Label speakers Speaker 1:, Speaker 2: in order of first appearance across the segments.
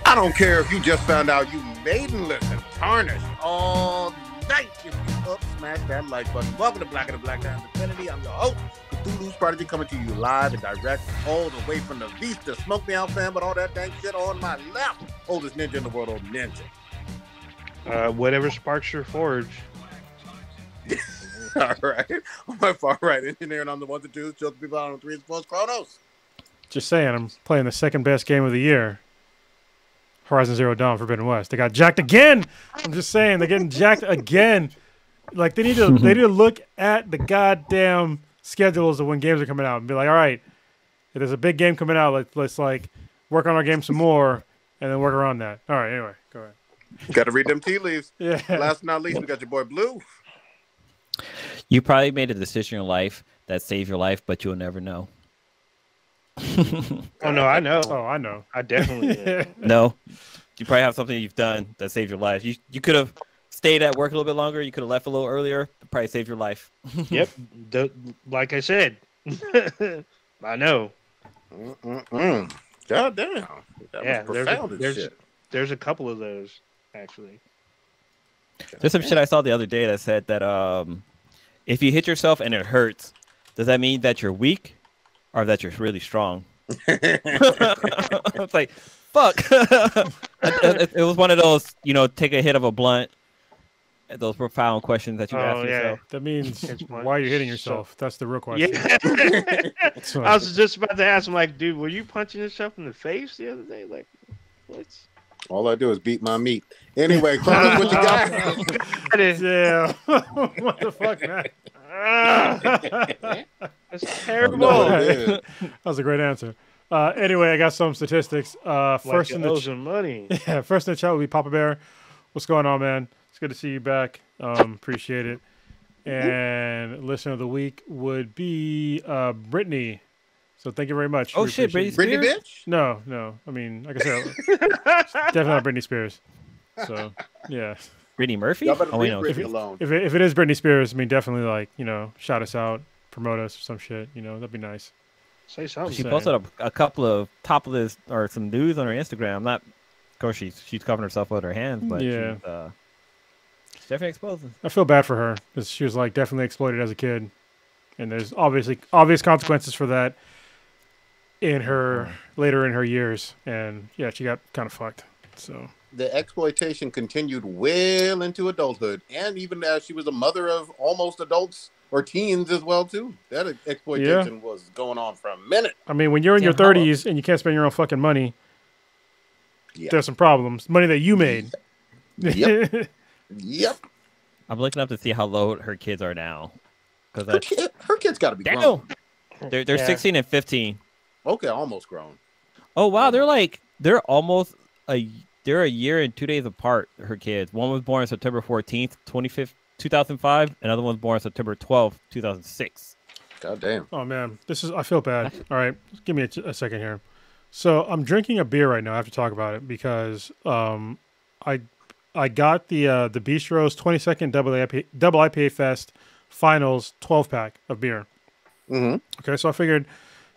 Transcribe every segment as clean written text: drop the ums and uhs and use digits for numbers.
Speaker 1: I don't care if you just found out you maidenless and tarnished all night. If you up, smash that like button. Welcome to Black and the Black Diamond Infinity. I'm your host, Cthulhu's Prodigy, coming to you live and direct, all the way from the Vista. Smoke me out, fam, but all that dang shit on my left. Oldest ninja in the world, old ninja.
Speaker 2: Whatever sparks your forge.
Speaker 1: All right. On my far right, engineer, and I'm the ones and twos, choking people out on the threes, plus Chronos.
Speaker 3: Just saying, I'm playing the second best game of the year. Horizon Zero Dawn Forbidden West. They got jacked again. I'm just saying, they're getting jacked again. Like they need to look at the goddamn schedules of when games are coming out and be like, all right, if there's a big game coming out, let's like work on our game some more and then work around that. All right, anyway, go ahead.
Speaker 1: Got to read them tea leaves.
Speaker 3: Yeah.
Speaker 1: Last but not least, we got your boy Blue.
Speaker 4: You probably made a decision in life that saved your life, but you'll never know.
Speaker 2: Oh no, I know.
Speaker 3: Oh, I know.
Speaker 2: I definitely did.
Speaker 4: No, you probably have something you've done that saved your life. You could have stayed at work a little bit longer. You could have left a little earlier. It probably saved your life.
Speaker 2: Yep. Like I said, I know.
Speaker 1: God damn. That was profound as shit.
Speaker 2: There's a couple of those actually.
Speaker 4: There's some shit I saw the other day that said that if you hit yourself and it hurts, does that mean that you're weak or that you're really strong? It's like, fuck. It was one of those, take a hit of a blunt. Those profound questions that you ask yourself.
Speaker 3: That means why are you hitting yourself? That's the real question.
Speaker 2: Yeah. I was just about to ask him, like, dude, were you punching yourself in the face the other day? Like, what's...
Speaker 1: All I do is beat my meat. Anyway, Chronos, what you got?
Speaker 3: Yeah. What the fuck, man?
Speaker 2: That's terrible.
Speaker 1: No,
Speaker 3: that was a great answer. Anyway, I got some statistics. First in the
Speaker 2: money.
Speaker 3: Yeah, first in the chat will be Papa Bear. What's going on, man? It's good to see you back. Appreciate it. And listener of the week would be Brittany. So thank you very much.
Speaker 4: Oh shit, Britney Spears?
Speaker 1: Britney bitch?
Speaker 3: No. I mean, like I said, definitely not Britney Spears. So yeah.
Speaker 4: Brittany Murphy?
Speaker 1: Y'all better
Speaker 4: Oh,
Speaker 1: leave
Speaker 4: no.
Speaker 1: Britney alone.
Speaker 3: If it is Britney Spears, I mean, definitely like shout us out, promote us or some shit. That'd be nice.
Speaker 2: Say something.
Speaker 4: She posted a couple of top list or some news on her Instagram. Of course, she's covering herself with her hands, but
Speaker 3: yeah.
Speaker 4: She's definitely exposed.
Speaker 3: I feel bad for her because she was like definitely exploited as a kid, and there's obvious consequences for that in her later in her years, and yeah, she got kind of fucked. So
Speaker 1: the exploitation continued well into adulthood, and even as she was a mother of almost adults or teens as well too. That exploitation was going on for a minute.
Speaker 3: I mean, when you're in your 30s and you can't spend your own fucking money, there's some problems. Money that you made.
Speaker 1: Yep. Yep.
Speaker 4: I'm looking up to see how low her kids are now.
Speaker 1: Her kids got to be grown.
Speaker 4: They're 16 and 15.
Speaker 1: Okay, almost grown.
Speaker 4: Oh wow, they're almost they're a year and 2 days apart. Her kids. One was born September 14th, 2005. Another one's born September 12th, 2006.
Speaker 1: God damn.
Speaker 3: Oh man, I feel bad. All right, give me a second here. So I'm drinking a beer right now. I have to talk about it because I got the Bistro's 22nd Double IPA Fest Finals 12-pack of beer.
Speaker 1: Mm-hmm.
Speaker 3: Okay, so I figured,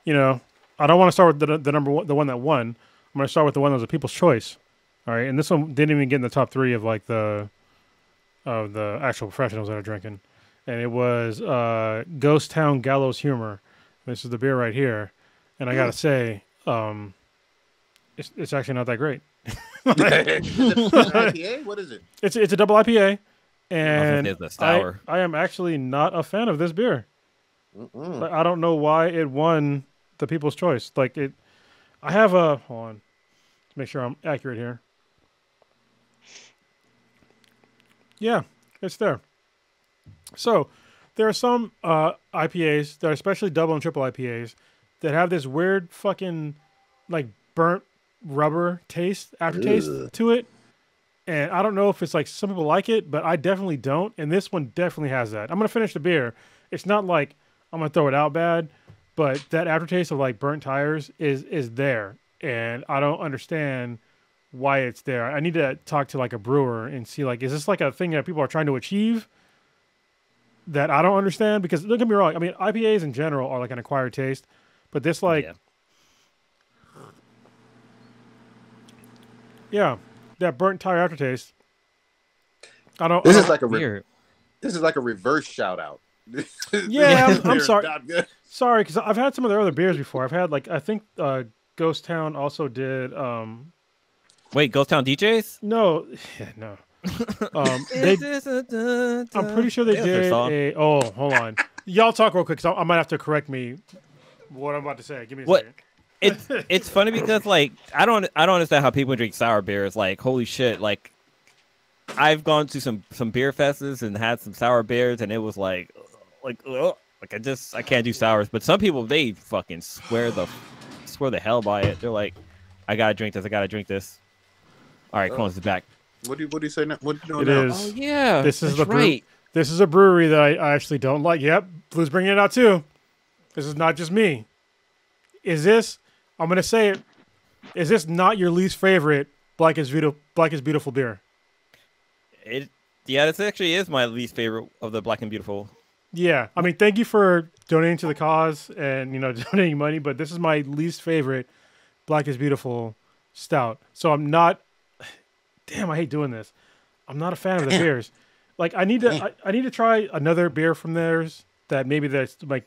Speaker 3: I don't want to start with the one that won. I'm going to start with the one that was a People's Choice. All right, and this one didn't even get in the top 3 of like the actual professionals that are drinking, and it was Ghost Town Gallows Humor. This is the beer right here, and I gotta say, it's actually not that great.
Speaker 1: Is it IPA? What is it?
Speaker 3: It's a double IPA, and
Speaker 4: I
Speaker 3: am actually not a fan of this beer. Like, I don't know why it won the People's Choice. Like it, I have a hold on, to make sure I'm accurate here. Yeah, it's there. So there are some IPAs that are especially double and triple IPAs that have this weird fucking like burnt rubber aftertaste to it. And I don't know if it's like some people like it, but I definitely don't. And this one definitely has that. I'm going to finish the beer. It's not like I'm going to throw it out bad, but that aftertaste of like burnt tires is there. And I don't understand why it's there. I need to talk to like a brewer and see like, is this like a thing that people are trying to achieve that I don't understand? Because don't get me wrong. I mean, IPAs in general are like an acquired taste, but this like, Yeah, that burnt tire aftertaste. I don't.
Speaker 1: This
Speaker 3: I
Speaker 1: is
Speaker 3: don't-
Speaker 1: like a
Speaker 4: Weird.
Speaker 1: this is like a reverse shout out.
Speaker 3: Yeah, I'm
Speaker 1: They're
Speaker 3: sorry.
Speaker 1: not good.
Speaker 3: Sorry, because I've had some of their other beers before. I've had like I think Ghost Town also did.
Speaker 4: Wait, Ghost Town DJs?
Speaker 3: No, yeah, no. They, I'm pretty sure they
Speaker 4: That's their
Speaker 3: did
Speaker 4: song.
Speaker 3: a. Oh, hold on. Y'all talk real quick, because I might have to correct me. What I'm about to say. Give me a
Speaker 4: What?
Speaker 3: second.
Speaker 4: It's funny because like I don't understand how people drink sour beers. Like holy shit! Like I've gone to some beer fests and had some sour beers, and it was like ugh. Like I can't do sours. But some people they fucking swear the hell by it. They're like, I gotta drink this. I gotta drink this. All right, Clones is back.
Speaker 1: What do you say now? What do you
Speaker 3: It
Speaker 1: know now?
Speaker 3: is.
Speaker 4: Oh yeah,
Speaker 3: This is
Speaker 4: that's
Speaker 3: the
Speaker 4: right.
Speaker 3: This is a brewery that I actually don't like. Yep, Blue's bringing it out too. This is not just me. Is this? I'm gonna say it. Is this not your least favorite Black is Beautiful beer?
Speaker 4: Yeah, this actually is my least favorite of the Black and Beautiful.
Speaker 3: Yeah, I mean, thank you for donating to the cause and donating money, but this is my least favorite Black is Beautiful stout. So I'm not. Damn, I hate doing this. I'm not a fan of the beers. Like I need to try another beer from theirs that maybe there's like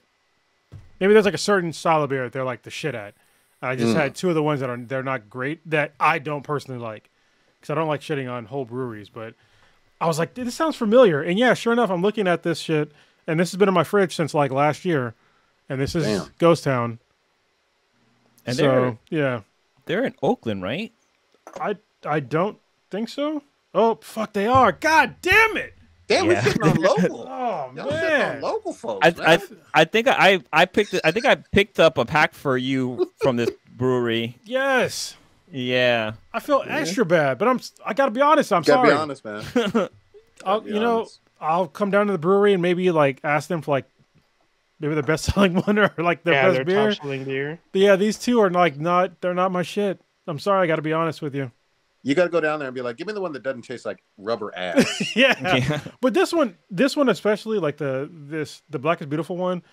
Speaker 3: a certain style of beer that they're like the shit at. I just had two of the ones that they're not great that I don't personally like because I don't like shitting on whole breweries. But I was like, this sounds familiar, and yeah, sure enough, I'm looking at this shit, and this has been in my fridge since like last year, and this is Ghost Town.
Speaker 4: And
Speaker 3: so
Speaker 4: they're in Oakland, right?
Speaker 3: I don't think so. Oh fuck, they are. God damn it.
Speaker 1: Damn, we're sitting on local.
Speaker 3: Oh
Speaker 1: Y'all sitting on
Speaker 3: man.
Speaker 1: local folks.
Speaker 4: I think I picked up a pack for you from this brewery.
Speaker 3: Yes.
Speaker 4: Yeah.
Speaker 3: I feel extra bad, but I gotta be honest. I'm
Speaker 1: Gotta
Speaker 3: sorry.
Speaker 1: be honest, man.
Speaker 3: I'll come down to the brewery and maybe like ask them for like maybe the best selling one or like their best
Speaker 2: their
Speaker 3: beer.
Speaker 2: top selling beer.
Speaker 3: But yeah, these two are like they're not my shit. I'm sorry, I gotta be honest with you.
Speaker 1: You got to go down there and be like, give me the one that doesn't taste like rubber ass.
Speaker 3: Yeah. But this one especially, like the Black is Beautiful one,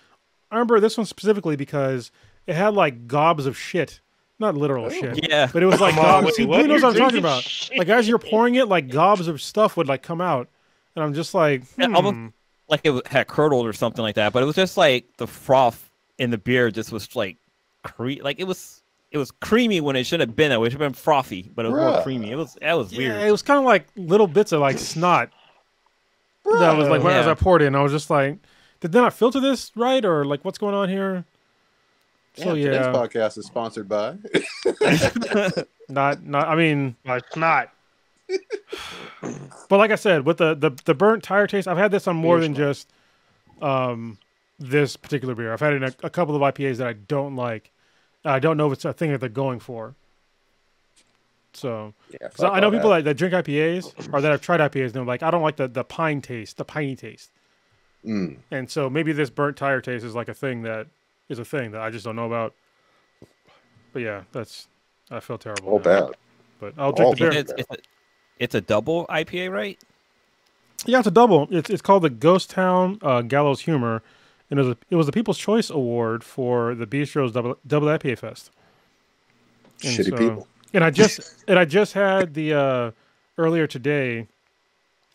Speaker 3: I remember this one specifically because it had like gobs of shit. Not literal shit.
Speaker 4: Yeah.
Speaker 3: But it was like
Speaker 2: Come on,
Speaker 3: gobs.
Speaker 2: wait,
Speaker 3: See,
Speaker 2: what?
Speaker 3: Blue knows
Speaker 2: You're
Speaker 3: what I'm talking
Speaker 2: drinking
Speaker 3: about.
Speaker 2: shit?
Speaker 3: Like as you're pouring it, like gobs of stuff would like come out. And I'm just like,
Speaker 4: Almost like it had curdled or something like that. But it was just like the froth in the beer just was like it was creamy when it shouldn't have been. It should have been frothy, but it was more creamy. That was weird.
Speaker 3: yeah, it was kind of like little bits of like snot. That was like as I poured it, and I was just like, did they not filter this right, or like what's going on here? So
Speaker 1: Today's podcast is sponsored by.
Speaker 3: not. I mean,
Speaker 2: It's not.
Speaker 3: but like I said, with the burnt tire taste, I've had this on more than just this particular beer. I've had it in a couple of IPAs that I don't like. I don't know if it's a thing that they're going for. So, because I know people that drink IPAs or that have tried IPAs, and they're like, I don't like the pine taste, the piney taste. And so maybe this burnt tire taste is like a thing that I just don't know about. But yeah, I feel terrible.
Speaker 1: Oh, bad.
Speaker 3: But I'll drink the beer.
Speaker 4: It's a double IPA, right?
Speaker 3: Yeah, it's a double. It's called the Ghost Town Gallows Humor, and it was the People's Choice Award for the Bistro's double IPA Fest. And
Speaker 1: Shitty people.
Speaker 3: And I just had the earlier today,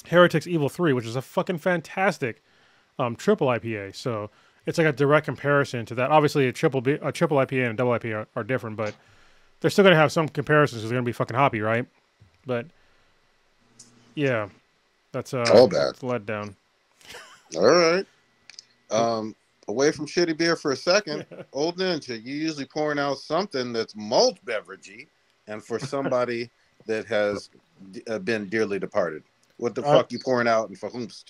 Speaker 3: Heretics Evil 3, which is a fucking fantastic triple IPA. So it's like a direct comparison to that. Obviously, a triple IPA and a double IPA are different, but they're still gonna have some comparisons because they're gonna be fucking hoppy, right? But yeah, that's
Speaker 1: all bad.
Speaker 3: It's a letdown.
Speaker 1: All right. Away from shitty beer for a second. Old Ninja, you usually pouring out something that's malt beveragey, and for somebody that has been dearly departed, what the fuck you pouring out and for whomst?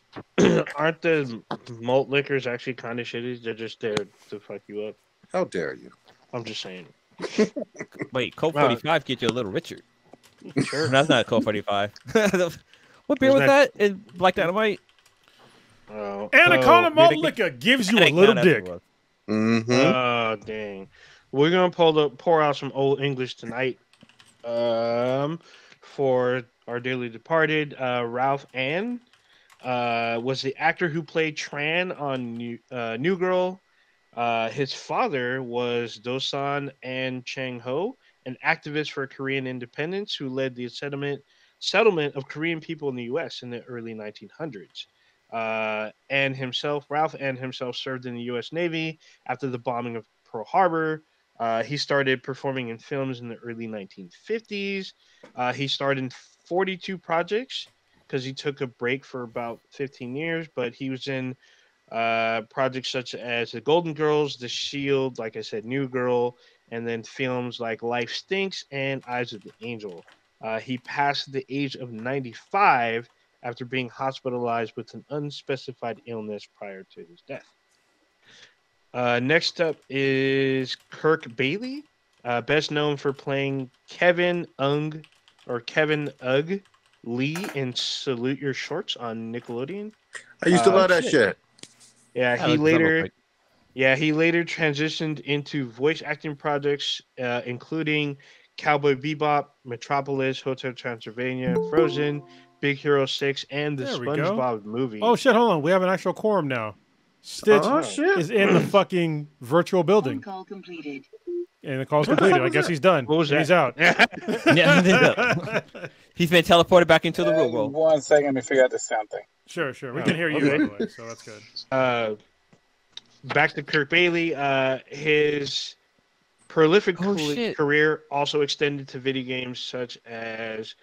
Speaker 2: Aren't the malt liquors actually kind of shitty? They're just there to fuck you up.
Speaker 1: How dare you?
Speaker 2: I'm just saying.
Speaker 4: Wait, Coke 45 get you a little richer.
Speaker 2: Sure.
Speaker 4: That's not Coke 45. What beer was that in Black Dynamite?
Speaker 3: Anaconda malt liquor gives you a little dick.
Speaker 1: Mm-hmm.
Speaker 2: Oh, dang. We're going to pour out some Old English tonight for our dearly departed. Ralph Ann was the actor who played Tran on New Girl. His father was Dosan and Chang Ho, an activist for Korean independence who led the settlement of Korean people in the U.S. in the early 1900s. Ralph and himself served in the U.S. Navy after the bombing of Pearl Harbor. He started performing in films in the early 1950s. He starred in 42 projects because he took a break for about 15 years, but he was in projects such as The Golden Girls, The Shield, like I said, New Girl, and then films like Life Stinks and Eyes of the Angel. He passed the age of 95 after being hospitalized with an unspecified illness prior to his death. Next up is Kirk Bailey, best known for playing Kevin Ugg Lee in Salute Your Shorts on Nickelodeon.
Speaker 1: I used to love that shit.
Speaker 2: Yeah, he later transitioned into voice acting projects, including Cowboy Bebop, Metropolis, Hotel Transylvania, Frozen, Big Hero 6, and the SpongeBob movie.
Speaker 3: Oh shit! Hold on, we have an actual quorum now. Stitch is in the fucking virtual building.
Speaker 5: Call completed.
Speaker 3: And the call's completed. I guess he's done.
Speaker 2: What was that?
Speaker 3: He's out.
Speaker 4: He's been teleported back into the real world.
Speaker 5: 1 second to figure out the sound thing.
Speaker 3: Sure. We can hear you, by the way, so that's good.
Speaker 2: Back to Kirk Bailey. His prolific career also extended to video games such as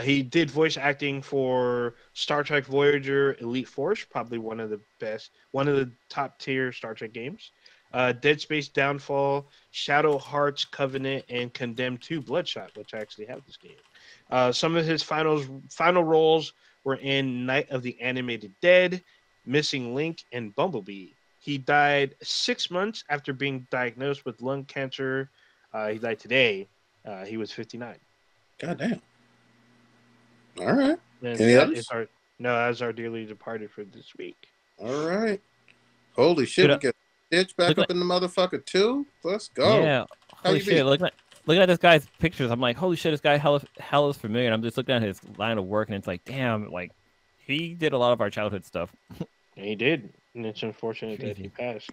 Speaker 2: he did voice acting for Star Trek Voyager Elite Force, probably one of the top tier Star Trek games. Dead Space Downfall, Shadow Hearts Covenant, and Condemned 2 Bloodshot, which I actually have this game. Some of his final roles were in Night of the Animated Dead, Missing Link, and Bumblebee. He died 6 months after being diagnosed with lung cancer. He died today. He was 59.
Speaker 1: God damn. All right.
Speaker 2: And
Speaker 1: Any others?
Speaker 2: That's our dearly departed for this week.
Speaker 1: All right. Holy shit, we get Stitch back up in the motherfucker too? Let's go.
Speaker 4: Yeah. Holy shit, looking at this guy's pictures, I'm like, holy shit, this guy hell is familiar. And I'm just looking at his line of work, and it's like, damn, like, he did a lot of our childhood stuff.
Speaker 2: He did. And it's unfortunate that he passed.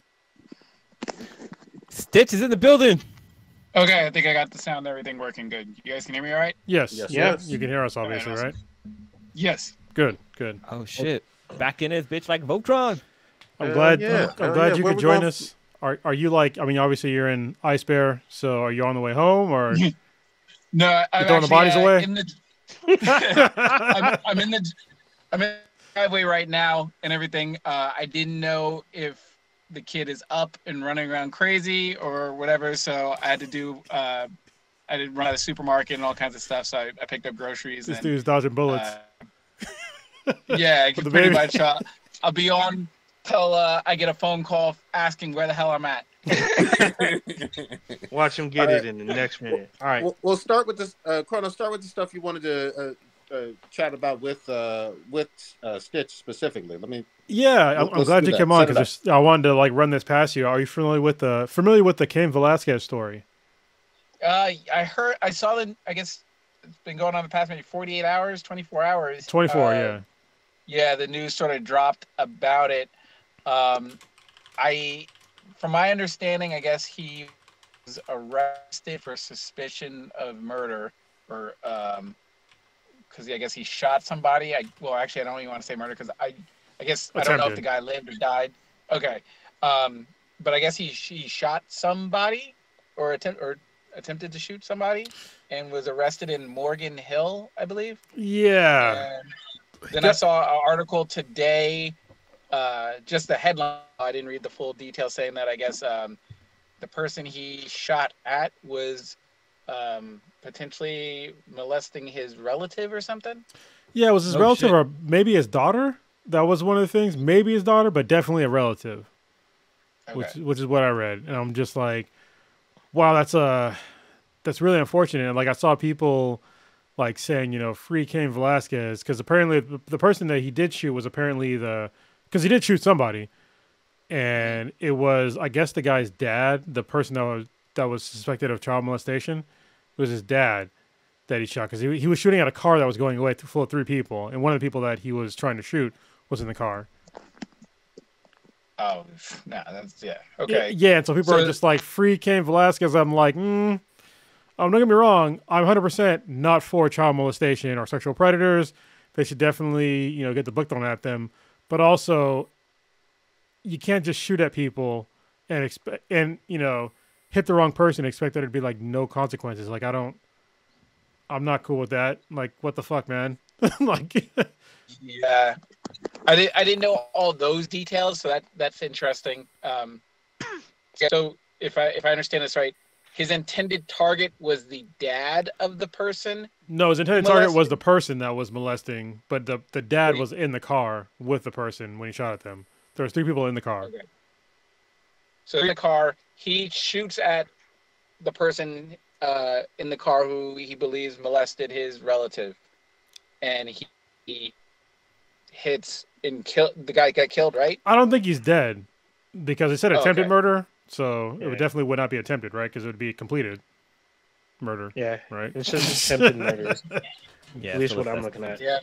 Speaker 4: Stitch is in the building.
Speaker 5: Okay, I think I got the sound and everything working good. You guys can hear me all right?
Speaker 3: Yes.
Speaker 2: Yes.
Speaker 3: You can hear us, obviously,
Speaker 5: All right,
Speaker 3: right?
Speaker 5: awesome. Yes.
Speaker 3: Good.
Speaker 4: Oh shit! Back in his bitch like Voltron.
Speaker 3: I'm glad you could join
Speaker 1: going?
Speaker 3: us. Are you like? I mean, obviously you're in Ice Bear, so are you on the way home or?
Speaker 5: No, I'm
Speaker 3: throwing the bodies away?
Speaker 5: I'm in the driveway right now and everything. I didn't know if the kid is up and running around crazy or whatever, so I had to run out of the supermarket and all kinds of stuff. So I picked up groceries.
Speaker 3: This dude's dodging bullets.
Speaker 5: Yeah, pretty much. I'll be on till I get a phone call asking where the hell I'm at.
Speaker 2: Watch him get it in the next minute. All right.
Speaker 1: We'll start with this. Chrono, start with the stuff you wanted to chat about with Stitch specifically.
Speaker 3: I'm glad you came on because I wanted to like run this past you. Are you familiar with the Cain Velasquez story?
Speaker 5: I saw I guess it's been going on the past maybe 48 hours, 24 hours.
Speaker 3: 24, yeah.
Speaker 5: Yeah, the news sort of dropped about it. From my understanding, I guess he was arrested for suspicion of murder, or because I guess he shot somebody. Actually, I don't even want to say murder because I guess I don't know if the guy lived or died. Okay, but I guess he shot somebody or attempted to shoot somebody and was arrested in Morgan Hill, I believe.
Speaker 3: Yeah.
Speaker 5: And then I saw an article today, just the headline. I didn't read the full detail, saying that I guess the person he shot at was potentially molesting his relative or something.
Speaker 3: Yeah, it was his relative or maybe his daughter. That was one of the things. Maybe his daughter, but definitely a relative, which is what I read. And I'm just like, wow, that's really unfortunate. And like I saw people like saying, free Cain Velasquez, because apparently the person that he did shoot was apparently because he did shoot somebody, and it was, I guess, the guy's dad, the person that was suspected of child molestation. It was his dad that he shot because he was shooting at a car that was going away full of 3 people, and one of the people that he was trying to shoot was in the car.
Speaker 5: Oh, no, okay.
Speaker 3: Yeah, and so people are just like, free Cain Velasquez. I'm like, Don't get me wrong. I'm 100% not for child molestation or sexual predators. They should definitely, get the book thrown at them. But also, you can't just shoot at people and hit the wrong person and expect there to be like no consequences. Like I'm not cool with that. Like, what the fuck, man? Like,
Speaker 5: yeah, I didn't know all those details, so that's interesting. So if I understand this right, his intended target was the dad of the person.
Speaker 3: No, his intended target was the person that was molesting, but the dad was in the car with the person when he shot at them. There was 3 people in the car.
Speaker 5: Okay. So in the car, he shoots at the person in the car who he believes molested his relative, and he hits and kill the guy. Got killed, right?
Speaker 3: I don't think he's dead because it said attempted murder, so it would not be attempted, right? Because it would be completed murder.
Speaker 2: Yeah,
Speaker 3: right.
Speaker 2: It says attempted murder.
Speaker 4: Yeah,
Speaker 2: at least what I'm looking at.
Speaker 5: Yeah.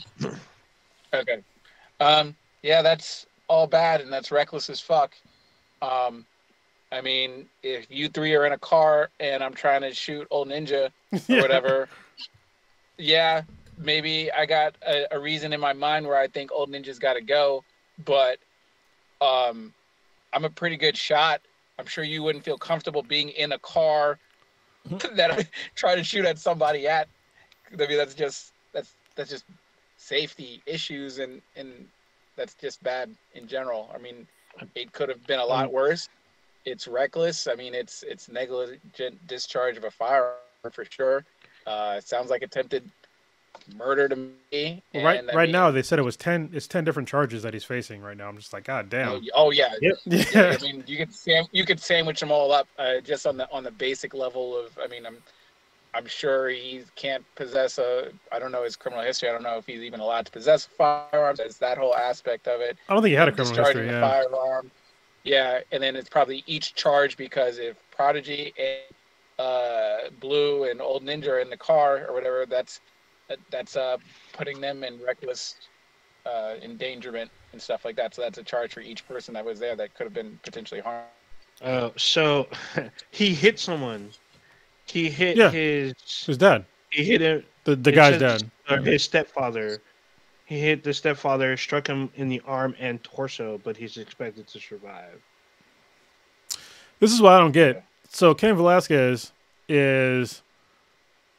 Speaker 5: Okay. Yeah, that's all bad and that's reckless as fuck. I mean, if you 3 are in a car and I'm trying to shoot old ninja or whatever, yeah, maybe I got a reason in my mind where I think old ninja's got to go, but I'm a pretty good shot. I'm sure you wouldn't feel comfortable being in a car that I try to shoot at somebody at. I mean, that's just safety issues and that's just bad in general. I mean, it could have been a lot worse. It's reckless. I mean, it's negligent discharge of a firearm for sure. It sounds like attempted murder to me.
Speaker 3: Well, right now they said it was 10. It's 10 different charges that he's facing right now. I'm just like, God damn.
Speaker 5: Oh yeah.
Speaker 3: Yep.
Speaker 5: Yeah. I mean, you could sandwich them all up just on the basic level of. I mean, I'm sure he can't possess I don't know his criminal history. I don't know if he's even allowed to possess firearms. There's that whole aspect of it.
Speaker 3: I don't think he had a criminal history.
Speaker 5: Yeah. Firearm. Yeah, and then it's probably each charge because if Prodigy and Blue and Old Ninja are in the car or whatever, that's putting them in reckless endangerment and stuff like that. So that's a charge for each person that was there that could have been potentially harmed.
Speaker 2: Oh, so he hit someone. He hit his
Speaker 3: dad.
Speaker 2: He hit him.
Speaker 3: The guy's dad.
Speaker 2: His stepfather. He hit the stepfather, struck him in the arm and torso, but he's expected to survive.
Speaker 3: This is what I don't get. So Cain Velasquez is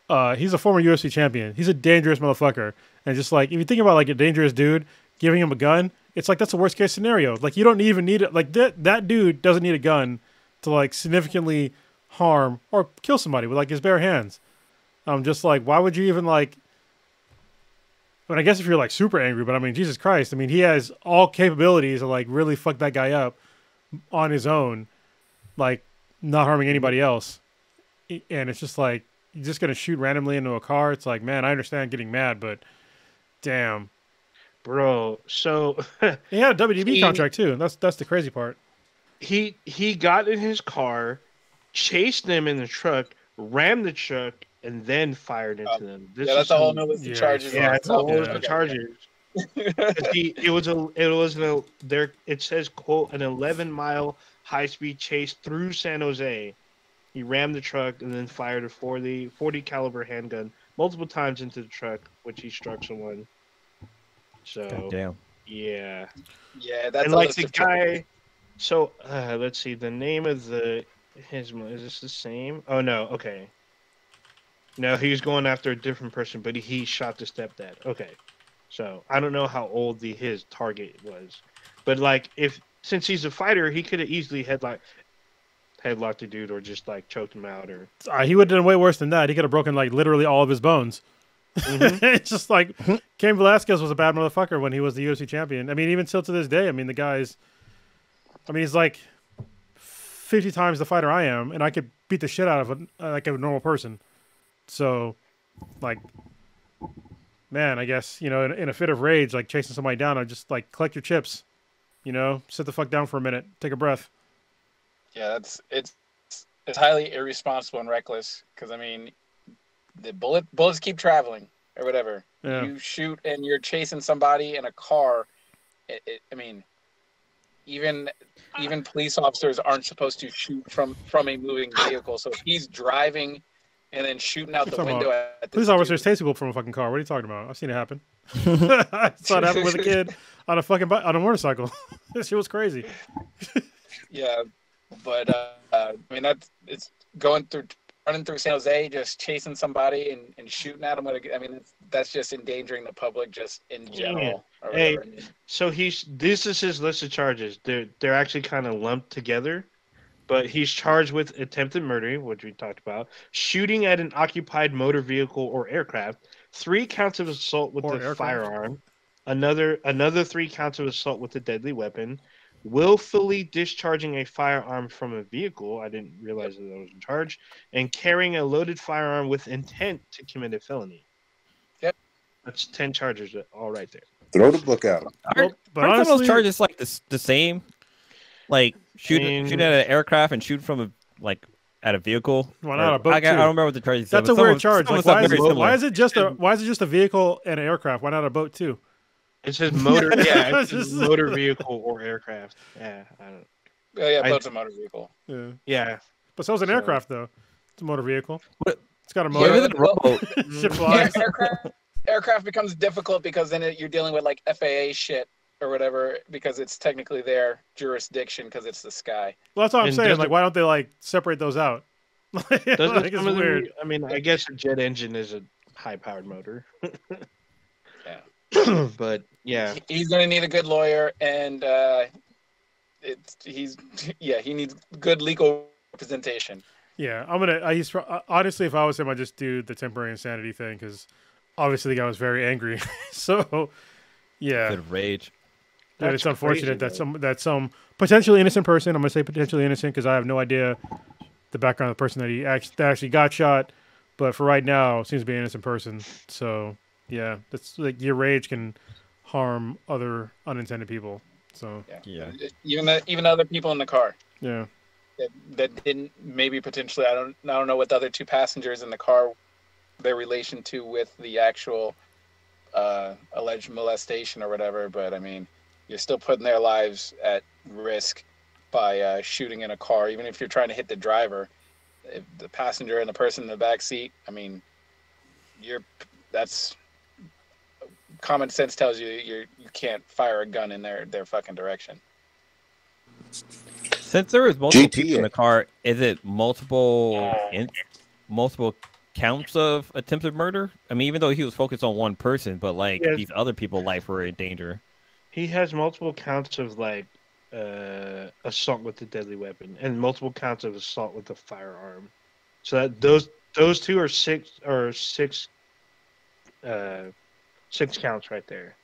Speaker 3: he's a former UFC champion. He's a dangerous motherfucker. And just like if you think about like a dangerous dude giving him a gun, it's like that's the worst case scenario. Like you don't even need it. Like that dude doesn't need a gun to like significantly harm or kill somebody with like his bare hands. Just like why would you even like? I mean, I guess if you're like super angry, but I mean, Jesus Christ. I mean, he has all capabilities to like really fuck that guy up on his own, like not harming anybody else. And it's just like, you're just going to shoot randomly into a car. It's like, man, I understand getting mad, but damn.
Speaker 2: Bro, so
Speaker 3: he had a WDB contract too. That's the crazy part.
Speaker 2: He got in his car, chased them in the truck, rammed the truck, and then fired into them.
Speaker 5: That's a whole new list of charges.
Speaker 2: Yeah, it's a whole list of charges. It says, quote, an 11-mile high-speed chase through San Jose. He rammed the truck and then fired a 40 caliber handgun multiple times into the truck, which he struck someone. So,
Speaker 4: God damn.
Speaker 5: Yeah, that's
Speaker 2: and like the guy. So let's see. The name of is this the same? Oh no. Okay. No, he was going after a different person, but he shot the stepdad. Okay, so I don't know how old his target was, but like since he's a fighter, he could have easily headlocked the dude or just like choked him out or.
Speaker 3: He would have done way worse than that. He could have broken like literally all of his bones. Mm-hmm. It's just like Cain Velasquez was a bad motherfucker when he was the UFC champion. I mean, even still to this day. I mean, the guy's. I mean, he's like 50 times the fighter I am, and I could beat the shit out of a normal person. So, like, man, I guess, in a fit of rage, like chasing somebody down, I just like collect your chips, sit the fuck down for a minute, take a breath.
Speaker 5: Yeah, it's highly irresponsible and reckless because, I mean, the bullets keep traveling or whatever. Yeah. You shoot and you're chasing somebody in a car. I mean, even police officers aren't supposed to shoot from a moving vehicle. So if he's driving and then shooting out the
Speaker 3: talking
Speaker 5: window
Speaker 3: about?
Speaker 5: at
Speaker 3: Police
Speaker 5: this
Speaker 3: officers
Speaker 5: dude.
Speaker 3: tasting from a fucking car. What are you talking about? I've seen it happen. I saw it happen with a kid on a motorcycle. This shit was crazy.
Speaker 5: Yeah, but I mean it's running through San Jose, just chasing somebody and shooting at them. I mean that's just endangering the public just in general.
Speaker 2: Yeah. Hey, so this is his list of charges. They're actually kind of lumped together, but he's charged with attempted murder, which we talked about, shooting at an occupied motor vehicle or aircraft, 3 counts of assault with a firearm, another 3 counts of assault with a deadly weapon, willfully discharging a firearm from a vehicle. I didn't realize that was in charge, and carrying a loaded firearm with intent to commit a felony.
Speaker 5: Yep,
Speaker 2: that's 10 charges all right there.
Speaker 1: Throw the book at him.
Speaker 4: Aren't some of those charges like the same? Like shooting at an aircraft and shoot from at a vehicle.
Speaker 3: Why not a boat?
Speaker 4: I don't remember what the charges.
Speaker 3: That's a weird charge. Like, why is it just a vehicle and an aircraft? Why not a boat too?
Speaker 2: It says motor. Yeah, it says motor vehicle or aircraft. Yeah, I don't.
Speaker 5: Yeah, boat's a motor vehicle.
Speaker 2: Yeah,
Speaker 3: but so is an aircraft though. It's a motor vehicle.
Speaker 4: What?
Speaker 3: It's got a motor.
Speaker 5: Ship aircraft becomes difficult because then you're dealing with like FAA shit or whatever because it's technically their jurisdiction because it's the sky.
Speaker 3: Well, that's what I'm saying. Like, why don't they separate those out?
Speaker 2: It's weird. I mean, I guess a jet engine is a high-powered motor.
Speaker 5: Yeah.
Speaker 2: But yeah,
Speaker 5: he's gonna need a good lawyer, and he needs good legal representation.
Speaker 3: Yeah, honestly, if I was him, I'd just do the temporary insanity thing because obviously the guy was very angry. So yeah,
Speaker 4: bit of rage.
Speaker 3: And it's unfortunate that some potentially innocent person, I'm gonna say potentially innocent because I have no idea the background of the person that actually got shot, but for right now seems to be an innocent person. So yeah, that's like your rage can harm other unintended people. So
Speaker 5: yeah. Even other people in the car.
Speaker 3: Yeah.
Speaker 5: That didn't maybe potentially I don't know what the other 2 passengers in the car their relation to with the actual alleged molestation or whatever, but I mean you're still putting their lives at risk by shooting in a car, even if you're trying to hit the driver. If the passenger and the person in the back seat, I mean that's common sense tells you you can't fire a gun in their fucking direction.
Speaker 4: Since there was multiple people in the car, is it multiple counts of attempted murder? I mean, even though he was focused on one person, but these other people's life were in danger.
Speaker 2: He has multiple counts of assault with a deadly weapon and multiple counts of assault with a firearm. So that those 2 are six counts right there.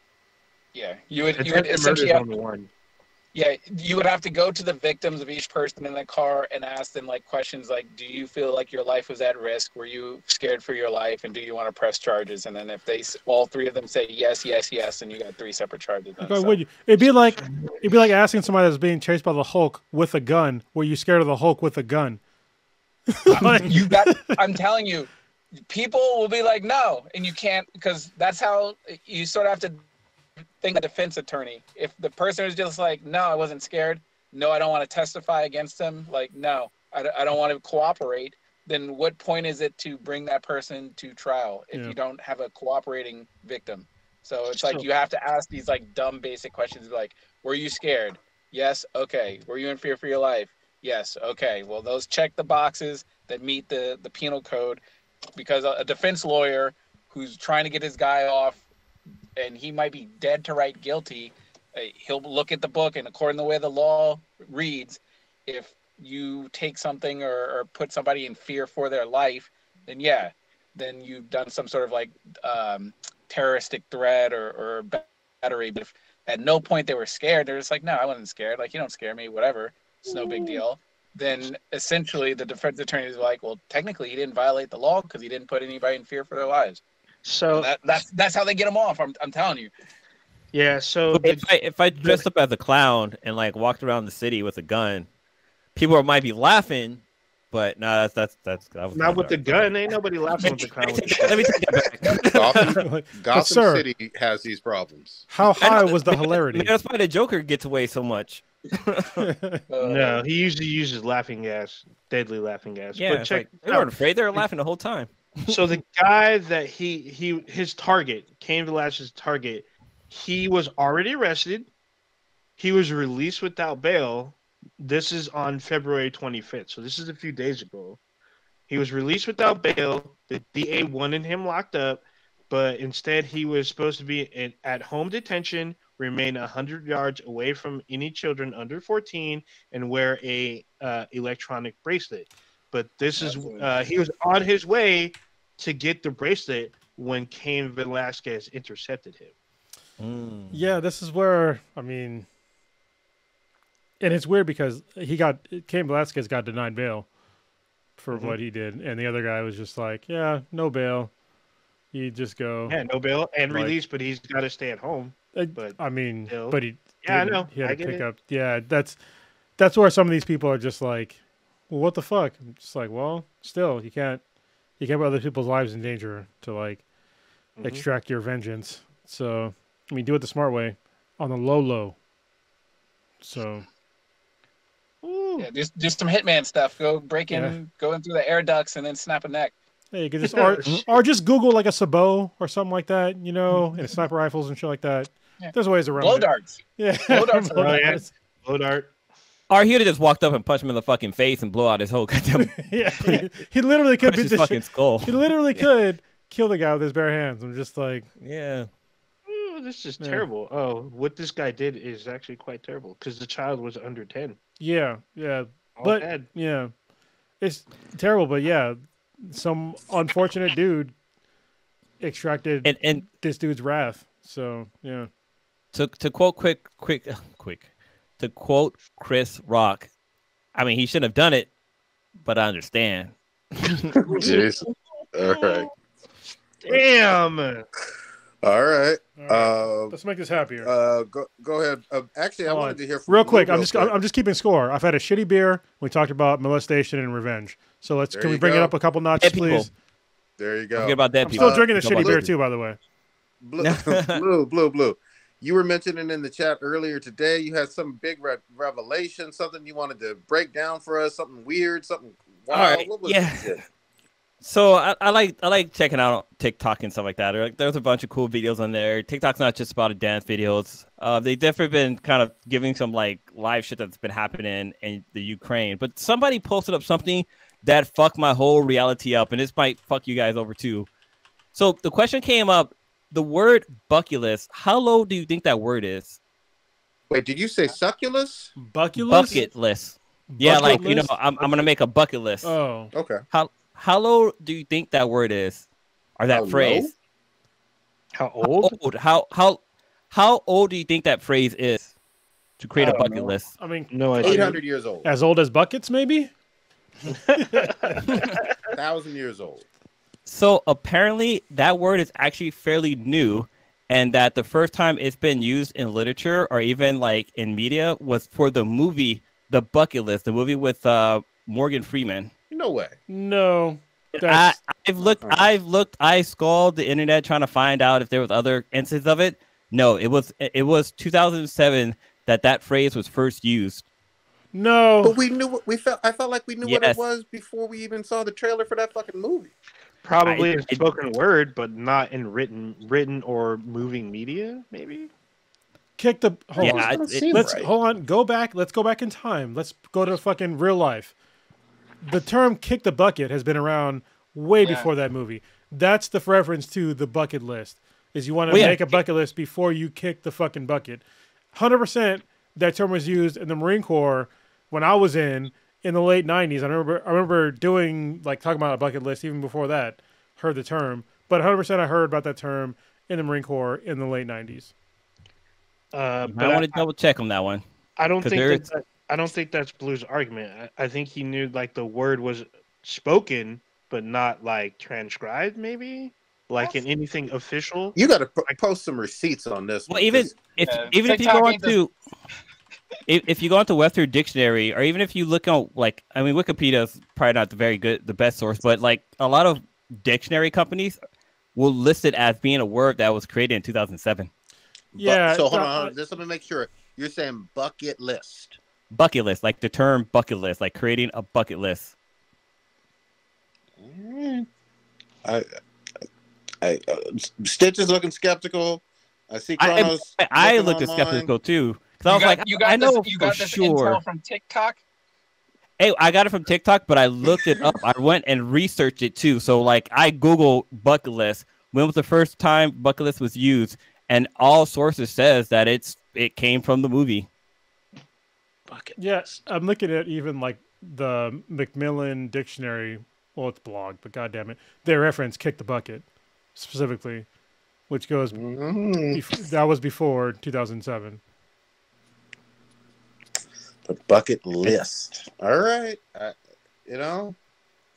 Speaker 5: Yeah, you would essentially have
Speaker 2: one.
Speaker 5: Yeah, you would have to go to the victims of each person in the car and ask them questions like, do you feel like your life was at risk? Were you scared for your life? And do you want to press charges? And then if all 3 of them say yes, yes, yes, then you got 3 separate charges.
Speaker 3: Would you? It'd be like asking somebody that's being chased by the Hulk with a gun. Were you scared of the Hulk with a gun?
Speaker 5: I'm telling you, people will be like, no, and you can't, because that's how you sort of have to think a defense attorney. If the person is just like, no, I wasn't scared, no, I don't want to testify against them, no, I don't want to cooperate, then what point is it to bring that person to trial if you don't have a cooperating victim? So it's you have to ask these dumb basic questions like, were you scared? Yes. Okay. Were you in fear for your life? Yes. Okay. Well, those check the boxes that meet the penal code, because a defense lawyer who's trying to get his guy off and he might be dead to write guilty, he'll look at the book, and according to the way the law reads, if you take something or put somebody in fear for their life, then you've done some sort of terroristic threat or battery. But if at no point they were scared, they're just like, no, I wasn't scared. You don't scare me, whatever. It's no big deal. Then essentially the defense attorney is like, well, technically he didn't violate the law because he didn't put anybody in fear for their lives. So that's how they get them off. I'm telling you.
Speaker 2: Yeah. So
Speaker 4: if I dressed up as a clown and walked around the city with a gun, people might be laughing, but no, that's
Speaker 2: not with the gun. Ain't nobody laughing with the clown.
Speaker 4: Let me take that
Speaker 1: back. Gotham City has these problems.
Speaker 3: How high was the hilarity?
Speaker 4: That's why the Joker gets away so much.
Speaker 2: No, he usually uses laughing gas, deadly laughing gas.
Speaker 4: Yeah,
Speaker 2: but check.
Speaker 4: they weren't afraid. They were laughing the whole time.
Speaker 2: So the guy that his target, Cain Velasquez's target, he was already arrested. He was released without bail. This is on February 25th. So this is a few days ago. He was released without bail. The DA wanted him locked up, but instead he was supposed to be at home detention, remain 100 yards away from any children under 14, and wear a electronic bracelet. But this is he was on his way to get the bracelet when Cain Velasquez intercepted him.
Speaker 3: Yeah, this is where and it's weird because Cain Velasquez got denied bail for what he did, and the other guy was just like, yeah, no bail. You just go.
Speaker 2: Yeah, no bail and release, but he's got to stay at home.
Speaker 3: But I
Speaker 2: still.
Speaker 3: but he.
Speaker 2: Yeah, I know.
Speaker 3: He had
Speaker 2: I
Speaker 3: to
Speaker 2: get
Speaker 3: pick
Speaker 2: it.
Speaker 3: up. Yeah, that's where some of these people are just like, well, what the fuck? I'm just like, well, still, you can't put other people's lives in danger to like extract your vengeance. So, I mean, do it the smart way, on the low. So.
Speaker 5: Yeah, just some Hitman stuff. Go break in, go in through the air ducts, and then snap a neck.
Speaker 3: Hey, you could just or just Google like a sabot or something like that, and sniper rifles and shit like that. Yeah. There's ways around
Speaker 5: blow
Speaker 3: it.
Speaker 5: darts.
Speaker 3: Yeah,
Speaker 5: blow darts.
Speaker 2: Blow dart.
Speaker 4: Or he'd have just walked up and punched him in the fucking face and blow out his whole goddamn.
Speaker 3: Yeah, he literally could beat
Speaker 4: his
Speaker 3: the
Speaker 4: fucking skull.
Speaker 3: He literally could kill the guy with his bare hands. I'm just like,
Speaker 4: yeah.
Speaker 2: This is terrible. Oh, what this guy did is actually quite terrible because the child was under 10.
Speaker 3: Yeah,
Speaker 2: All
Speaker 3: but
Speaker 2: bad.
Speaker 3: yeah, it's terrible. But yeah, some unfortunate dude extracted
Speaker 4: and
Speaker 3: this dude's wrath. So yeah.
Speaker 4: To quote to quote Chris Rock, I mean he shouldn't have done it, but I understand.
Speaker 1: Jason. All right.
Speaker 2: Damn.
Speaker 1: All right.
Speaker 3: Let's make this happier.
Speaker 1: Go ahead. Actually, I wanted to hear from
Speaker 3: real quick.
Speaker 1: you
Speaker 3: I'm just keeping score. I've had a shitty beer. We talked about molestation and revenge. So can we bring it up a couple notches, please?
Speaker 1: There you go.
Speaker 4: Forget about that.
Speaker 3: I'm still drinking a shitty beer too, by the way.
Speaker 1: Blue. You were mentioning in the chat earlier today. You had some big revelation, something you wanted to break down for us, something weird, something wild.
Speaker 4: All right.
Speaker 1: What was it?
Speaker 4: So I like checking out TikTok and stuff like that. There's a bunch of cool videos on there. TikTok's not just about dance videos. They've definitely been kind of giving some like live shit that's been happening in the Ukraine. But somebody posted up something that fucked my whole reality up, and this might fuck you guys over too. So the question came up: the word bucket list. How low do you think that word is?
Speaker 1: Wait, did you say succulus?
Speaker 3: Bucket
Speaker 4: list. Yeah, like list? I'm gonna make a bucket list.
Speaker 3: Oh,
Speaker 1: okay.
Speaker 4: How low do you think that word is, or that phrase?
Speaker 1: Low?
Speaker 2: How old? How
Speaker 4: old do you think that phrase is to create a bucket list?
Speaker 3: I mean,
Speaker 2: no idea.
Speaker 1: 800 years old.
Speaker 3: As old as buckets, maybe.
Speaker 1: 1,000 years old.
Speaker 4: So apparently, that word is actually fairly new, and that the first time it's been used in literature or even like in media was for the movie The Bucket List, the movie with Morgan Freeman.
Speaker 1: No way.
Speaker 3: No.
Speaker 4: I've looked. I scrolled the internet trying to find out if there was other instances of it. No, it was 2007 that phrase was first used.
Speaker 3: No,
Speaker 1: but we knew what we felt. I felt like we knew what it was before we even saw the trailer for that fucking movie.
Speaker 2: Probably in spoken word, but not in written or moving media. Maybe.
Speaker 3: Kick the hold on. Go back. Let's go back in time. Let's go to fucking real life. The term "kick the bucket" has been around way before that movie. That's the reference to the bucket list. Is you want to make a bucket list before you kick the fucking bucket. 100%. That term was used in the Marine Corps when I was in the late 90s. I remember doing talking about a bucket list even before that. Heard the term, but 100% I heard about that term in the Marine Corps in the late 90s.
Speaker 4: But I want to double check on that one.
Speaker 2: I don't think that's Blue's argument. I think he knew the word was spoken, but not transcribed. Maybe in anything official.
Speaker 1: You got to post some receipts on this.
Speaker 4: Well, even if you go on to if you go onto Webster Dictionary, or even if you look on Wikipedia is probably not the best source, but a lot of dictionary companies will list it as being a word that was created in 2007.
Speaker 1: Yeah. So hold on, just let me make sure. You're saying bucket list.
Speaker 4: Bucket list, like the term bucket list, like creating a bucket list.
Speaker 1: Stitch is looking skeptical. I see Chronos.
Speaker 4: I looked at skeptical too. Because I was like, I know for sure.
Speaker 5: Intel from TikTok?
Speaker 4: Hey, I got it from TikTok, but I looked it up. I went and researched it too. So like I Googled bucket list. When was the first time bucket list was used? And all sources says that it came from the movie.
Speaker 1: Bucket.
Speaker 3: Yes, I'm looking at even like the Macmillan Dictionary. Well, it's blog, but goddamn it, they reference "kick the bucket" specifically, which goes that was before 2007.
Speaker 1: The bucket list. All right, you know,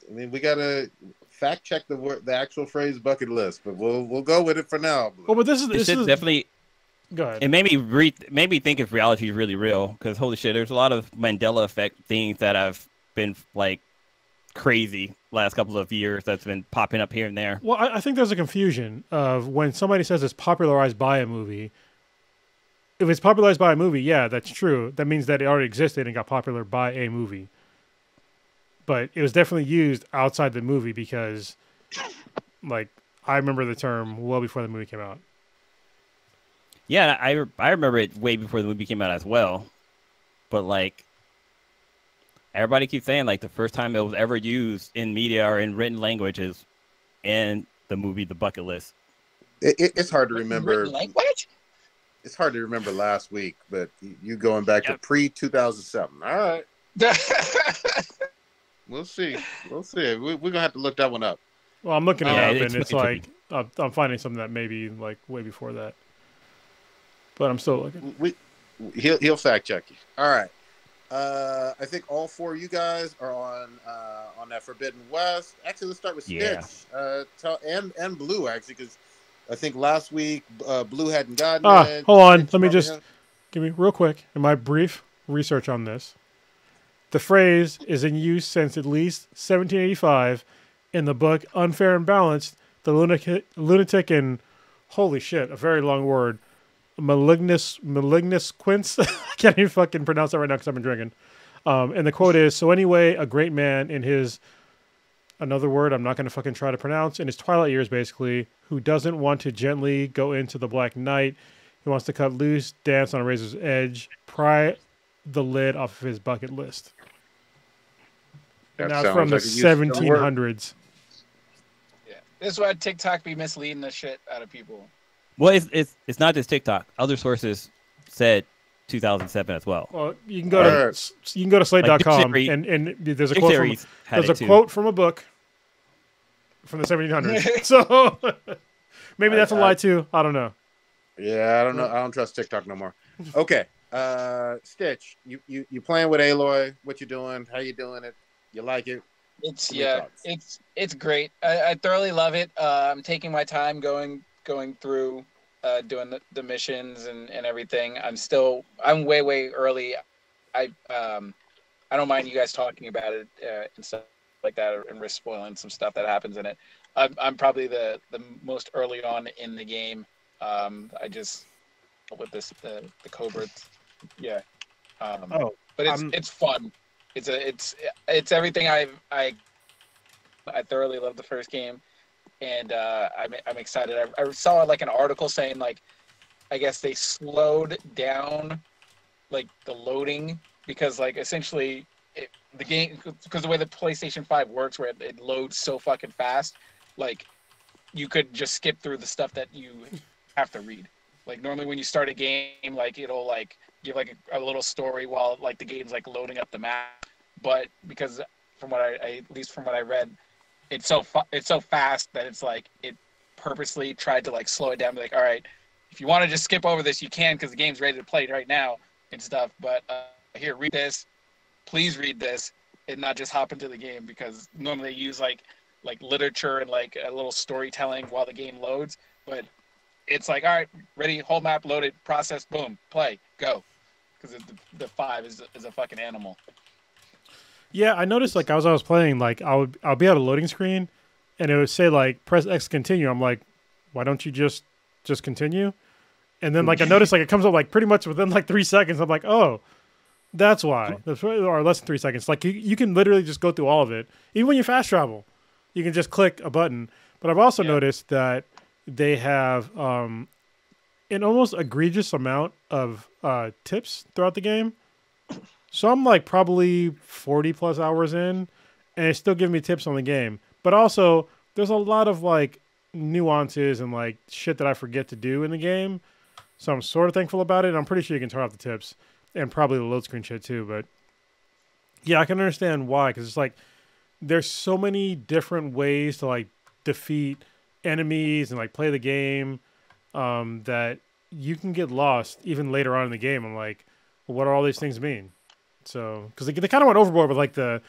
Speaker 1: I mean, we gotta fact check the actual phrase "bucket list," but we'll go with it for now.
Speaker 3: Well, but this is
Speaker 4: definitely.
Speaker 3: Go ahead.
Speaker 4: It made me think if reality is really real, because holy shit, there's a lot of Mandela effect things that have been like crazy last couple of years that's been popping up here and there.
Speaker 3: Well, I think there's a confusion of when somebody says it's popularized by a movie. If it's popularized by a movie, yeah, that's true. That means that it already existed and got popular by a movie. But it was definitely used outside the movie because, like, I remember the term well before the movie came out.
Speaker 4: Yeah, I remember it way before the movie came out as well. But, like, everybody keeps saying, like, the first time it was ever used in media or in written language is in the movie The Bucket List.
Speaker 1: It's hard to remember.
Speaker 5: Language?
Speaker 1: It's hard to remember last week, but you going back to pre-2007. All right. We'll see. We're going to have to look that one up.
Speaker 3: Well, I'm looking it up, and it's like, I'm finding something that maybe, like, way before that. But I'm still looking.
Speaker 1: He'll fact check you. All right. I think all four of you guys are on that Forbidden West. Actually, let's start with Stitch. And Blue, actually, because I think last week Blue hadn't gotten it.
Speaker 3: Hold on. Let me just give me real quick in my brief research on this. The phrase is in use since at least 1785 in the book Unfair and Balanced, the lunatic and holy shit, a very long word. Malignus quince. I can't even fucking pronounce that right now because I've been drinking. And the quote is, so anyway, a great man in his, another word I'm not going to fucking try to pronounce, in his twilight years, basically, who doesn't want to gently go into the black night. He wants to cut loose, dance on a razor's edge, pry the lid off of his bucket list. And that's from the 1700s.
Speaker 5: Yeah, this is why TikTok be misleading the shit out of people.
Speaker 4: Well, it's not just TikTok. Other sources said 2007 as well.
Speaker 3: Well, you can go to slate.com and there's a quote from a book from the 1700s. So maybe that's a lie too. I don't know.
Speaker 1: Yeah, I don't know. I don't trust TikTok no more. Okay, Stitch, you playing with Aloy? What you doing? How you doing it? You like it?
Speaker 5: It's great. I thoroughly love it. I'm taking my time going through doing the missions and everything. I'm way early. I don't mind you guys talking about it and stuff like that, and risk spoiling some stuff that happens in it. I'm probably the most early on in the game. I just with the Cobra, yeah. But it's fun. It's everything I thoroughly love the first game. And I'm excited. I saw like an article saying like, I guess they slowed down like the loading because like essentially the game, because the way the PlayStation 5 works where it loads so fucking fast, like you could just skip through the stuff that you have to read. Like normally when you start a game, like it'll like give like a little story while like the game's like loading up the map. But because from what at least from what I read, it's so fast that it's like it purposely tried to like slow it down. Be like, all right, if you want to just skip over this, you can because the game's ready to play right now and stuff. But here, read this. Please read this and not just hop into the game because normally they use like literature and like a little storytelling while the game loads. But it's like, all right, ready, whole map loaded, process, boom, play, go. Because the 5 is a fucking animal.
Speaker 3: Yeah, I noticed like as I was playing, like I'll be at a loading screen, and it would say like press X to continue. I'm like, why don't you just continue? And then like I noticed like it comes up like pretty much within like 3 seconds. I'm like, oh, that's why. Or less than 3 seconds. Like you can literally just go through all of it. Even when you fast travel, you can just click a button. But I've also noticed that they have an almost egregious amount of tips throughout the game. So I'm like probably 40 plus hours in, and it's still giving me tips on the game. But also, there's a lot of like nuances and like shit that I forget to do in the game. So I'm sort of thankful about it. I'm pretty sure you can turn off the tips and probably the load screen shit too. But yeah, I can understand why, because it's like there's so many different ways to like defeat enemies and like play the game that you can get lost even later on in the game. I'm like, well, what do all these things mean? So, because they kind of went overboard with like the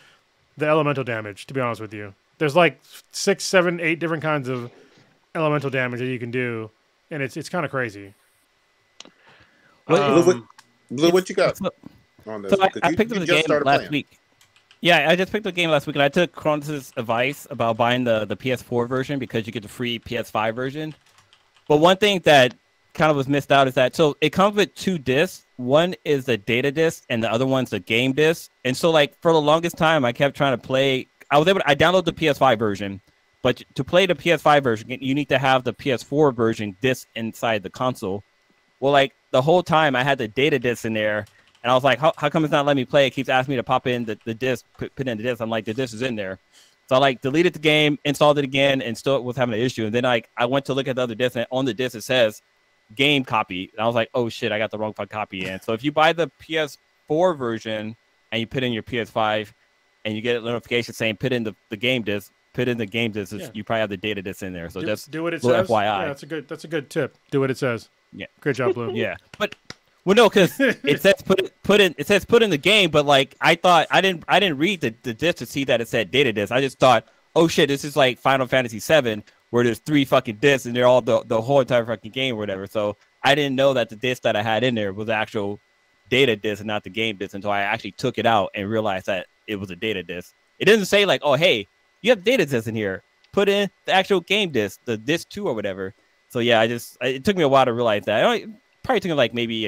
Speaker 3: elemental damage, to be honest with you. There's like 6, 7, 8 different kinds of elemental damage that you can do, and it's kind of crazy.
Speaker 1: Blue, what you got on this?
Speaker 4: So I picked up the game last week. Yeah, I just picked up the game last week, and I took Cronus' advice about buying the PS4 version because you get the free PS5 version. But one thing that kind of was missed out is that, so it comes with 2 discs. One is the data disc, and the other one's the game disc. And so, like, for the longest time, I kept trying to play. I downloaded the PS5 version, but to play the PS5 version, you need to have the PS4 version disc inside the console. Well, like, the whole time I had the data disc in there, and I was like, how come it's not letting me play? It keeps asking me to pop in the disc, put in the disc. I'm like, the disc is in there. So I like deleted the game, installed it again, and still was having an issue. And then I went to look at the other disc, and on the disc it says game copy. And I was like, oh shit, I got the wrong copy in. So if you buy the PS4 version and you put in your PS5 and you get a notification saying put in the game disc, you probably have the data disc in there. So just
Speaker 3: do what it says.
Speaker 4: FYI.
Speaker 3: Yeah, that's a good tip. Do what it says.
Speaker 4: Yeah.
Speaker 3: Great job, Blue.
Speaker 4: Yeah. But well, no, because it says put in the game, but like I thought I didn't read the disc to see that it said data disc. I just thought, oh shit, this is like Final Fantasy VII where there's 3 fucking discs and they're all the whole entire fucking game or whatever. So I didn't know that the disc that I had in there was the actual data disc and not the game disc until I actually took it out and realized that it was a data disc. It doesn't say like, oh hey, you have data disc in here. Put in the actual game disc, the disc 2 or whatever. So yeah, it took me a while to realize that. It probably took me like maybe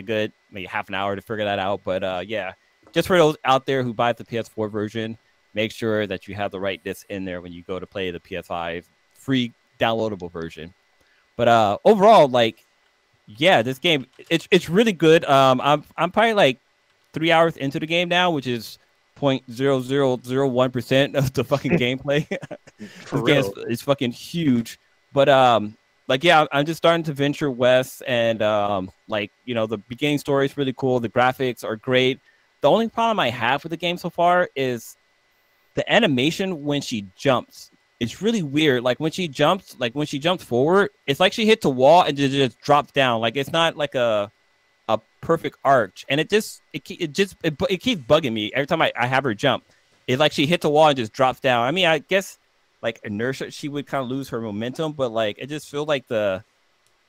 Speaker 4: half an hour to figure that out. But yeah, just for those out there who buy the PS4 version, make sure that you have the right disc in there when you go to play the PS5 free downloadable version. But overall, like, yeah, this game it's really good. I'm probably like 3 hours into the game now, which is 0.0001% of the fucking gameplay.
Speaker 1: For real.
Speaker 4: It's fucking huge. But like, yeah, I'm just starting to venture west, and like, you know, the beginning story is really cool. The graphics are great. The only problem I have with the game so far is the animation when she jumps. It's really weird. Like when she jumps forward, it's like she hits the wall and just drops down. Like it's not like a perfect arch, and it keeps bugging me every time I have her jump. It's like she hits the wall and just drops down. I mean, I guess like inertia, she would kind of lose her momentum, but like it just feels like it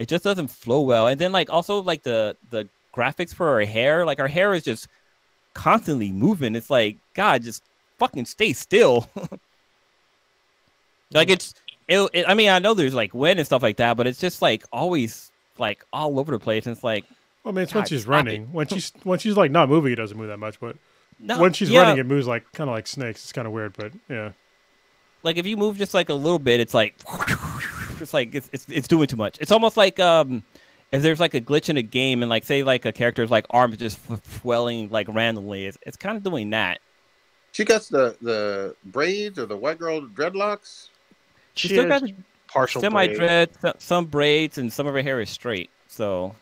Speaker 4: just doesn't flow well. And then like also like the graphics for her hair, like her hair is just constantly moving. It's like, God, just fucking stay still. Like I mean, I know there's like wind and stuff like that, but it's just like always like all over the place. And it's like,
Speaker 3: well, I mean, it's when she's running. When she's like not moving, it doesn't move that much. But when she's running, it moves like kind of like snakes. It's kind of weird, but yeah.
Speaker 4: Like if you move just like a little bit, it's like it's doing too much. It's almost like if there's like a glitch in a game and like say like a character's like arm is just swelling like randomly. It's kind of doing that.
Speaker 1: She got the braids or the white girl dreadlocks.
Speaker 2: She
Speaker 4: still
Speaker 2: has
Speaker 4: got
Speaker 2: partial
Speaker 4: semi-dread, some braids, and some of her hair is straight. So,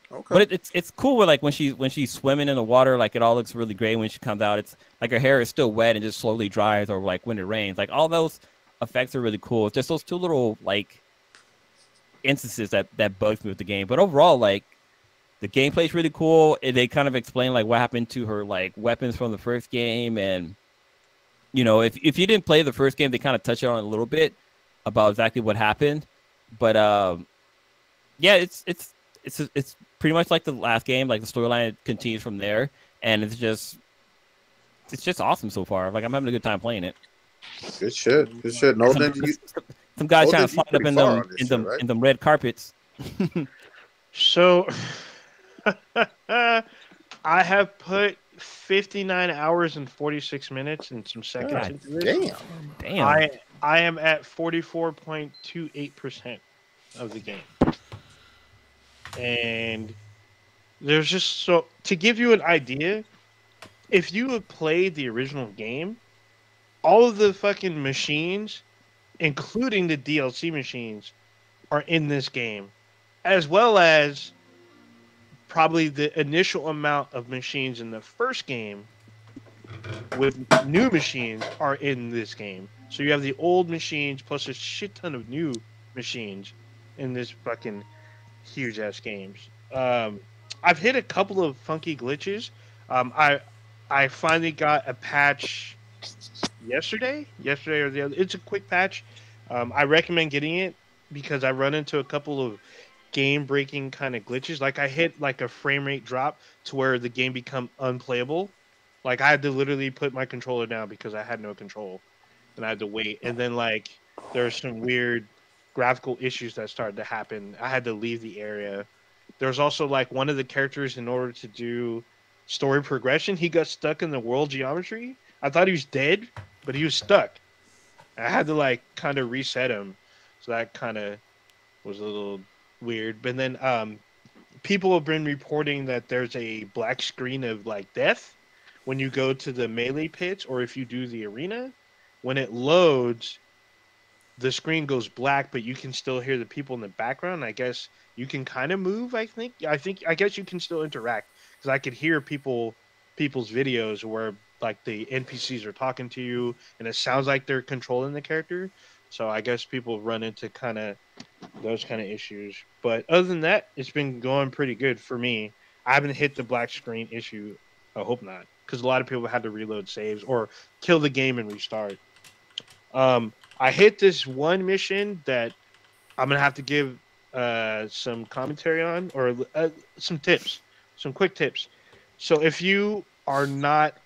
Speaker 1: okay.
Speaker 4: But it's cool with like when she's swimming in the water, like it all looks really great when she comes out. It's like her hair is still wet and just slowly dries, or like when it rains. Like all those effects are really cool. It's just those 2 little like instances that bugs me with the game. But overall, like the gameplay is really cool. They kind of explain like what happened to her like weapons from the first game, and you know, if you didn't play the first game, they kind of touch on it a little bit about exactly what happened. But yeah, it's pretty much like the last game. Like the storyline continues from there, and it's just awesome so far. Like I'm having a good time playing it.
Speaker 1: Good shit. Good shit. No,
Speaker 4: some guys trying to slide up in them red carpets.
Speaker 2: So, I have put 59 hours and 46 minutes and some seconds
Speaker 1: God
Speaker 2: into this.
Speaker 1: damn.
Speaker 2: I am at 44.28% of the game. And there's just so to give you an idea, if you have played the original game, all of the fucking machines, including the DLC machines, are in this game, as well as probably the initial amount of machines in the first game with new machines are in this game. So you have the old machines plus a shit ton of new machines in this fucking huge ass games. I've hit a couple of funky glitches. I finally got a patch yesterday or the other. It's a quick patch. I recommend getting it because I run into a couple of game breaking kind of glitches. Like I hit like a frame rate drop to where the game become unplayable. Like I had to literally put my controller down because I had no control and I had to wait. And then like there's some weird graphical issues that started to happen. I had to leave the area. There's also like one of the characters, in order to do story progression, he got stuck in the world geometry. I thought he was dead, but he was stuck. I had to like kind of reset him. So that kind of was a little weird. But then people have been reporting that there's a black screen of like death when you go to the melee pits, or if you do the arena. When it loads, the screen goes black, but you can still hear the people in the background. I guess you can kind of move. I guess you can still interact, because I could hear people's videos where like the NPCs are talking to you and it sounds like they're controlling the character. So I guess people run into kind of those kind of issues. But other than that, it's been going pretty good for me. I haven't hit the black screen issue. I hope not, because a lot of people had to reload saves or kill the game and restart. I hit this one mission that I'm gonna have to give some commentary on, or some tips, some quick tips. So if you are not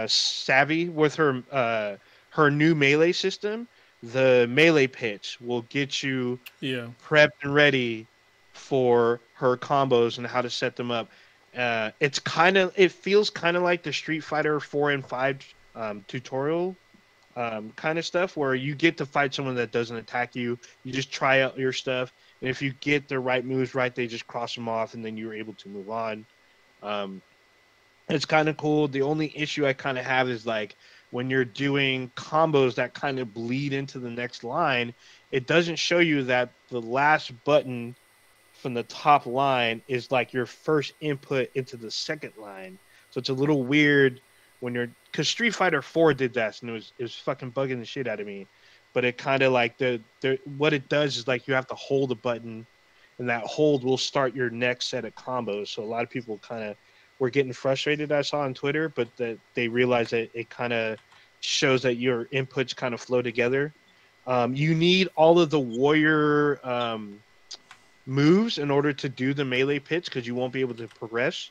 Speaker 2: savvy with her new melee system, the melee pits will get you prepped and ready for her combos and how to set them up. It feels kind of like the Street Fighter 4 and 5 tutorial kind of stuff, where you get to fight someone that doesn't attack you. You just try out your stuff, and if you get the right moves right, they just cross them off, and then you're able to move on. It's kind of cool. The only issue I kind of have is like when you're doing combos that kind of bleed into the next line, it doesn't show you that the last button from the top line is like your first input into the second line. So it's a little weird when you're, because Street Fighter 4 did that, and it was fucking bugging the shit out of me. But it kind of like what it does is like you have to hold a button, and that hold will start your next set of combos. So a lot of people kind of were getting frustrated, I saw on Twitter, but that they realized that it kind of shows that your inputs kind of flow together. You need all of the warrior moves in order to do the melee pits, because you won't be able to progress.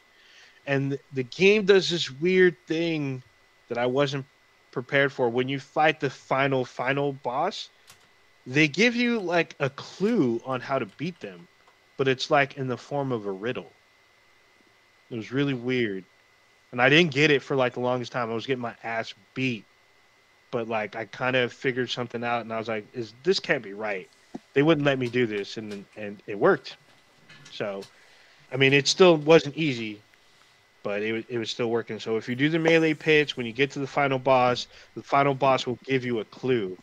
Speaker 2: And the game does this weird thing that I wasn't prepared for. When you fight the final boss, they give you like a clue on how to beat them, but it's like in the form of a riddle. It was really weird, and I didn't get it for like the longest time. I was getting my ass beat, but like I kind of figured something out, and I was like, this can't be right. They wouldn't let me do this, and it worked. So, I mean, it still wasn't easy, but it was still working. So if you do the melee pitch, when you get to the final boss will give you a clue,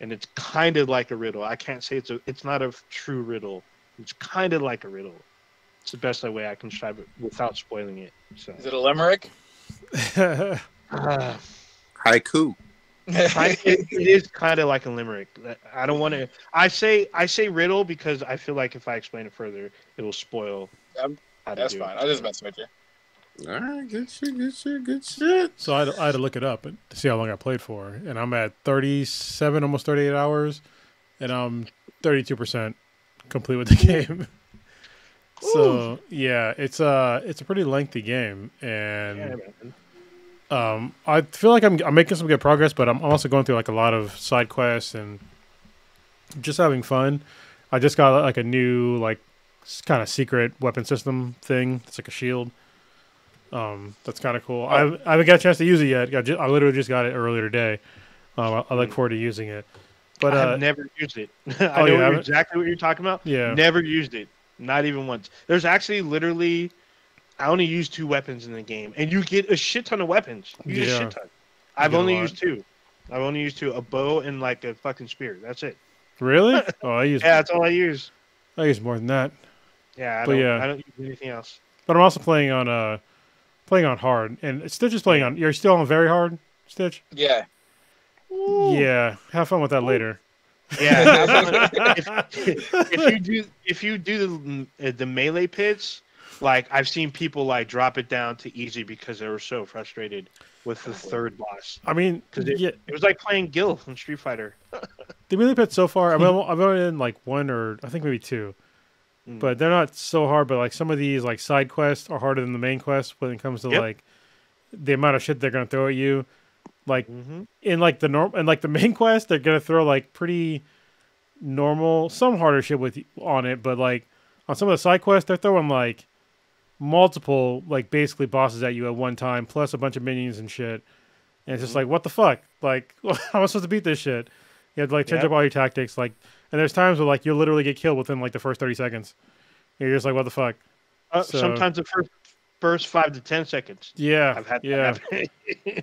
Speaker 2: and it's kind of like a riddle. I can't say it's not a true riddle. It's kind of like a riddle. It's the best way I can describe it without spoiling it. So.
Speaker 5: Is it a limerick?
Speaker 1: Haiku.
Speaker 2: It is kind of like a limerick. I don't want to. I say riddle because I feel like if I explain it further, it will spoil.
Speaker 5: That's fine. I was just messing with you.
Speaker 1: All right, good shit.
Speaker 3: So I had to look it up to see how long I played for, and I'm at 37, almost 38 hours, and I'm 32% complete with the game. So yeah, it's a pretty lengthy game, and I feel like I'm making some good progress, but I'm also going through like a lot of side quests and just having fun. I just got like a new like kind of secret weapon system thing. It's like a shield. That's kind of cool. I haven't got a chance to use it yet. I literally just got it earlier today. I look forward to using it. But
Speaker 2: I've never used it. I know exactly what you're talking about.
Speaker 3: Yeah.
Speaker 2: Never used it. Not even once. There's actually literally, I only use 2 weapons in the game, and you get a shit ton of weapons. You get a shit ton. I've only used 2. I've only used 2: a bow and like a fucking spear. That's it.
Speaker 3: Really? Oh, I use.
Speaker 2: Yeah, that's all I use.
Speaker 3: I use more than that.
Speaker 2: Yeah, I don't use anything else.
Speaker 3: But I'm also playing on hard, and Stitch is playing on. You're still on very hard, Stitch.
Speaker 5: Yeah.
Speaker 2: Ooh.
Speaker 3: Yeah, have fun with that later.
Speaker 2: Yeah, if you do the melee pits, like I've seen people like drop it down to easy because they were so frustrated with the third boss.
Speaker 3: I mean,
Speaker 2: because it was like playing Gil from Street Fighter.
Speaker 3: The melee pits so far, I've only in like 1 or I think maybe 2, but they're not so hard. But like some of these like side quests are harder than the main quest when it comes to like the amount of shit they're gonna throw at you. Like in like the main quest, they're gonna throw like pretty normal, some harder shit on it, but like on some of the side quests, they're throwing like multiple like basically bosses at you at one time, plus a bunch of minions and shit. And it's just like, what the fuck? Like, how am I supposed to beat this shit? You have to like change up all your tactics, like, and there's times where like you'll literally get killed within like the first 30 seconds. You're just like, what the fuck?
Speaker 2: Sometimes the first 5 to 10 seconds.
Speaker 3: Yeah,
Speaker 2: I've had
Speaker 3: that happen.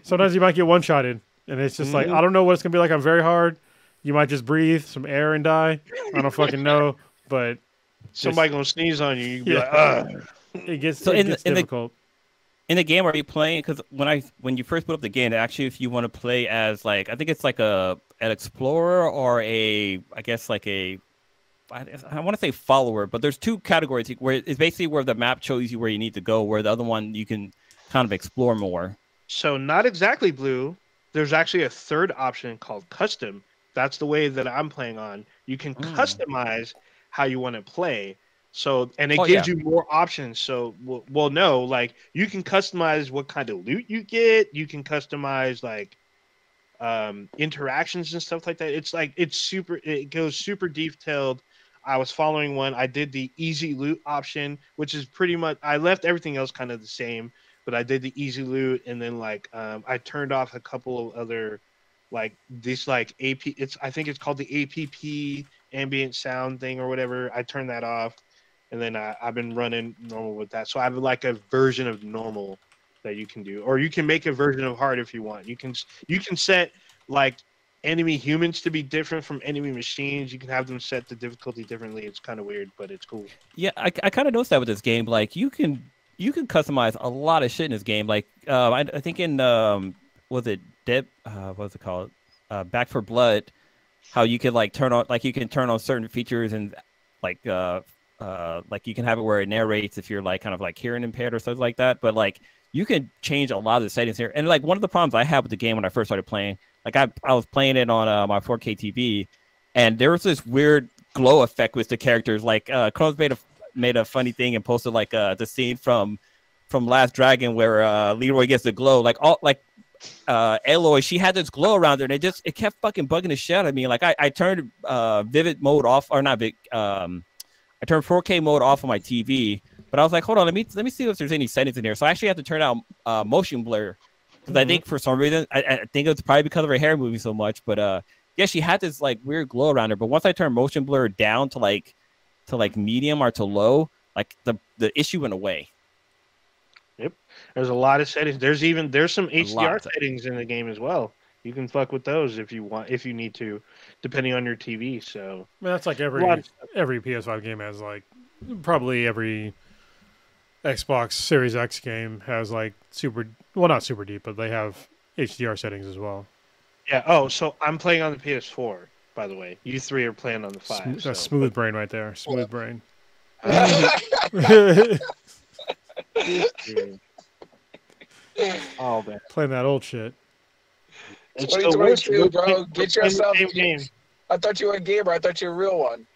Speaker 3: Sometimes you might get one-shotted, and it's just like, I don't know what it's gonna be like. I'm very hard. You might just breathe some air and die. I don't fucking know, but
Speaker 2: somebody gonna sneeze on you. You can be like, ugh.
Speaker 3: It gets difficult.
Speaker 4: In the game, are you playing? Because when you first put up the game, actually, if you want to play as like, I think it's like an explorer or I want to say follower, but there's 2 categories where it's basically where the map shows you where you need to go, where the other one you can kind of explore more.
Speaker 2: So not exactly Blue. There's actually a third option called custom. That's the way that I'm playing on. You can customize how you want to play. So, and it gives you more options. So, no, like you can customize what kind of loot you get. You can customize like interactions and stuff like that. It's like it goes super detailed. I was following one. I did the easy loot option, which is pretty much, I left everything else kind of the same, but I did the easy loot, and then like I turned off a couple of other like this like AP. I think it's called the APP ambient sound thing or whatever. I turned that off, and then I've been running normal with that. So I have like a version of normal that you can do, or you can make a version of hard if you want. You can set like enemy humans to be different from enemy machines. You can have them set the difficulty differently. It's kind of weird, but it's cool.
Speaker 4: Yeah, I kind of noticed that with this game. Like you can customize a lot of shit in this game. Like I think in was it what's it called? Back for Blood, how you could like turn on certain features and like you can have it where it narrates if you're like kind of like hearing impaired or something like that. But like you can change a lot of the settings here. And like one of the problems I had with the game when I first started playing, like I was playing it on my 4K TV, and there was this weird glow effect with the characters. Like Kronos made a funny thing and posted like the scene from Last Dragon where Leroy gets the glow. Like Aloy, she had this glow around her, and it kept fucking bugging the shit out of me. Like I turned vivid mode off, or not big. I turned 4K mode off on my TV, but I was like, hold on, let me see if there's any settings in here. So I actually have to turn out motion blur. Because I think for some reason, I think it's probably because of her hair moving so much. But yeah, she had this like weird glow around her. But once I turned motion blur down to like medium or to low, like the issue went away.
Speaker 2: Yep, there's a lot of settings. There's some HDR settings in the game as well. You can fuck with those if you need to, depending on your TV. So
Speaker 3: I mean, that's like every PS5 game has like probably every Xbox Series X game has like not super deep, but they have HDR settings as well.
Speaker 2: Yeah. Oh, so I'm playing on the PS4, by the way. You 3 are playing on the 5.
Speaker 3: That's smooth brain right there. Smooth brain.
Speaker 2: Oh man,
Speaker 3: playing that old shit.
Speaker 5: It's 2022, bro. Get yourself. Game. I thought you were a gamer. I thought you were a real one.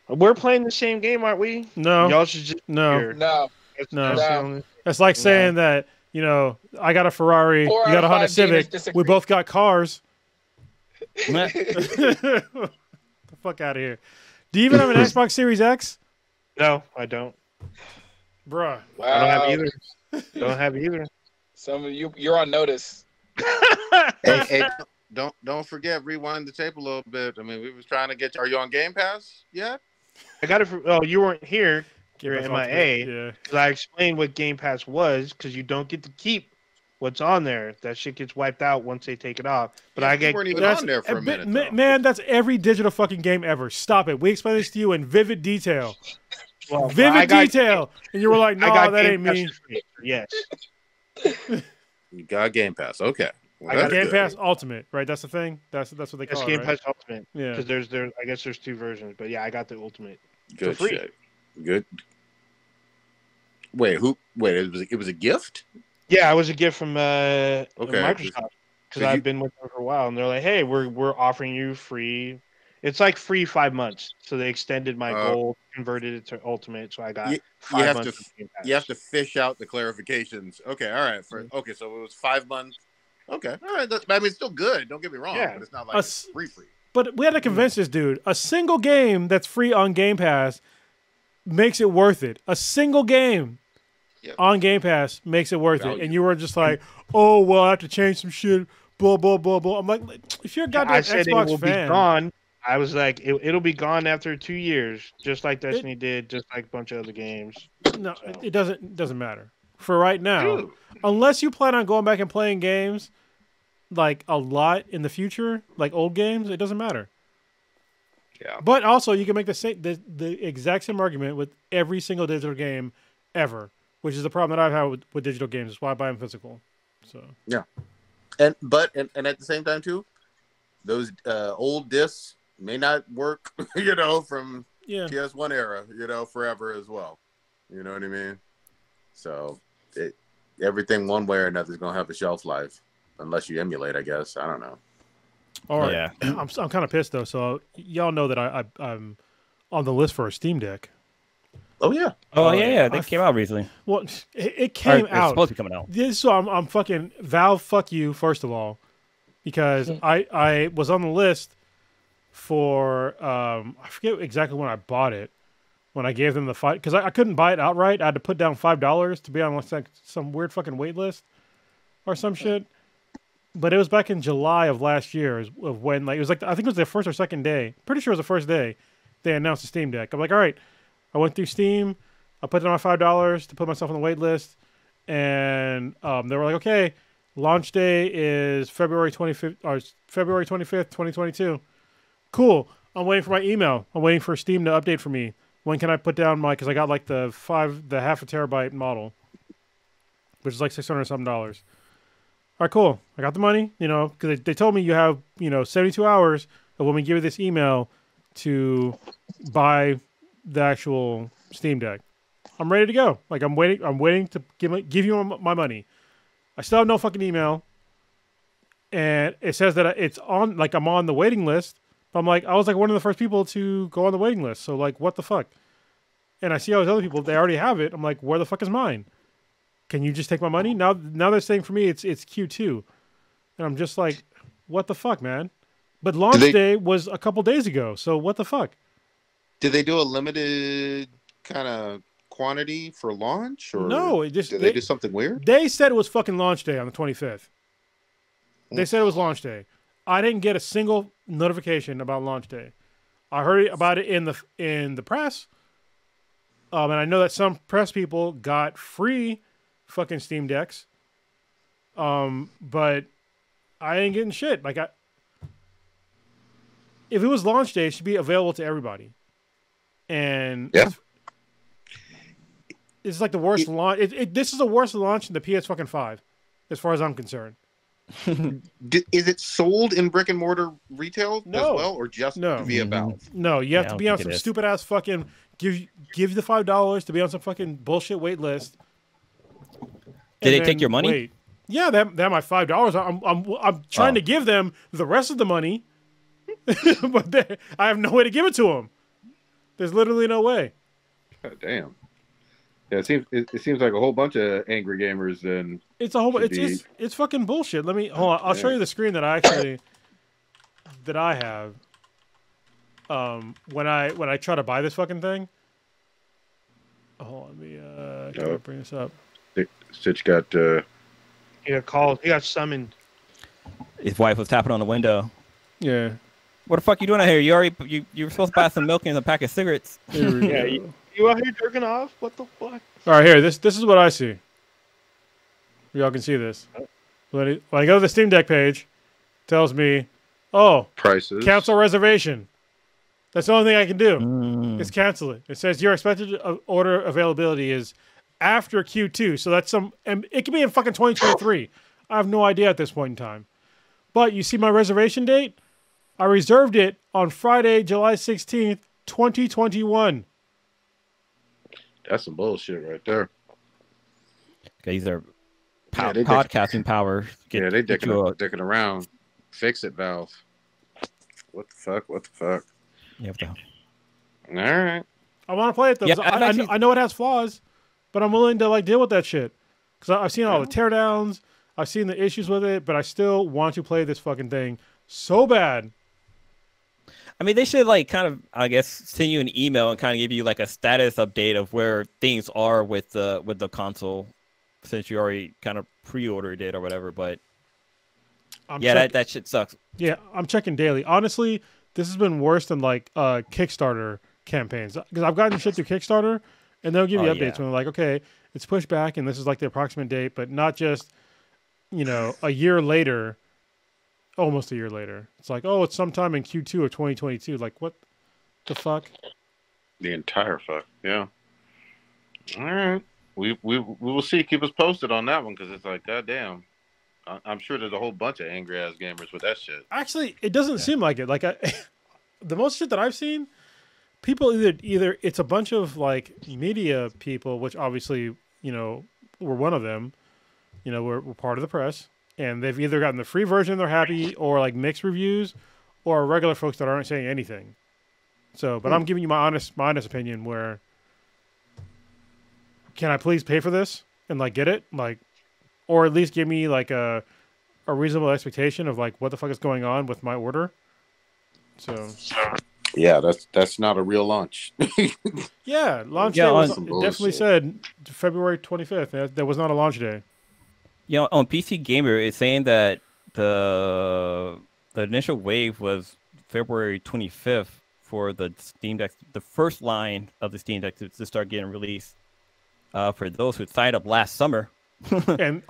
Speaker 2: We're playing the same game, aren't we?
Speaker 3: No.
Speaker 2: Y'all should just
Speaker 3: No. It's like saying that, I got a Ferrari, you got a Honda Civic, we both got cars. Get the fuck out of here. Do you even have an Xbox Series X?
Speaker 2: No, I don't.
Speaker 3: Bruh.
Speaker 5: Wow.
Speaker 2: I don't have either. Don't have either.
Speaker 5: Some of you're on notice.
Speaker 1: Hey, don't forget, rewind the tape a little bit. I mean, we was trying to get you. Are you on Game Pass yet?
Speaker 2: I got it from. Oh, you weren't here. You're
Speaker 3: Game Pass
Speaker 2: MIA.
Speaker 3: Ultimate, yeah.
Speaker 2: Because I explained what Game Pass was. Because you don't get to keep what's on there. That shit gets wiped out once they take it off. But I
Speaker 1: You
Speaker 2: get.
Speaker 1: weren't even on there for a minute. though.
Speaker 3: Man, that's every digital fucking game ever. Stop it. We explained this to you in vivid detail.
Speaker 2: Well,
Speaker 3: Vivid detail. And you were like, no, that
Speaker 2: Game
Speaker 3: ain't
Speaker 2: Pass
Speaker 3: me.
Speaker 2: for free. Yes.
Speaker 1: You got Game Pass. Okay. Well,
Speaker 2: I got
Speaker 1: that's
Speaker 3: Game
Speaker 1: good.
Speaker 3: Pass Ultimate, right? That's the thing. That's what they
Speaker 2: It's
Speaker 3: call
Speaker 2: Game
Speaker 3: it, right?
Speaker 2: Pass Ultimate.
Speaker 3: Yeah.
Speaker 2: Because I guess there's two versions. But yeah, I got the Ultimate.
Speaker 1: Good
Speaker 2: for free.
Speaker 1: shit. Good. Wait, it was a gift?
Speaker 2: Yeah, it was a gift from
Speaker 1: Okay.
Speaker 2: Microsoft. Because
Speaker 1: you-
Speaker 2: I've been with them for a while. And they're like, hey, we're offering you free. It's like free 5 months. So they extended my gold, converted it to Ultimate. So I got
Speaker 1: You
Speaker 2: 5
Speaker 1: have
Speaker 2: months.
Speaker 1: to
Speaker 2: of Game Pass.
Speaker 1: you have to fish out the clarifications. Okay, all right. Okay, so it was 5 months. Okay, all right. I mean, it's still good. Don't get me wrong,
Speaker 2: Yeah.
Speaker 1: but it's not like it's free.
Speaker 3: But we had to convince this dude. A single game that's free on Game Pass makes it worth it. A single game on Game Pass makes it worth it. And you were just like, oh, well, I have to change some shit. Blah, blah, blah, blah. I'm like, if you're a goddamn
Speaker 2: I said
Speaker 3: Xbox
Speaker 2: it will
Speaker 3: fan.
Speaker 2: be gone. I was like, it'll be gone after 2 years, just like Destiny did, just like a bunch of other games.
Speaker 3: No,
Speaker 2: So.
Speaker 3: it doesn't matter. For right now,
Speaker 1: Dude.
Speaker 3: unless you plan on going back and playing games like a lot in the future, like old games, it doesn't matter.
Speaker 1: Yeah.
Speaker 3: But also, you can make the exact same argument with every single digital game ever, which is the problem that I've had with digital games. That's why I buy them physical. So
Speaker 1: And at the same time too, those old discs may not work, from PS1 era, forever as well. You know what I mean? So everything one way or another is gonna have a shelf life, unless you emulate, I guess. I don't know.
Speaker 3: All right.
Speaker 4: Yeah.
Speaker 3: I'm kind of pissed though. So y'all know that I'm on the list for a Steam Deck.
Speaker 1: Oh yeah.
Speaker 4: Oh yeah, they came out recently.
Speaker 3: Well, it came
Speaker 4: It's
Speaker 3: out.
Speaker 4: supposed to be coming out.
Speaker 3: So I'm fucking Valve. Fuck you, first of all, because I was on the list for I forget exactly when I bought it. When I gave them the fight, because I couldn't buy it outright. I had to put down $5 to be on like some weird fucking wait list or some shit. But it was back in July of last year of when it was like I think it was the first or second day. Pretty sure it was the first day they announced the Steam Deck. I'm like, all right. I went through Steam. I put down my $5 to put myself on the wait list, and they were like, okay, launch day is February 25th, 2022. Cool. I'm waiting for my email. I'm waiting for Steam to update for me. When can I put down because I got like the half a terabyte model, which is like $600 something. All right, cool. I got the money, because they told me you have, 72 hours of when we give you this email to buy the actual Steam Deck. I'm ready to go. Like I'm waiting to give you my money. I still have no fucking email, and it says that it's on. Like I'm on the waiting list. But I'm like, I was like one of the first people to go on the waiting list. So like, what the fuck? And I see all those other people. They already have it. I'm like, where the fuck is mine? Can you just take my money? Now they're saying for me it's Q2, and I'm just like, what the fuck, man? But launch day was a couple days ago. So what the fuck?
Speaker 1: Did they do a limited kind of quantity for launch, or
Speaker 3: no?
Speaker 1: did they do something weird?
Speaker 3: They said it was fucking launch day on the 25th. They said it was launch day. I didn't get a single notification about launch day. I heard about it in the press, and I know that some press people got free fucking Steam Decks. But I ain't getting shit. Like if it was launch day, it should be available to everybody. And it's like the worst launch. This is the worst launch in the PS fucking 5, as far as I'm concerned.
Speaker 1: Is it sold in brick and mortar retail as well, or just via Valve?
Speaker 3: No, you have to be on some stupid ass fucking give you the $5 to be on some fucking bullshit wait list.
Speaker 4: Did they take your money?
Speaker 3: Wait. Yeah, they have my $5. I'm trying to give them the rest of the money, but I have no way to give it to them. There's literally no way.
Speaker 1: God damn. Yeah, it seems like a whole bunch of angry gamers. Then
Speaker 3: it's a whole. It's fucking bullshit. Let me hold on. I'll show you the screen that I have. when I try to buy this fucking thing. Hold on, let me gotta bring this up.
Speaker 1: Stitch got
Speaker 2: He got called. He got summoned.
Speaker 4: His wife was tapping on the window.
Speaker 3: Yeah.
Speaker 4: What the fuck you doing out here? You were supposed to buy some milk and a pack of cigarettes.
Speaker 3: Here we
Speaker 2: Yeah,
Speaker 3: go.
Speaker 2: you out here jerking off? What the fuck?
Speaker 3: All right, here. This is what I see. Y'all can see this. When I go to the Steam Deck page, it tells me, "Oh,
Speaker 1: prices.
Speaker 3: cancel reservation." That's the only thing I can do. Is cancel it. It says your expected order availability is after Q2, so that's and it could be in fucking 2023. I have no idea at this point in time. But you see my reservation date? I reserved it on Friday, July 16th, 2021.
Speaker 1: That's some bullshit right there.
Speaker 4: These are
Speaker 1: Yeah, they
Speaker 4: podcasting power.
Speaker 1: Yeah, they dicking around. Fix it, Valve. What the fuck? What the fuck?
Speaker 4: Yeah, what the hell?
Speaker 1: All right.
Speaker 3: I want to play it though.
Speaker 4: Yeah,
Speaker 3: 'cause I know it has flaws, but I'm willing to like deal with that shit. Because I've seen all the teardowns, I've seen the issues with it, but I still want to play this fucking thing so bad.
Speaker 4: I mean, they should like kind of, I guess, send you an email and kind of give you like a status update of where things are with the console, since you already kind of pre-ordered it or whatever. But that shit sucks.
Speaker 3: Yeah, I'm checking daily. Honestly, this has been worse than like Kickstarter campaigns, because I've gotten shit through Kickstarter, and they'll give you updates when they're like, okay, it's pushed back, and this is like the approximate date, but not just, a year later. Almost a year later. It's like, oh, it's sometime in Q2 of 2022. Like, what the fuck?
Speaker 1: The entire fuck, yeah. All right. We will see. Keep us posted on that one, because it's like, goddamn. I'm sure there's a whole bunch of angry-ass gamers with that shit.
Speaker 3: Actually, it doesn't seem like it. Like, the most shit that I've seen, people either it's a bunch of, like, media people, which obviously, we're one of them. We're part of the press. And they've either gotten the free version, they're happy, or like mixed reviews, or regular folks that aren't saying anything. So, but I'm giving you my honest opinion. Where can I please pay for this and like get it, like, or at least give me like a reasonable expectation of like what the fuck is going on with my order. So,
Speaker 1: yeah, that's not a real launch.
Speaker 3: Yeah, launch day was definitely said February 25th. That was not a launch day.
Speaker 4: On PC Gamer, it's saying that the initial wave was February 25th for the Steam Deck, the first line of the Steam Deck to start getting released. For those who signed up last summer.
Speaker 3: And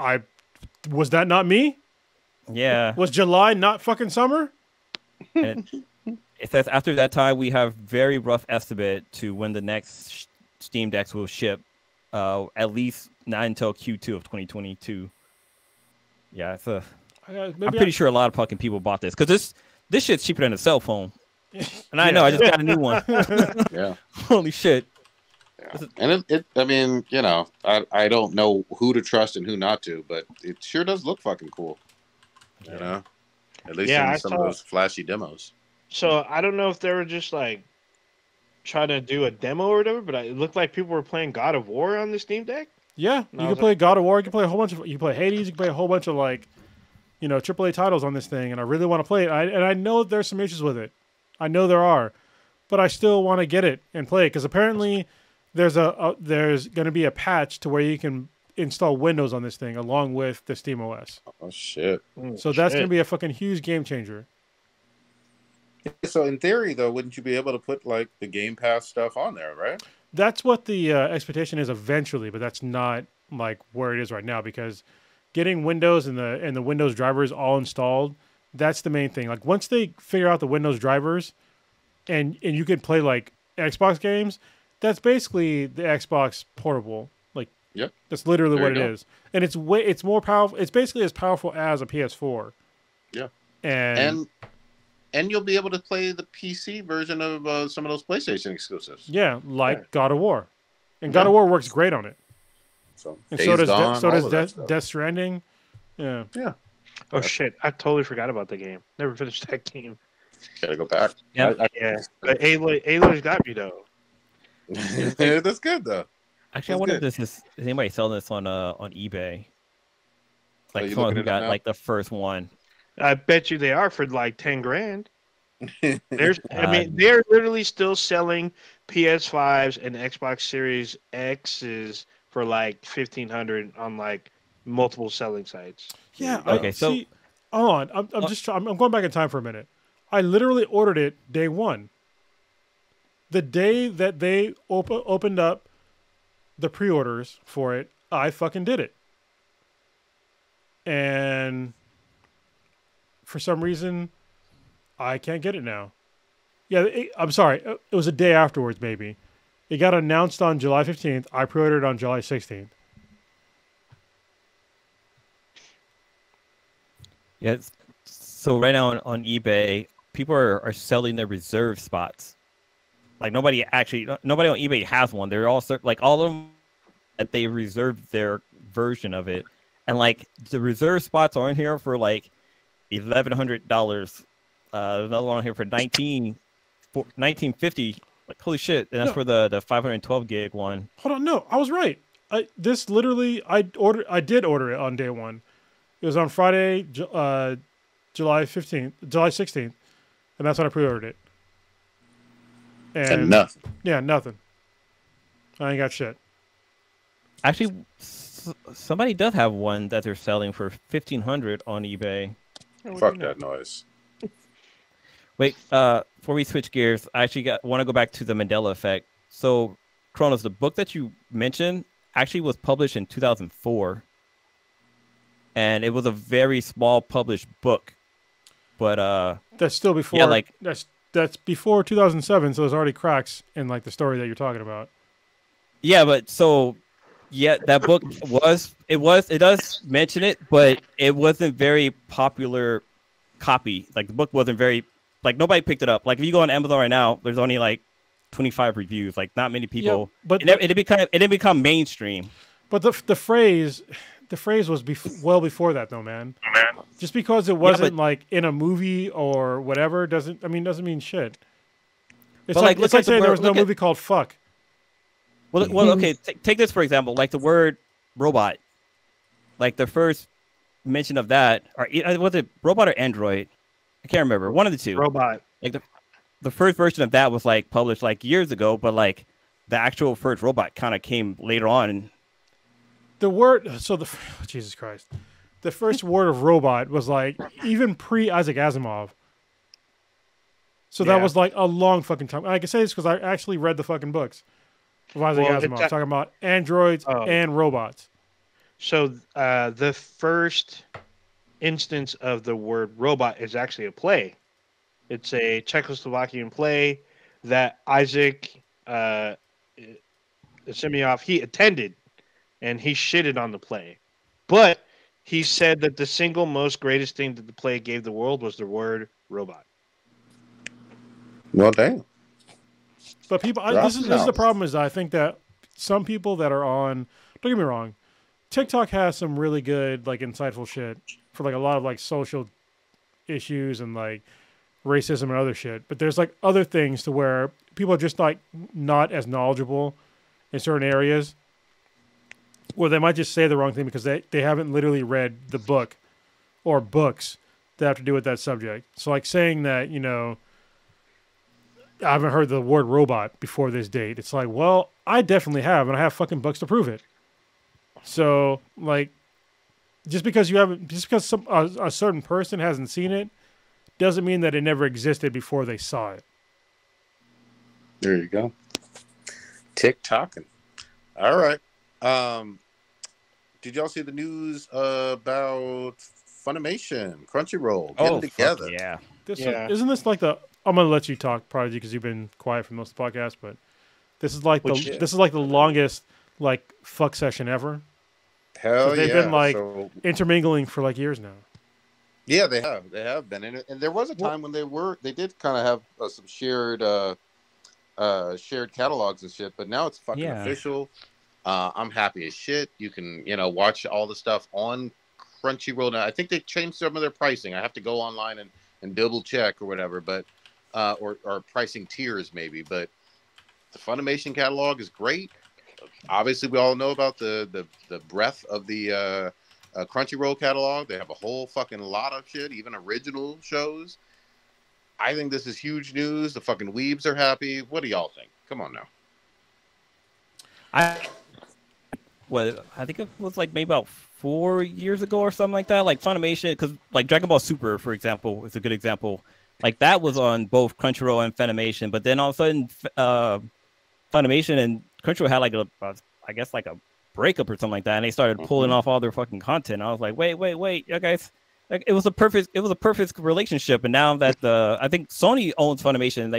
Speaker 3: was that not me?
Speaker 4: Yeah.
Speaker 3: Was July not fucking summer?
Speaker 4: And it says after that time, we have very rough estimate to when the next Steam Decks will ship. At least not until Q2 of 2022. Yeah, I'm pretty sure a lot of fucking people bought this, because this shit's cheaper than a cell phone. And I know, I just got a new one.
Speaker 1: Yeah.
Speaker 4: Holy shit.
Speaker 1: Yeah. And I mean, I don't know who to trust and who not to, but it sure does look fucking cool. At least in some of those flashy demos.
Speaker 2: So I don't know if they were just like trying to do a demo or whatever, but it looked like people were playing God of War on the Steam Deck.
Speaker 3: Yeah, you can play God of War. You can play a whole bunch of. You can play Hades. You can play a whole bunch of like, AAA titles on this thing, and I really want to play it. And I know there's some issues with it. I know there are, but I still want to get it and play it, because apparently there's going to be a patch to where you can install Windows on this thing along with the Steam OS.
Speaker 1: Oh shit!
Speaker 3: So that's going to be a fucking huge game changer.
Speaker 1: So in theory, though, wouldn't you be able to put like the Game Pass stuff on there, right?
Speaker 3: That's what the expectation is eventually, but that's not like where it is right now, because getting Windows and the Windows drivers all installed, that's the main thing. Like once they figure out the Windows drivers and you can play like Xbox games, that's basically the Xbox portable. Like,
Speaker 1: yep,
Speaker 3: that's literally what it is. And it's more powerful. It's basically as powerful as a PS4.
Speaker 1: Yeah.
Speaker 3: And
Speaker 1: you'll be able to play the PC version of some of those PlayStation exclusives.
Speaker 3: Yeah, like God of War. And God of War works great on it.
Speaker 1: So
Speaker 3: does Death Stranding. Yeah.
Speaker 1: Yeah.
Speaker 2: Oh, shit. I totally forgot about the game. Never finished that game.
Speaker 1: Gotta go back.
Speaker 2: Yeah. But Aloy's got me, though.
Speaker 1: That's good, though.
Speaker 4: Actually, I wonder if is anybody selling this on eBay? Like someone who got like the first one.
Speaker 2: I bet you they are for like 10 grand. I mean, they're literally still selling PS5s and Xbox Series X's for like 1,500 on like multiple selling sites.
Speaker 3: Yeah.
Speaker 4: Okay, so
Speaker 3: See, hold on. I'm going back in time for a minute. I literally ordered it day one. The day that they opened up the pre-orders for it, I fucking did it. And for some reason, I can't get it now. Yeah, I'm sorry. It was a day afterwards, maybe. It got announced on July 15th. I pre-ordered on July 16th.
Speaker 4: yeah, so right now on eBay, people are selling their reserve spots. Like nobody on eBay has one. They're all like all of them that they reserved their version of it, and like the reserve spots are in here for like $1,100. Another one here for $1,950. Like holy shit! And that's for the 512 gig one.
Speaker 3: Hold on, no, I was right. I did order it on day one. It was on Friday, July 16th, and that's when I pre-ordered it. And
Speaker 1: nothing.
Speaker 3: Yeah, nothing. I ain't got shit.
Speaker 4: Actually, somebody does have one that they're selling for $1,500 on eBay.
Speaker 1: Fuck that noise.
Speaker 4: Wait, before we switch gears, I actually want to go back to the Mandela Effect. So, Kronos, the book that you mentioned actually was published in 2004, and it was a very small published book. But
Speaker 3: that's still before. Yeah, like that's before 2007. So there's already cracks in like the story that you're talking about.
Speaker 4: Yeah, but so yeah, that book it does mention it, but it wasn't very popular copy. Like the book wasn't very. Like nobody picked it up. Like if you go on Amazon right now, there's only like 25 reviews. Like not many people. Yeah, but it didn't become mainstream.
Speaker 3: But the phrase was well before that though, man. Just because it wasn't like in a movie or whatever doesn't mean shit. It's like saying there was no movie called Fuck.
Speaker 4: Well, okay. Take this for example. Like the word robot. Like the first mention of that, or was it robot or android? I can't remember. One of the two.
Speaker 2: Robot.
Speaker 4: Like the first version of that was like published like years ago, but like the actual first robot kind of came later on.
Speaker 3: The word, Jesus Christ, the first word of robot was like even pre Isaac Asimov. So that was like a long fucking time. I can say this because I actually read the fucking books of Isaac Asimov talking about androids and robots.
Speaker 2: So the first instance of the word robot is actually a play. It's a Czechoslovakian play that Isaac Asimov he attended, and he shitted on the play. But he said that the single most greatest thing that the play gave the world was the word robot.
Speaker 1: Well, damn.
Speaker 3: But people, this is the problem is I think that some people that are on, don't get me wrong, TikTok has some really good, like, insightful shit for, like, a lot of, like, social issues and, like, racism and other shit. But there's, like, other things to where people are just, like, not as knowledgeable in certain areas. Or they might just say the wrong thing because they haven't literally read the book or books that have to do with that subject. So, like, saying that, you know, I haven't heard the word robot before this date. It's like, well, I definitely have, and I have fucking books to prove it. So, like, just because a certain person hasn't seen it, doesn't mean that it never existed before they saw it.
Speaker 1: There you go. TikToking. All right. Did y'all see the news about Funimation, Crunchyroll getting together?
Speaker 4: Yeah.
Speaker 3: Isn't this like the? I'm gonna let you talk, Prodigy, because you've been quiet for most of the podcast. But this is like the longest like fuck session ever.
Speaker 1: Hell
Speaker 3: they've been like intermingling for like years now.
Speaker 1: Yeah, they have been, and there was a time when they did kind of have some shared catalogs and shit. But now it's fucking official. I'm happy as shit. You can watch all the stuff on Crunchyroll now. I think they changed some of their pricing. I have to go online and double check or whatever, but or pricing tiers maybe. But the Funimation catalog is great. Obviously, we all know about the breadth of the Crunchyroll catalog. They have a whole fucking lot of shit, even original shows. I think this is huge news. The fucking weebs are happy. What do y'all think? Come on now.
Speaker 4: I think it was like maybe about 4 years ago or something like that. Like Funimation, because like Dragon Ball Super, for example, is a good example. Like that was on both Crunchyroll and Funimation, but then all of a sudden, Funimation and Crunchyroll had like I guess like a breakup or something like that, and they started pulling off all their fucking content. I was like, wait, you guys. Like, it was a perfect relationship, and now that I think Sony owns Funimation,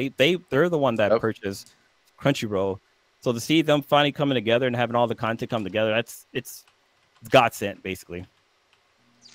Speaker 4: they're the one that purchased Crunchyroll. So to see them finally coming together and having all the content come together, it's godsend, basically.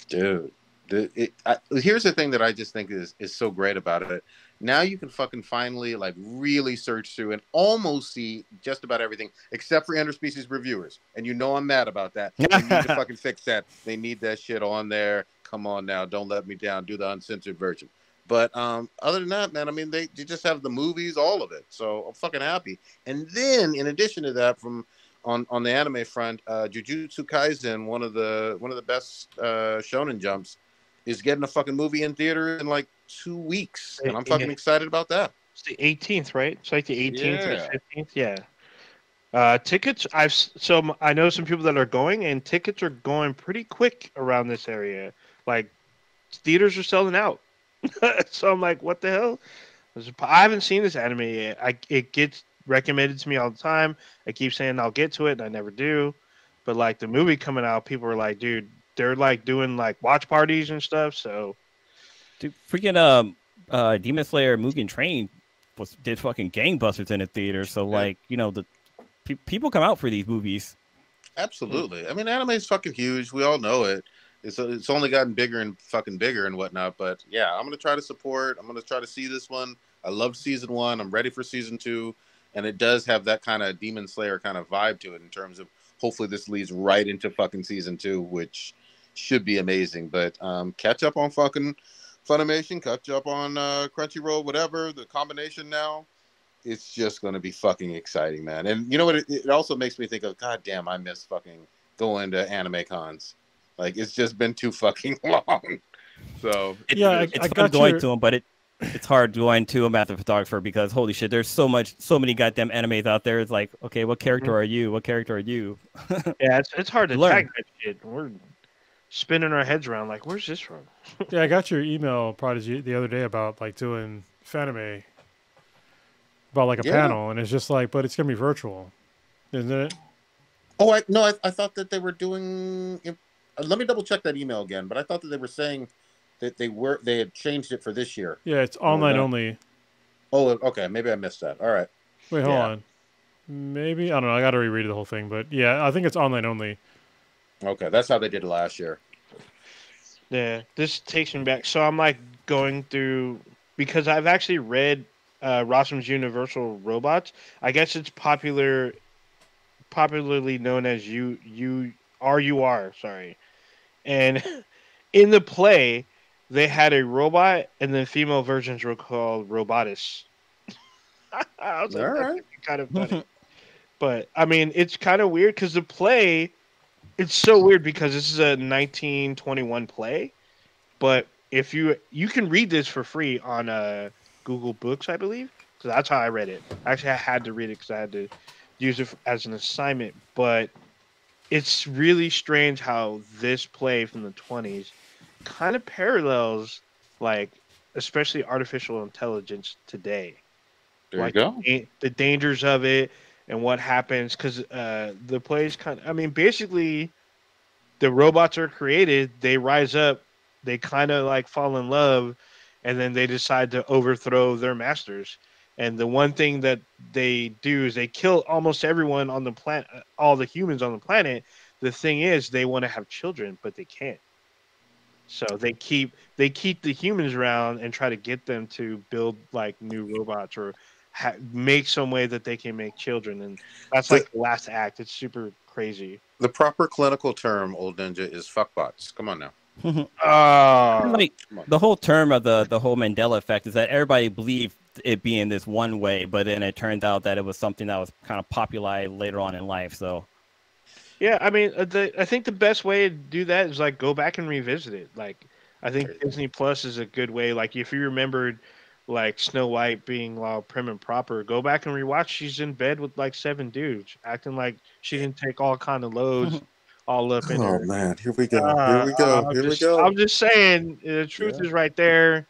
Speaker 1: Dude, here's the thing that I just think is so great about it. Now you can fucking finally like really search through and almost see just about everything except for interspecies reviewers. And you know I'm mad about that. They need to fucking fix that. They need that shit on there. Come on now, don't let me down. Do the uncensored version. But other than that, man, I mean, they just have the movies, all of it. So I'm fucking happy. And then, in addition to that, from on the anime front, Jujutsu Kaisen, one of the best shonen jumps, is getting a fucking movie in theater in like 2 weeks, and I'm fucking excited about that.
Speaker 2: It's the 18th, right? It's like the 18th or 15th. Yeah. Tickets. I know some people that are going, and tickets are going pretty quick around this area. Like theaters are selling out. So I'm like, what the hell? I haven't seen this anime yet. It gets recommended to me all the time. I keep saying I'll get to it, and I never do. But like the movie coming out, people are like, dude, they're like doing like watch parties and stuff. So,
Speaker 4: dude, freaking Demon Slayer Mugen Train did fucking gangbusters in the theater. So like, you know, the people come out for these movies.
Speaker 1: Absolutely. I mean, anime is fucking huge. We all know it. It's only gotten bigger and fucking bigger and whatnot. But yeah, I'm gonna try to support. I'm gonna try to see this one. I love season 1. I'm ready for season 2, and it does have that kind of Demon Slayer kind of vibe to it in terms of hopefully this leads right into fucking season 2, which should be amazing. But catch up on fucking Funimation, catch up on Crunchyroll, whatever the combination now. It's just gonna be fucking exciting, man. And you know what? It also makes me think of, God damn, I miss fucking going to anime cons. Like, it's just been too fucking long. So
Speaker 4: it's fun going to them, but it's hard going to them as a photographer because holy shit, there's so many goddamn animes out there. It's like, okay, what character are you? What character are you?
Speaker 2: Yeah, it's hard to tag that shit. We're spinning our heads around like, where's this from?
Speaker 3: Yeah, I got your email, Prodigy, the other day about like doing Fanime, about like a panel, and it's just like, but it's gonna be virtual, isn't it?
Speaker 1: Oh, I thought that they were doing. Let me double check that email again. But I thought that they were saying that they had changed it for this year.
Speaker 3: Yeah, it's online only.
Speaker 1: Oh, okay. Maybe I missed that. All right.
Speaker 3: Wait, hold on. Maybe I don't know. I got to reread the whole thing, but yeah, I think it's online only.
Speaker 1: Okay, that's how they did it last year.
Speaker 2: Yeah, this takes me back. So I'm like going through because I've actually read Rossum's Universal Robots. I guess it's popularly known as RUR. Sorry, and in the play, they had a robot, and the female versions were called Robotis. I was like,
Speaker 1: all right,
Speaker 2: kind of funny. But I mean, it's kind of weird because the play. It's so weird because this is a 1921 play, but if you can read this for free on Google Books, I believe, because that's how I read it. Actually, I had to read it because I had to use it as an assignment. But it's really strange how this play from the 20s kind of parallels, like, especially artificial intelligence today.
Speaker 1: There you go.
Speaker 2: The dangers of it. And what happens, because the plays kind of, I mean, basically, the robots are created, they rise up, they kind of like fall in love, and then they decide to overthrow their masters. And the one thing that they do is they kill almost everyone on the planet, all the humans on the planet. The thing is, they want to have children, but they can't. So they keep the humans around and try to get them to build like new robots or make some way that they can make children, and that's like the last act. It's super crazy.
Speaker 1: The proper clinical term, old ninja, is fuckbots. Come on now.
Speaker 4: Like the whole term of the whole Mandela effect is that everybody believed it being this one way, but then it turned out that it was something that was kind of popularized later on in life. So
Speaker 2: yeah, I mean, I think the best way to do that is like go back and revisit it. Like I think Disney Plus is a good way. Like if you remembered like Snow White being all prim and proper. Go back and rewatch. She's in bed with like 7 dudes, acting like she didn't take all kind of loads all up in
Speaker 1: Oh
Speaker 2: her.
Speaker 1: man, here we go. Here we go.
Speaker 2: I'm
Speaker 1: Here we
Speaker 2: just,
Speaker 1: go.
Speaker 2: I'm just saying, the truth
Speaker 1: Yeah.
Speaker 2: is right there.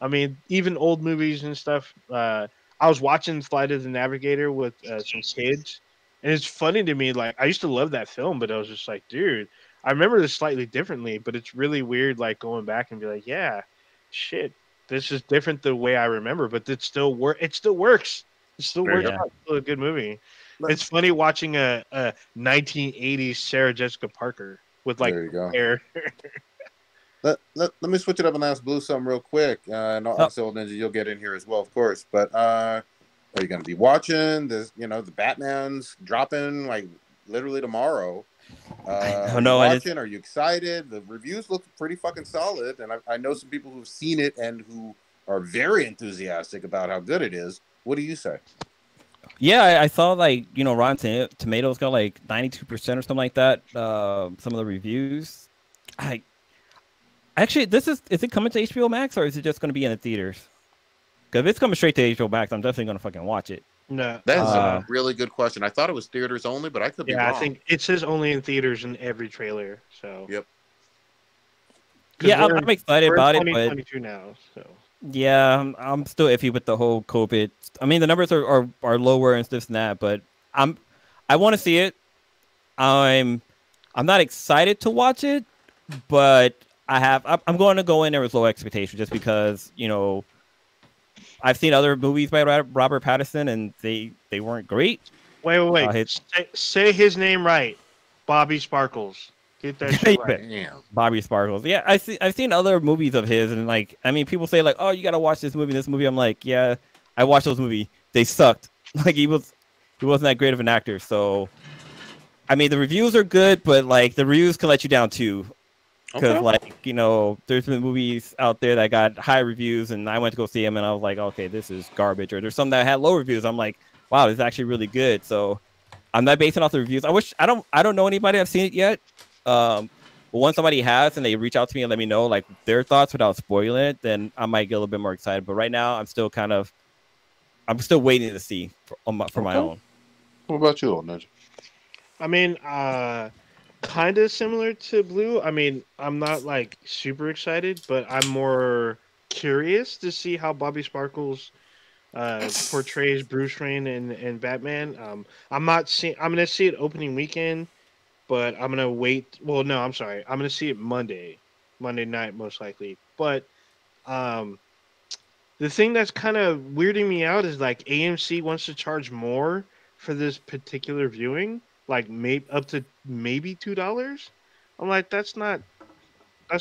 Speaker 2: I mean, even old movies and stuff. I was watching Flight of the Navigator with some kids, and it's funny to me. Like, I used to love that film, but I was just like, dude, I remember this slightly differently. But it's really weird, like going back and be like, yeah, shit, this is different the way I remember, but it still works. It still works. It still
Speaker 1: There you
Speaker 2: works
Speaker 4: go.
Speaker 2: out. It's still a good movie.
Speaker 1: Let-
Speaker 2: It's funny watching a 1980s Sarah Jessica Parker with like
Speaker 1: There you go.
Speaker 2: hair.
Speaker 1: Let me switch it up and ask Blue something real quick. And obviously, Old Ninja, you'll get in here as well, of course. But are you going to be watching this? You know, the Batman's dropping like literally tomorrow. Are you watching? Are you excited? The reviews look pretty fucking solid, and I know some people who've seen it and who are very enthusiastic about how good it is. What do you say?
Speaker 4: Yeah, I saw like Rotten Tomatoes got like 92% or something like that. Some of the reviews. Actually, is it coming to HBO Max or is it just going to be in the theaters? Because if it's coming straight to HBO Max, I'm definitely going to fucking watch it.
Speaker 2: No,
Speaker 1: That is a really good question. I thought it was theaters only, but I could be wrong.
Speaker 2: I think it says only in theaters in every trailer. So
Speaker 1: Yep.
Speaker 4: Yeah, I'm excited about it, but
Speaker 2: 2022 now. So
Speaker 4: yeah, I'm still iffy with the whole COVID. I mean, the numbers are lower and this and that, but I want to see it. I'm not excited to watch it, but I'm going to go in there with low expectations just because I've seen other movies by Robert Pattinson and they weren't great.
Speaker 2: Wait. Say his name right. Bobby Sparkles. Get that shit right.
Speaker 1: Yeah.
Speaker 4: Bobby Sparkles. Yeah, I've seen other movies of his, and like, I mean, people say like, oh, you gotta watch this movie. This movie. I'm like, yeah, I watched those movies. They sucked. Like he wasn't that great of an actor. So, I mean, the reviews are good, but like the reviews can let you down too. Because like there's been movies out there that got high reviews, and I went to go see them, and I was like, okay, this is garbage. Or there's some that had low reviews. I'm like, wow, this is actually really good. So I'm not basing off the reviews. I don't know anybody that's seen it yet. But once somebody has and they reach out to me and let me know like their thoughts without spoiling it, then I might get a little bit more excited. But right now, I'm still waiting to see for my own.
Speaker 1: What about you, Old Ninja?
Speaker 2: I mean, kind of similar to Blue. I mean, I'm not like super excited, but I'm more curious to see how Bobby Sparkles portrays Bruce Wayne and Batman. I'm gonna see it opening weekend, but I'm gonna wait. Well, no, I'm sorry. I'm gonna see it Monday night most likely. But the thing that's kind of weirding me out is like AMC wants to charge more for this particular viewing, like up to maybe $2. I'm like, that's not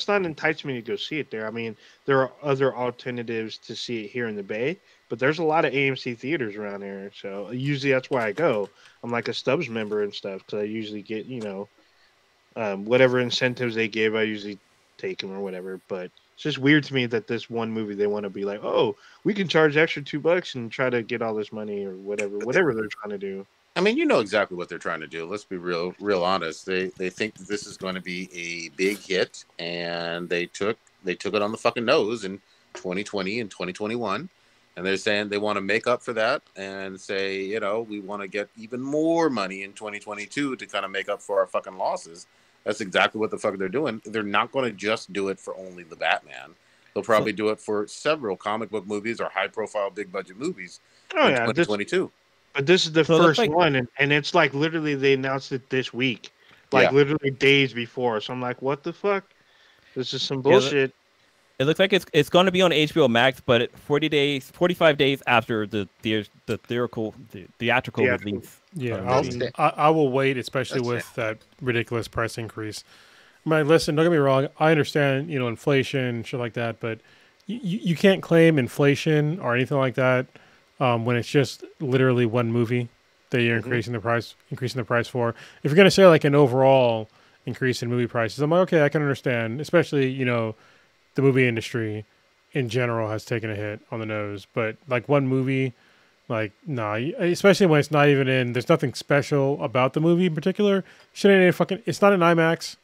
Speaker 2: entice me to go see it there. I mean, there are other alternatives to see it here in the Bay, but there's a lot of AMC theaters around here. So usually that's why I go. I'm like a Stubbs member and stuff because I usually get, whatever incentives they give, I usually take them or whatever. But it's just weird to me that this one movie, they want to be like, oh, we can charge extra $2 and try to get all this money or whatever they're trying to do.
Speaker 1: I mean, you know exactly what they're trying to do. Let's be real honest. They think that this is going to be a big hit, and they took it on the fucking nose in 2020 and 2021, and they're saying they want to make up for that and say, we want to get even more money in 2022 to kind of make up for our fucking losses. That's exactly what the fuck they're doing. They're not going to just do it for only the Batman. They'll probably do it for several comic book movies or high-profile, big-budget movies in 2022.
Speaker 2: But this is the first one, and it's like literally they announced it this week, literally days before. So I'm like, what the fuck? This is some bullshit.
Speaker 4: It looks like it's going to be on HBO Max, but 45 days after the theatrical release.
Speaker 3: Yeah, I will wait, especially with that ridiculous price increase. I mean, listen, don't get me wrong. I understand, inflation, shit like that, but you can't claim inflation or anything like that. When it's just literally one movie that you're increasing the price for. If you're going to say like an overall increase in movie prices, I'm like, okay, I can understand, especially, the movie industry in general has taken a hit on the nose, but like one movie, like, nah, especially when it's not even there's nothing special about the movie in particular. It's not an IMAX.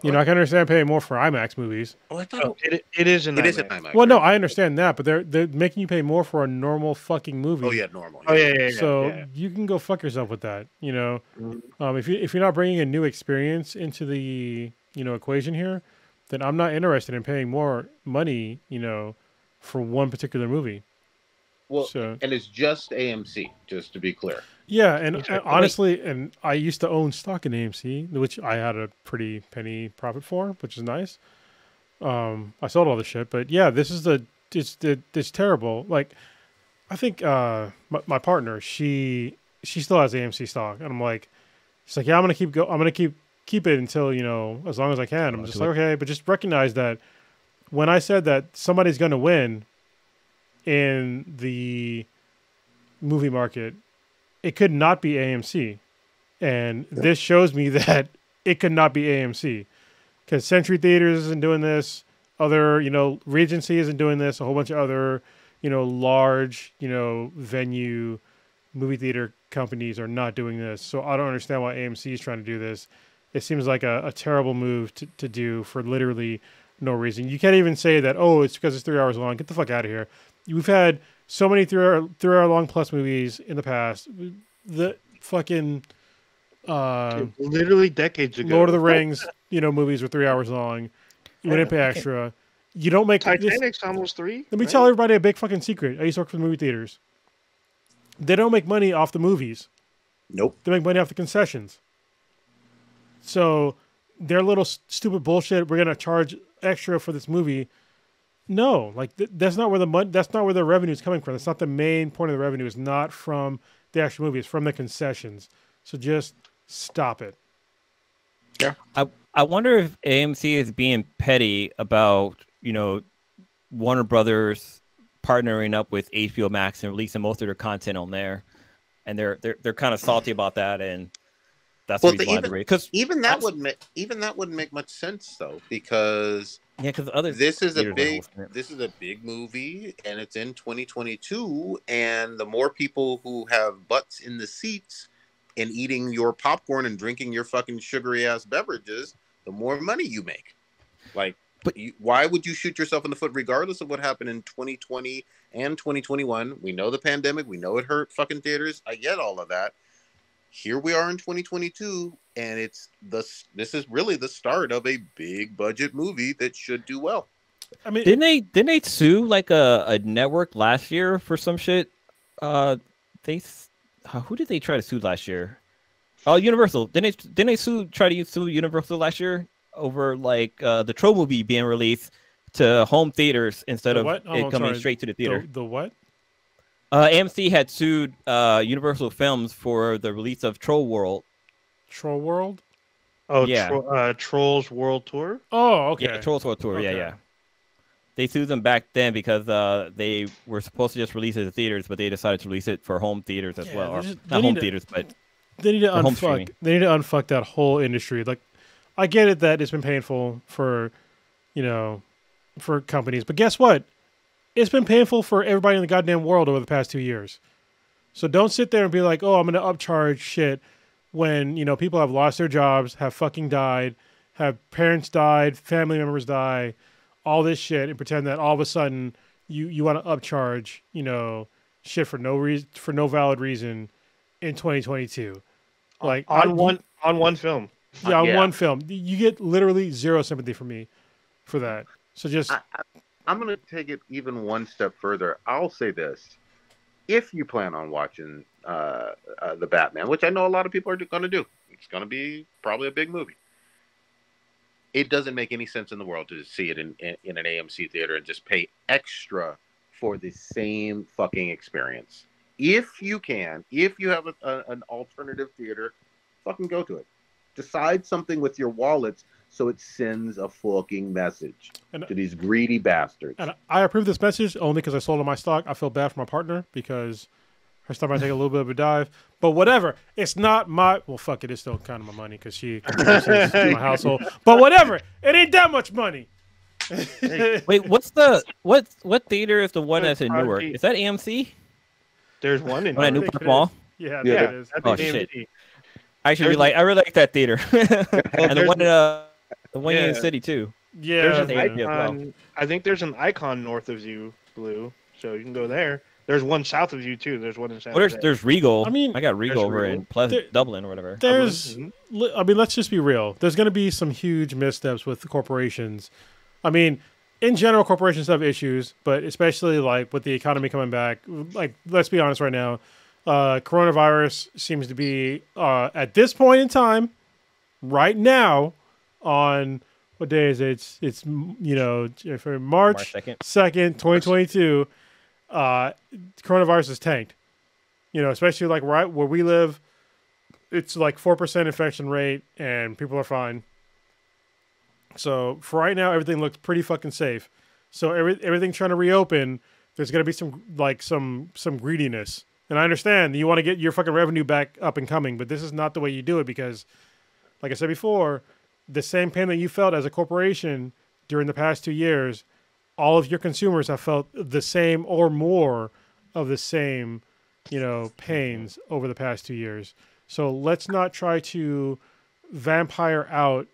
Speaker 3: You know, I can understand paying more for IMAX movies.
Speaker 1: Oh, I thought
Speaker 2: it is an
Speaker 1: it is an
Speaker 2: IMAX.
Speaker 1: IMAX.
Speaker 3: Well, no,
Speaker 1: right?
Speaker 3: I understand that, but they're making you pay more for a normal fucking movie.
Speaker 1: Oh yeah, normal.
Speaker 2: Oh yeah.
Speaker 3: So you can go fuck yourself with that. You know,
Speaker 2: Mhm.
Speaker 3: if you're not bringing a new experience into the equation here, then I'm not interested in paying more money. You know, for one particular movie.
Speaker 1: Well,
Speaker 3: So
Speaker 1: and it's just AMC, just to be clear.
Speaker 3: yeah, and
Speaker 2: Exactly.
Speaker 3: honestly, and I used to own stock in AMC, which I had a pretty penny profit for, which is nice. I sold all the shit, but yeah, this is it's terrible. Like, I think my partner, she still has AMC stock, and I'm like, she's like, yeah, I'm gonna keep it until as long as I can. I'm just like, okay, but just recognize that when I said that somebody's gonna win in the movie market, it could not be AMC, and this shows me that it could not be AMC. Because Century Theaters isn't doing this, other, Regency isn't doing this, a whole bunch of other, large, venue movie theater companies are not doing this. So I don't understand why AMC is trying to do this. It seems like a terrible move to do for literally no reason. You can't even say that, oh, it's because it's 3 hours long. Get the fuck out of here. We've had so many 3 hour long plus movies in the past. The fucking...
Speaker 2: literally decades ago.
Speaker 3: Lord of the Rings, movies were 3 hours long. You wouldn't pay extra. You don't make
Speaker 2: Titanic's almost 3.
Speaker 3: Let me tell everybody a big fucking secret. I used to work for the movie theaters. They don't make money off the movies.
Speaker 1: Nope.
Speaker 3: They make money off the concessions. So their little stupid bullshit. We're gonna charge extra for this movie. No, like that's not where the money. That's not where the revenue is coming from. That's not the main point of the revenue. It's not from the actual movie. It's from the concessions. So just stop it.
Speaker 1: Yeah.
Speaker 4: I wonder if AMC is being petty about, Warner Brothers partnering up with HBO Max and releasing most of their content on there, and they're kind of salty about that, and that's the reason why they're rated. Because
Speaker 1: even that wouldn't make much sense though, because
Speaker 4: because
Speaker 1: this is a big movie and it's in 2022, and the more people who have butts in the seats and eating your popcorn and drinking your fucking sugary ass beverages, the more money you make. Like, why would you shoot yourself in the foot regardless of what happened in 2020 and 2021? We know the pandemic. We know it hurt fucking theaters. I get all of that. Here we are in 2022, and this is really the start of a big budget movie that should do well.
Speaker 3: I mean,
Speaker 4: didn't they sue like a network last year for some shit? Who did they try to sue last year? Oh, Universal. Didn't they try to sue Universal last year over like the Troll movie being released to home theaters instead of it coming straight to the theater?
Speaker 3: The what?
Speaker 4: AMC had sued Universal Films for the release of Troll World.
Speaker 3: Troll World?
Speaker 2: Oh,
Speaker 4: yeah.
Speaker 2: Trolls World Tour?
Speaker 3: Oh, okay.
Speaker 4: Yeah, Trolls World Tour.
Speaker 3: Okay.
Speaker 4: Yeah. They sued them back then because they were supposed to just release it to theaters, but they decided to release it for home theaters as well. Or not home theaters, but
Speaker 3: they need to
Speaker 4: unfuck.
Speaker 3: They need to unfuck that whole industry. Like, I get it that it's been painful for, for companies, but guess what? It's been painful for everybody in the goddamn world over the past 2 years. So don't sit there and be like, oh, I'm going to upcharge shit when, people have lost their jobs, have fucking died, have parents died, family members die, all this shit, and pretend that all of a sudden you want to upcharge, shit for no reason, for no valid reason in 2022. Like
Speaker 2: on one film.
Speaker 3: Yeah, on one film. You get literally zero sympathy from me for that. So just
Speaker 1: I'm going to take it even one step further. I'll say this. If you plan on watching the Batman, which I know a lot of people are going to do, it's going to be probably a big movie. It doesn't make any sense in the world to see it in an AMC theater and just pay extra for the same fucking experience. If you have an alternative theater, fucking go to it. Decide something with your wallets so it sends a fucking message to these greedy bastards.
Speaker 3: And I approve this message only because I sold all my stock. I feel bad for my partner because her stock might take a little bit of a dive. But whatever. It's not my... Well, fuck, it is still kind of my money because she contributes to my household. But whatever. It ain't that much money.
Speaker 4: Wait, what theater is the one that's in Newark? Is that AMC?
Speaker 2: There's one in
Speaker 4: Newport Mall?
Speaker 3: Yeah,
Speaker 2: it
Speaker 3: is.
Speaker 4: Oh, shit. I really like that theater. And the one The one in the city too.
Speaker 2: There's
Speaker 3: Yeah,
Speaker 2: an
Speaker 4: yeah.
Speaker 2: icon. I think there's an icon north of you, Blue. So you can go there. There's one south of you too. There's one in San
Speaker 4: Well,
Speaker 2: Jose.
Speaker 4: there's Regal.
Speaker 3: I mean,
Speaker 4: I got Regal over
Speaker 2: Regal.
Speaker 4: in Pleasant,
Speaker 3: There-
Speaker 4: Dublin or whatever.
Speaker 3: there's,
Speaker 2: Mhm.
Speaker 3: I mean, let's just be real. There's going to be some huge missteps with the corporations. I mean, in general, corporations have issues, but especially like with the economy coming back. Like, let's be honest right now, coronavirus seems to be at this point in time, right now, on what day is it? It's for March 2nd, 2022. Coronavirus is tanked. Especially like right where we live, it's like 4% infection rate, and people are fine. So for right now, everything looks pretty fucking safe. So everything trying to reopen, there's gonna be some greediness. And I understand you want to get your fucking revenue back up and coming, but this is not the way you do it because, like I said before, the same pain that you felt as a corporation during the past 2 years, all of your consumers have felt the same or more of the same, pains over the past 2 years. So let's not try to vampire out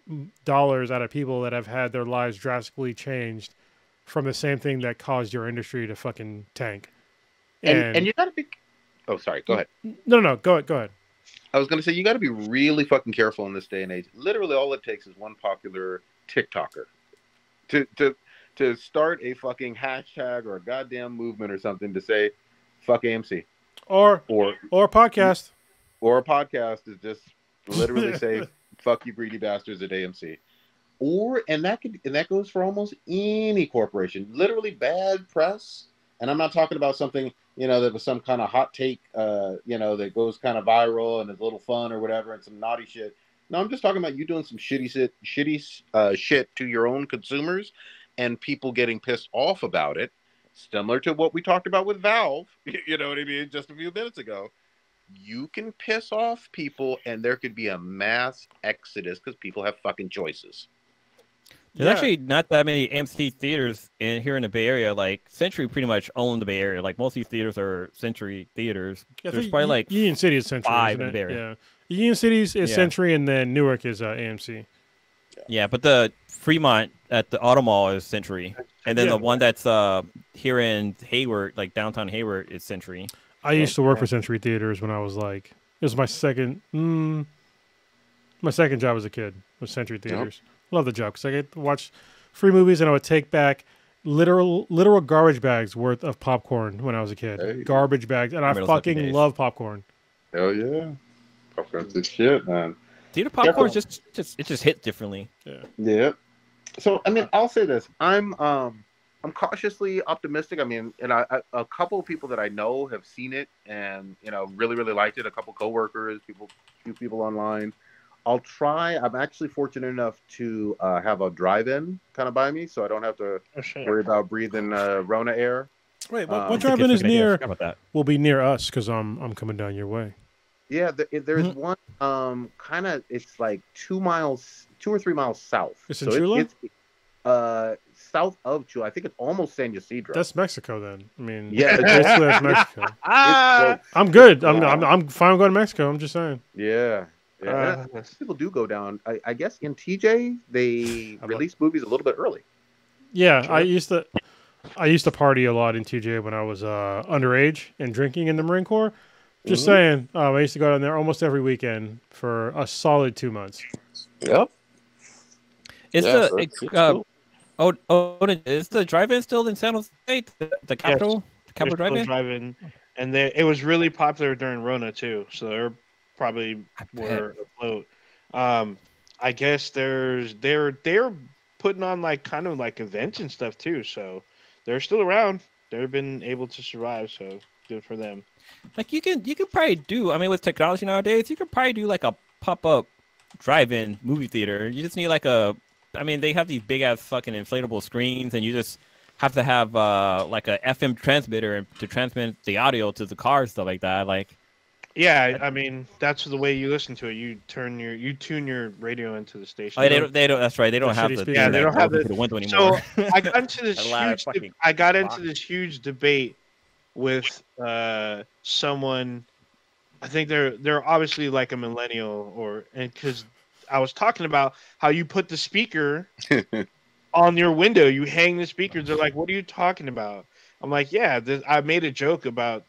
Speaker 3: dollars out of people that have had their lives drastically changed from the same thing that caused your industry to fucking tank.
Speaker 1: And you gotta be. Oh, sorry. Go ahead.
Speaker 3: No, go ahead.
Speaker 1: I was gonna say you gotta be really fucking careful in this day and age. Literally, all it takes is one popular TikToker to start a fucking hashtag or a goddamn movement or something to say fuck AMC
Speaker 3: Or a podcast.
Speaker 1: Or a podcast is just literally say fuck you greedy bastards at AMC. And that goes for almost any corporation. Literally bad press. And I'm not talking about something, that was some kind of hot take, that goes kind of viral and is a little fun or whatever and some naughty shit. No, I'm just talking about you doing some shitty shit to your own consumers and people getting pissed off about it. Similar to what we talked about with Valve, you know what I mean, just a few minutes ago. You can piss off people and there could be a mass exodus because people have fucking choices.
Speaker 4: There's actually not that many AMC theaters here in the Bay Area. Like Century pretty much owned the Bay Area. Like most of these theaters are Century theaters. There's probably like
Speaker 3: Union City is Century,
Speaker 4: 5
Speaker 3: isn't
Speaker 4: in
Speaker 3: it?
Speaker 4: the Bay Area.
Speaker 3: Yeah, Union City is Century, and then Newark is AMC.
Speaker 4: Yeah, but the Fremont at the Auto Mall is Century, and then the one that's here in Hayward, like downtown Hayward, is Century.
Speaker 3: I used to work for Century Theaters when I was like, it was my second job as a kid was Century Theaters. Love the job because I get to watch free movies and I would take back literal garbage bags worth of popcorn when I was a kid.
Speaker 1: Hey.
Speaker 3: Garbage bags, and I fucking love popcorn.
Speaker 1: Hell yeah, popcorn's the shit, man.
Speaker 4: Theater popcorn just hit differently.
Speaker 1: Yeah. So I mean, I'll say this: I'm cautiously optimistic. I mean, and a couple of people that I know have seen it and really really liked it. A couple coworkers, few people online. I'll try. I'm actually fortunate enough to have a drive-in kind of by me, so I don't have to worry about breathing Rona air.
Speaker 3: Wait, what drive-in is near? Will be near us because I'm coming down your way.
Speaker 1: Yeah, there's one. Kind of, it's like 2 or 3 miles south.
Speaker 3: It's in Chula?
Speaker 1: It's south of Chula. I think it's almost San Ysidro.
Speaker 3: That's Mexico, then. I mean,
Speaker 1: yeah,
Speaker 3: basically that's Mexico. I'm good. I'm fine going to Mexico. I'm just saying.
Speaker 1: Yeah. Yeah, people do go down. I guess in TJ they release movies a little bit early.
Speaker 3: Yeah, sure. I used to party a lot in TJ when I was underage and drinking in the Marine Corps. Just saying, I used to go down there almost every weekend for a solid 2 months.
Speaker 1: Yep.
Speaker 4: Is the drive-in still in San Jose? The capital, the capital drive-in.
Speaker 2: And it was really popular during Rona too. So they're probably were afloat. I guess they're putting on like kind of like events and stuff too. So they're still around. They've been able to survive. So good for them.
Speaker 4: Like you can probably do. I mean, with technology nowadays, you could probably do like a pop-up drive-in movie theater. You just need like they have these big ass fucking inflatable screens, and you just have to have like a FM transmitter to transmit the audio to the car and stuff like that. Like.
Speaker 2: Yeah, I mean that's the way you listen to it. You tune your radio into the station.
Speaker 4: Oh, they don't. That's right. They don't have the.
Speaker 2: Yeah, they don't have the
Speaker 4: window anymore.
Speaker 2: So I got into this huge debate with someone. I think they're obviously like a millennial, because I was talking about how you put the speaker on your window. You hang the speakers. They're like, "What are you talking about?" I'm like, "Yeah." I made a joke about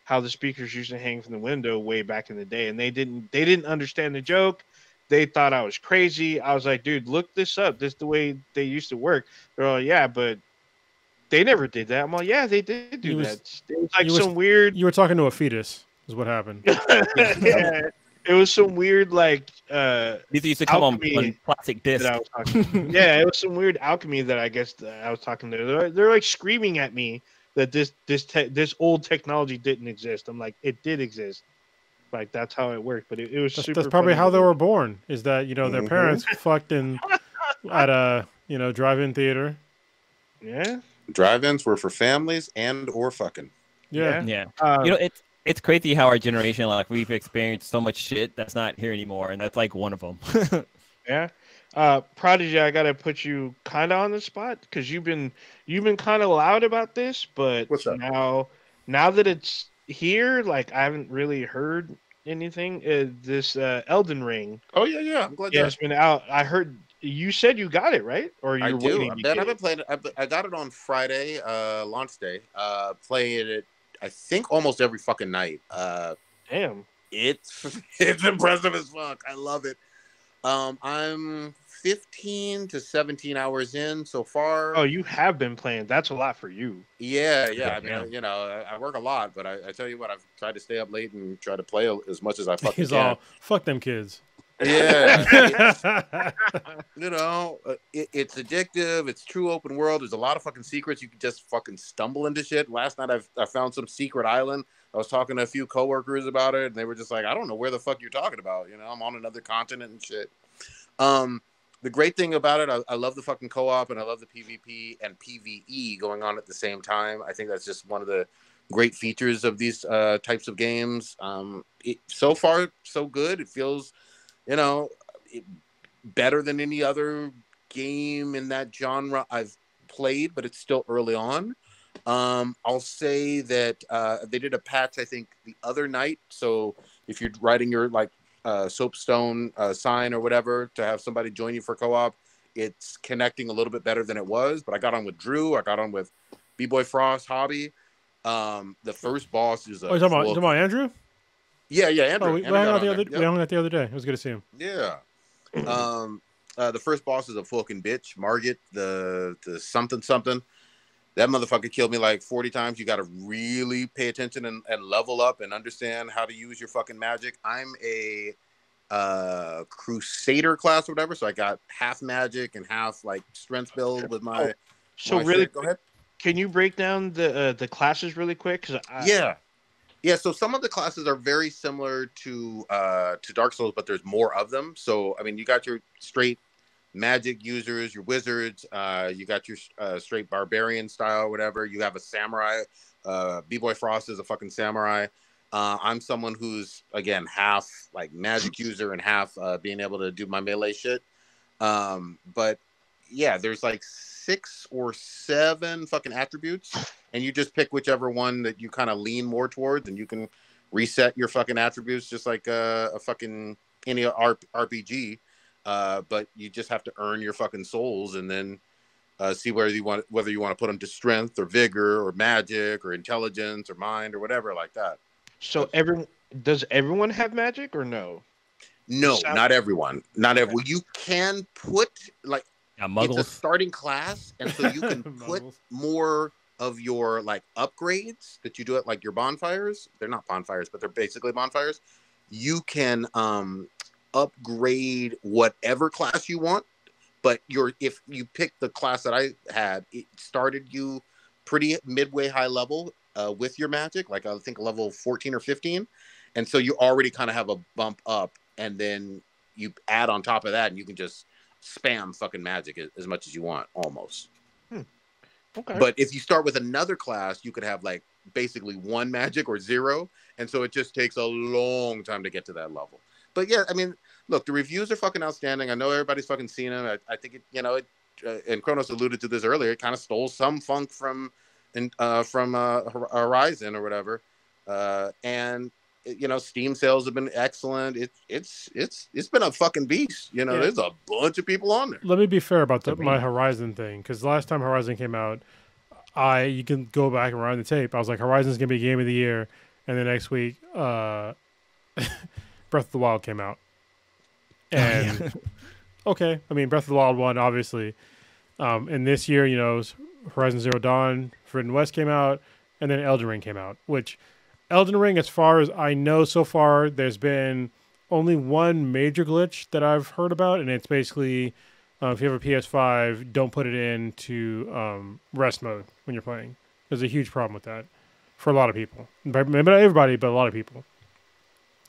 Speaker 2: how the speakers used to hang from the window way back in the day, and they didn't understand the joke. They thought I was crazy. I was like, "Dude, look this up. This is the way they used to work." They're like, "Yeah, but they never did that." I'm like, "Yeah, they did do that. It was like some weird."
Speaker 3: You were talking to a fetus, is what happened.
Speaker 2: Yeah, it was some weird
Speaker 4: These used to come on plastic disc.
Speaker 2: that I was talking. Yeah, it was some weird alchemy that I guess that I was talking to. They're like screaming at me that this old technology didn't exist. I'm like, it did exist. Like that's how it worked. But it was
Speaker 3: that's probably how they were born. Is that their parents fucked at a drive-in theater.
Speaker 2: Yeah.
Speaker 1: Drive-ins were for families and or fucking.
Speaker 3: Yeah.
Speaker 4: It's crazy how our generation, like, we've experienced so much shit that's not here anymore, and that's like one of them.
Speaker 2: Yeah. Prodigy, I gotta put you kind of on the spot because you've been kind of loud about this, but
Speaker 1: what's up?
Speaker 2: Now that it's here, like I haven't really heard anything. This Elden Ring.
Speaker 1: Oh yeah. I'm glad.
Speaker 2: Yeah, it's been out. I heard you said you got it, right? Or you're waiting?
Speaker 1: I've been playing it. I got it on Friday, launch day. Playing it, I think almost every fucking night.
Speaker 2: Damn,
Speaker 1: it's impressive as fuck. I love it. I'm 15 to 17 hours in so far.
Speaker 2: Oh, you have been playing. That's a lot for you.
Speaker 1: Yeah. I mean, I work a lot, but I tell you what, I've tried to stay up late and try to play as much as I fucking
Speaker 3: He's
Speaker 1: can.
Speaker 3: all, fuck them kids.
Speaker 1: Yeah. It's addictive. It's true open world. There's a lot of fucking secrets. You can just fucking stumble into shit. Last night I found some secret island. I was talking to a few coworkers about it, and they were just like, I don't know where the fuck you're talking about. I'm on another continent and shit. The great thing about it, I love the fucking co-op, and I love the PvP and PvE going on at the same time. I think that's just one of the great features of these types of games. So far, so good. It feels, better than any other game in that genre I've played, but it's still early on. I'll say that they did a patch, I think, the other night. So if you're writing your soapstone sign or whatever to have somebody join you for co-op, it's connecting a little bit better than it was. But I got on with Drew. I got on with B-Boy Frost, Hobby. The first boss is
Speaker 3: you talking about Andrew?
Speaker 1: Yeah, Andrew.
Speaker 3: We hung out the other day. It was good to see him.
Speaker 1: Yeah. The first boss is a fucking bitch, Margit, the something. That motherfucker killed me like 40 times. You got to really pay attention and level up and understand how to use your fucking magic. I'm a Crusader class or whatever, so I got half magic and half like strength build with my.
Speaker 2: So really, go ahead. Can you break down the classes really quick?
Speaker 1: Yeah. So some of the classes are very similar to Dark Souls, but there's more of them. So I mean, you got your straight magic users, your wizards. You got your straight barbarian style, whatever. You have a samurai. B-Boy Frost is a fucking samurai. I'm someone who's again half like magic user and half being able to do my melee shit. But yeah, there's like 6 or 7 fucking attributes, and you just pick whichever one that you kind of lean more towards, and you can reset your fucking attributes just like a fucking any RPG. But you just have to earn your fucking souls, and then see whether you want to put them to strength or vigor or magic or intelligence or mind or whatever like that.
Speaker 2: So does everyone have magic or no?
Speaker 1: No, not everyone. Not everyone. You can put like it's a starting class, and so you can put more of your like upgrades that you do at like your bonfires. They're not bonfires, but they're basically bonfires. You can upgrade whatever class you want, but if you pick the class that I had, it started you pretty midway high level with your magic, like I think level 14 or 15, and so you already kind of have a bump up, and then you add on top of that, and you can just spam fucking magic as much as you want, almost.
Speaker 2: Okay.
Speaker 1: But if you start with another class, you could have like basically 1 magic or 0, and so it just takes a long time to get to that level. But yeah, I mean, look, the reviews are fucking outstanding. I know everybody's fucking seen them. I think it, and Kronos alluded to this earlier. It kind of stole some funk from Horizon or whatever, and Steam sales have been excellent. It's been a fucking beast. There's a bunch of people on there.
Speaker 3: Let me be fair about my Horizon thing, because the last time Horizon came out, you can go back and rewind the tape. I was like, Horizon's gonna be game of the year, and the next week, Breath of the Wild came out, and okay, I mean Breath of the Wild won, obviously, and this year, Horizon Zero Dawn, Forbidden West came out, and then Elden Ring came out. Which Elden Ring, as far as I know so far, there's been only one major glitch that I've heard about, and it's basically if you have a PS5, don't put it into rest mode when you're playing. There's a huge problem with that for a lot of people. Maybe not everybody, but a lot of people.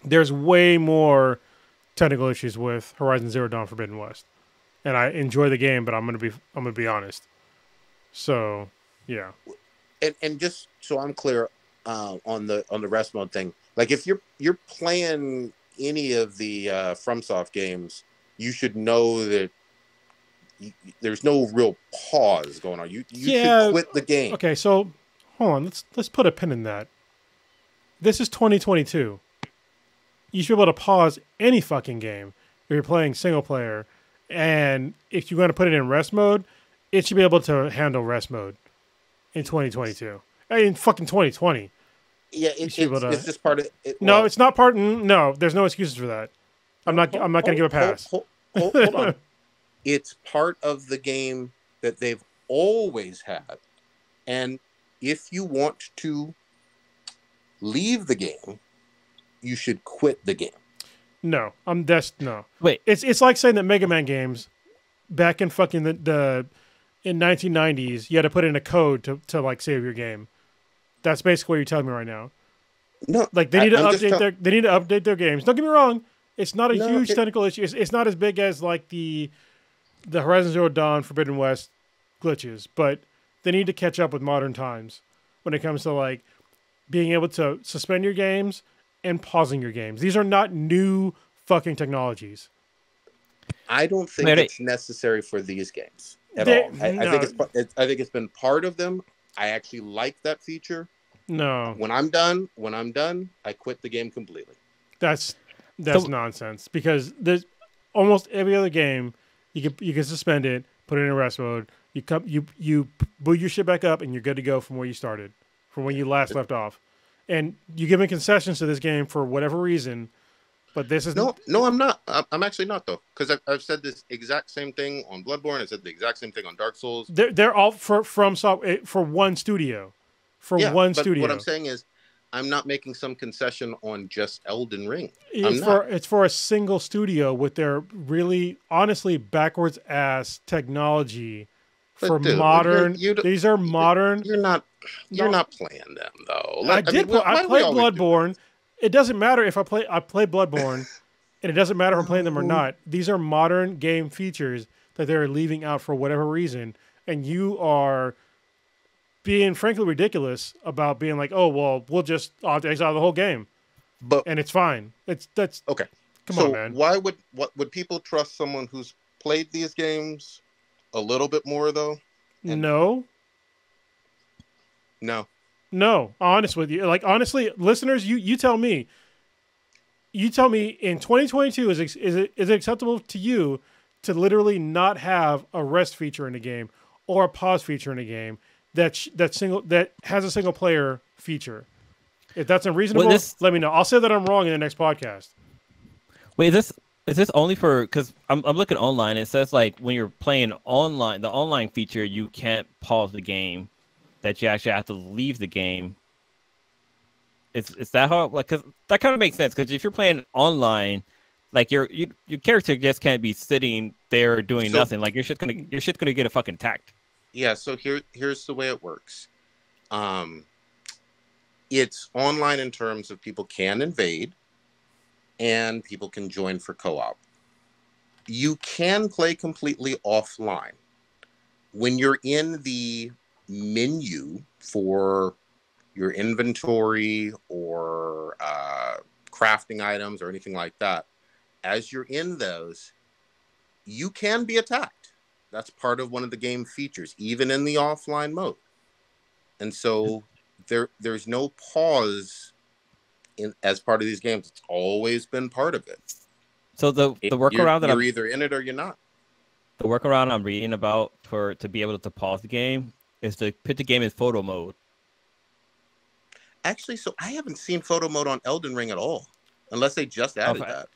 Speaker 3: There's way more technical issues with Horizon Zero Dawn Forbidden West, and I enjoy the game, but I'm gonna be honest. So yeah,
Speaker 1: and just so I'm clear on the rest mode thing, like if you're playing any of the FromSoft games, you should know that there's no real pause going on. You should quit the game.
Speaker 3: Okay, so hold on. Let's put a pin in that. This is 2022. You should be able to pause any fucking game if you're playing single player, and if you're going to put it in rest mode, it should be able to handle rest mode in 2022. In fucking 2020.
Speaker 1: Yeah, it's just part of it.
Speaker 3: No, it's not part. No, there's no excuses for that. I'm not going to give a pass.
Speaker 1: Hold on. It's part of the game that they've always had. And if you want to leave the game, you should quit the game.
Speaker 3: No, no.
Speaker 4: Wait,
Speaker 3: it's like saying that Mega Man games back in fucking the in 1990s, you had to put in a code to like save your game. That's basically what you're telling me right now.
Speaker 1: No,
Speaker 3: like they need to update their games. Don't get me wrong, it's not a huge technical issue. It's not as big as like the Horizon Zero Dawn Forbidden West glitches, but they need to catch up with modern times when it comes to like being able to suspend your games and pausing your games. These are not new fucking technologies.
Speaker 1: I don't think it's necessary for these games at all. I think it's been part of them. I actually like that feature.
Speaker 3: No.
Speaker 1: When I'm done, I quit the game completely.
Speaker 3: That's nonsense, because there's almost every other game you can suspend it, put it in rest mode. You boot your shit back up, and you're good to go from where you started, from when you last left off. And you give me concessions to this game for whatever reason, but this is
Speaker 1: no. I'm not. I'm actually not, though, because I've said this exact same thing on Bloodborne. I said the exact same thing on Dark Souls.
Speaker 3: They're all for one studio, one studio.
Speaker 1: What I'm saying is, I'm not making some concession on just Elden Ring.
Speaker 3: It's for a single studio with their really, honestly, backwards ass technology for modern. These are modern.
Speaker 1: You're not playing them though.
Speaker 3: I played Bloodborne. It doesn't matter if I play Bloodborne, and it doesn't matter if I'm playing them or not. These are modern game features that they're leaving out for whatever reason, and you are being frankly ridiculous about being like, oh well, we'll just exile the whole game, and it's fine. That's
Speaker 1: okay.
Speaker 3: Come on, man.
Speaker 1: Why would people trust someone who's played these games a little bit more though?
Speaker 3: No, honest with you. Like, honestly, listeners, you tell me. You tell me in 2022, is it acceptable to you to literally not have a rest feature in the game or a pause feature in the game that has a single player feature? If that's unreasonable, let me know. I'll say that I'm wrong in the next podcast.
Speaker 4: Wait, is this only for? Because I'm looking online. It says like when you're playing online, the online feature, you can't pause the game. That you actually have to leave the game. Is that how? Like, cause that kind of makes sense. Because if you're playing online, like your character just can't be sitting there doing nothing. Like your shit's gonna get a fucking attacked.
Speaker 1: Yeah. So here's the way it works. It's online in terms of people can invade, and people can join for co-op. You can play completely offline when you're in the menu for your inventory or crafting items or anything like that. As you're in those, you can be attacked. That's part of one of the game features, even in the offline mode. And so there's no pause as part of these games. It's always been part of it.
Speaker 4: So the workaround
Speaker 1: you're either in it or you're not.
Speaker 4: The workaround I'm reading about to be able to pause the game is to put the game in photo mode.
Speaker 1: Actually, so I haven't seen photo mode on Elden Ring at all, unless they just added that.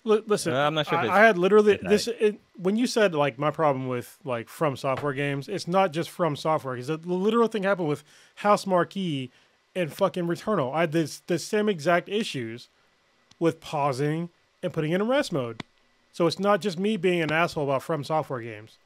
Speaker 3: Listen,
Speaker 4: I'm not sure.
Speaker 3: I had literally when you said like my problem with like From Software games, it's not just From Software. Because the literal thing happened with House Marquee and fucking Returnal. I had the same exact issues with pausing and putting it in rest mode. So it's not just me being an asshole about From Software games.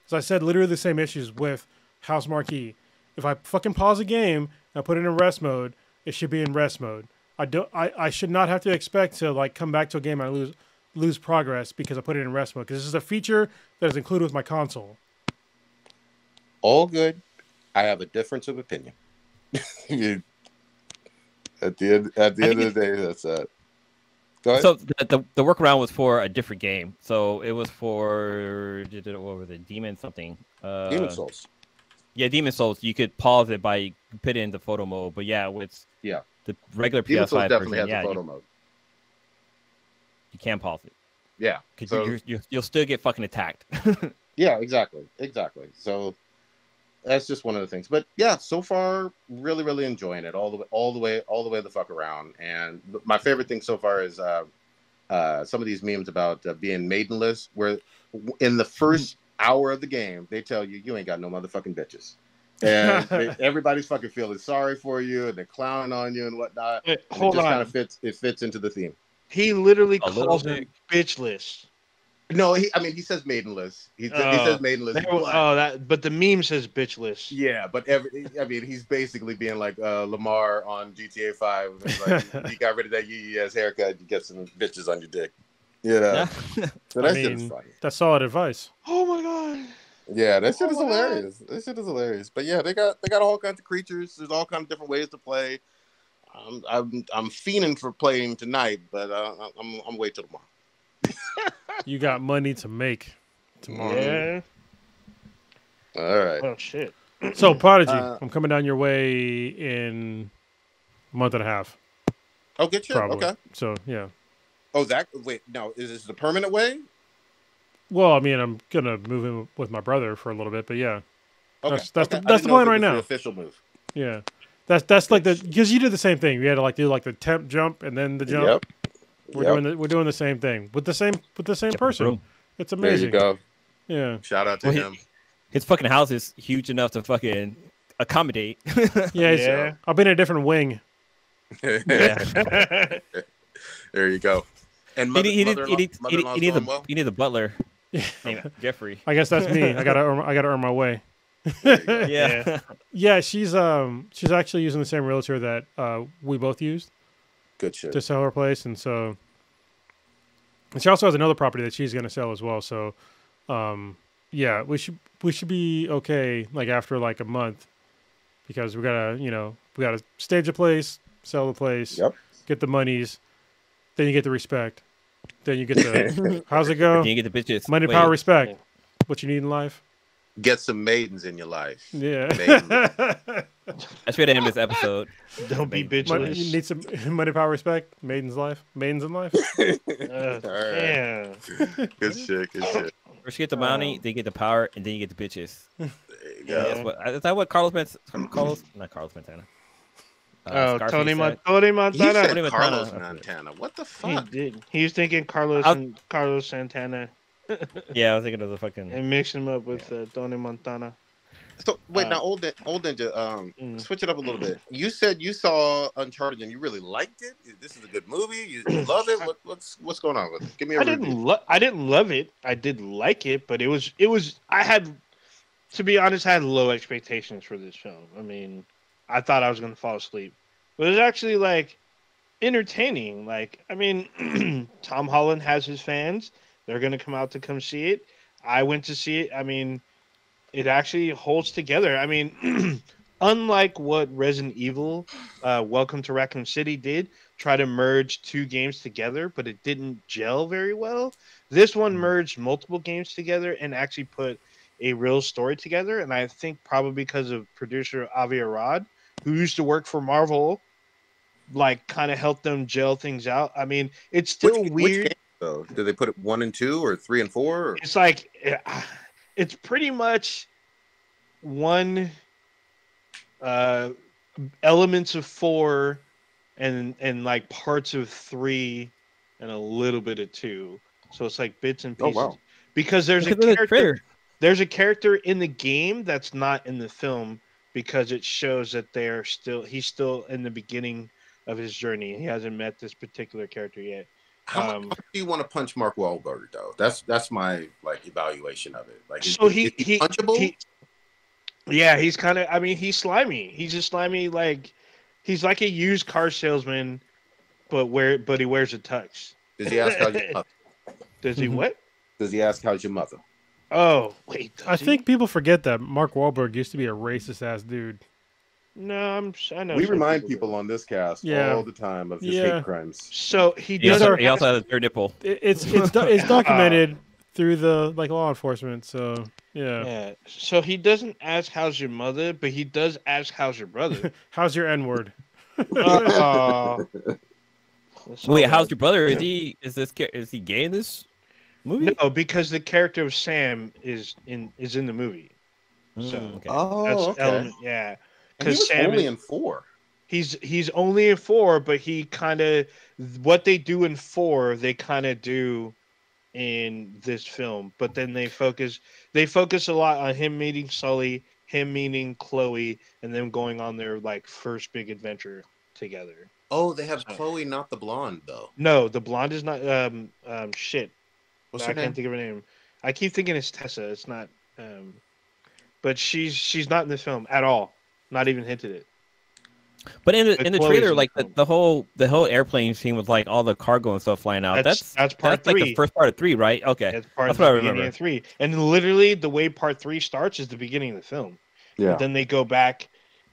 Speaker 3: As I said, literally the same issues with House Marquee. If I fucking pause a game and I put it in rest mode, it should be in rest mode. I should not have to expect to like come back to a game and I lose progress because I put it in rest mode. Because this is a feature that is included with my console.
Speaker 1: All good. I have a difference of opinion. At the end of the day, that's that. Go ahead.
Speaker 4: So the workaround was for a different game. So it was for what was it? Demon something.
Speaker 1: Demon Souls.
Speaker 4: Yeah, Demon Souls. You could pause it by put it into photo mode, but with the regular
Speaker 1: Demon Souls
Speaker 4: PS5
Speaker 1: definitely
Speaker 4: version,
Speaker 1: has a photo mode.
Speaker 4: You can pause it.
Speaker 1: Yeah,
Speaker 4: because you'll still get fucking attacked.
Speaker 1: Yeah, exactly. So that's just one of the things. But yeah, so far, really, really enjoying it all the way the fuck around. And my favorite thing so far is some of these memes about being maidenless, where in the first hour of the game they tell you ain't got no motherfucking bitches, and everybody's fucking feeling sorry for you and they're clowning on you and whatnot.
Speaker 2: Wait, hold on.
Speaker 1: Kind of fits into the theme.
Speaker 2: He literally calls them bitchless.
Speaker 1: No, he says maidenless. He says maidenless.
Speaker 2: But the meme says bitchless.
Speaker 1: Yeah, but he's basically being like Lamar on GTA 5. Like, you got rid of that yee-yee-ass haircut, you get some bitches on your dick. You know?
Speaker 4: Yeah.
Speaker 1: So that shit is funny.
Speaker 3: That's solid advice.
Speaker 2: Oh my god.
Speaker 1: Yeah, that shit is hilarious. That shit is hilarious. But yeah, they got all kinds of creatures. There's all kinds of different ways to play. I'm fiending for playing tonight, but I'm wait till tomorrow.
Speaker 3: You got money to make tomorrow.
Speaker 2: Yeah.
Speaker 1: All right.
Speaker 2: Oh shit.
Speaker 3: So Prodigy, I'm coming down your way in a month and a half.
Speaker 1: Oh, good shit.
Speaker 3: Probably.
Speaker 1: Okay.
Speaker 3: So yeah.
Speaker 1: Oh, wait, no, is this the permanent way?
Speaker 3: Well, I mean, I'm gonna move in with my brother for a little bit, but yeah.
Speaker 1: Okay.
Speaker 3: That's the plan right now.
Speaker 1: The official move.
Speaker 3: Yeah. That's like because you did the same thing. We had to do like the temp jump and then the jump.
Speaker 1: Yep.
Speaker 3: We're doing the same thing with the same person.
Speaker 4: Room.
Speaker 3: It's amazing.
Speaker 1: There you go.
Speaker 3: Yeah.
Speaker 1: Shout out to him.
Speaker 4: His fucking house is huge enough to fucking accommodate.
Speaker 3: Yeah. I'll be in a different wing.
Speaker 1: Yeah. There you go. And
Speaker 4: he needs a butler named Jeffrey.
Speaker 3: I guess that's me. I gotta earn my way.
Speaker 4: Yeah.
Speaker 3: Yeah, she's actually using the same realtor that we both used.
Speaker 1: Good shit.
Speaker 3: To sell her place, and she also has another property that she's gonna sell as well. So, yeah, we should be okay. Like after like a month, because we gotta stage a place, sell the place, get the monies, then you get the respect, then you get the how's it go?
Speaker 4: Then you get the bitches.
Speaker 3: Money, power, respect. What you need in life.
Speaker 1: Get some maidens in your life.
Speaker 3: Yeah.
Speaker 4: That's where to end this episode.
Speaker 2: Don't be bitchless.
Speaker 3: You need some money, power, respect. Maidens in life.
Speaker 2: Yeah.
Speaker 1: Good shit.
Speaker 4: First you get the money, then you get the power, and then you get the bitches.
Speaker 1: There you go.
Speaker 4: Is that what Carlos not Carlos Montana.
Speaker 2: Tony Montana.
Speaker 1: He said Carlos Montana. What the fuck?
Speaker 2: He did. He was thinking Carlos Santana.
Speaker 4: Yeah, I was thinking of the fucking
Speaker 2: and mixing him up with Tony Montana.
Speaker 1: So wait, now old Ninja, switch it up a little bit. You said you saw Uncharted and you really liked it. This is a good movie. You love it. What's going on with it? Give me a review.
Speaker 2: I didn't love it. I did like it, but it was. I had, to be honest, I had low expectations for this film. I mean, I thought I was going to fall asleep, but it was actually like entertaining. Like, I mean, Tom Holland has his fans. They're going to come out to come see it. I went to see it. I mean, it actually holds together. I mean, unlike what Resident Evil, Welcome to Raccoon City did, try to merge two games together, but it didn't gel very well. This one merged multiple games together and actually put a real story together. And I think probably because of producer Avi Arad, who used to work for Marvel, like kind of help them gel things out. I mean, it's still
Speaker 1: Which
Speaker 2: weird.
Speaker 1: game, though? Did they put it 1 and 2 or 3 and 4? Or?
Speaker 2: It's like it's pretty much one elements of 4 and like parts of 3 and a little bit of 2. So it's like bits and pieces.
Speaker 1: Oh, wow.
Speaker 2: Because there's a character. There's a character in the game that's not in the film because it shows that he's still in the beginning of his journey. He hasn't met this particular character yet.
Speaker 1: How much do you want to punch Mark Wahlberg though? That's my like evaluation of it. Like,
Speaker 2: so
Speaker 1: is he punchable?
Speaker 2: Yeah, he's kind of. I mean, he's slimy. He's just slimy. Like he's like a used car salesman, but he wears a tux.
Speaker 1: Does he ask how's your mother?
Speaker 2: Does he what?
Speaker 1: Does he ask how's your mother?
Speaker 2: Oh wait,
Speaker 3: I think people forget that Mark Wahlberg used to be a racist ass dude.
Speaker 2: No, I know.
Speaker 1: We remind people on this cast all the time of his hate crimes.
Speaker 2: So
Speaker 4: he also has a third nipple.
Speaker 3: It's documented through the like law enforcement. So yeah.
Speaker 2: Yeah. So he doesn't ask how's your mother, but he does ask how's your brother.
Speaker 3: How's your N-word?
Speaker 4: Wait, how's your brother? Is he gay in this movie?
Speaker 2: No, because the character of Sam is in the movie. So
Speaker 4: okay.
Speaker 2: That's element, yeah.
Speaker 1: Because Sam only in 4.
Speaker 2: He's only in 4, but he kind of what they do in 4, they kind of do in this film. But then they focus a lot on him meeting Sully, him meeting Chloe, and them going on their like first big adventure together.
Speaker 1: Oh, they have Chloe, not the blonde though.
Speaker 2: No, the blonde is not. Shit.
Speaker 1: What's her name?
Speaker 2: I can't think of her name. I keep thinking it's Tessa. It's not. But she's not in this film at all. Not even hinted at.
Speaker 4: But in the trailer, like the whole airplane scene with like all the cargo and stuff flying out. That's
Speaker 2: part 3.
Speaker 4: Like the first part of 3, right? Okay,
Speaker 2: that's what I remember. 3, and literally the way part 3 starts is the beginning of the film.
Speaker 1: Yeah.
Speaker 2: But then they go back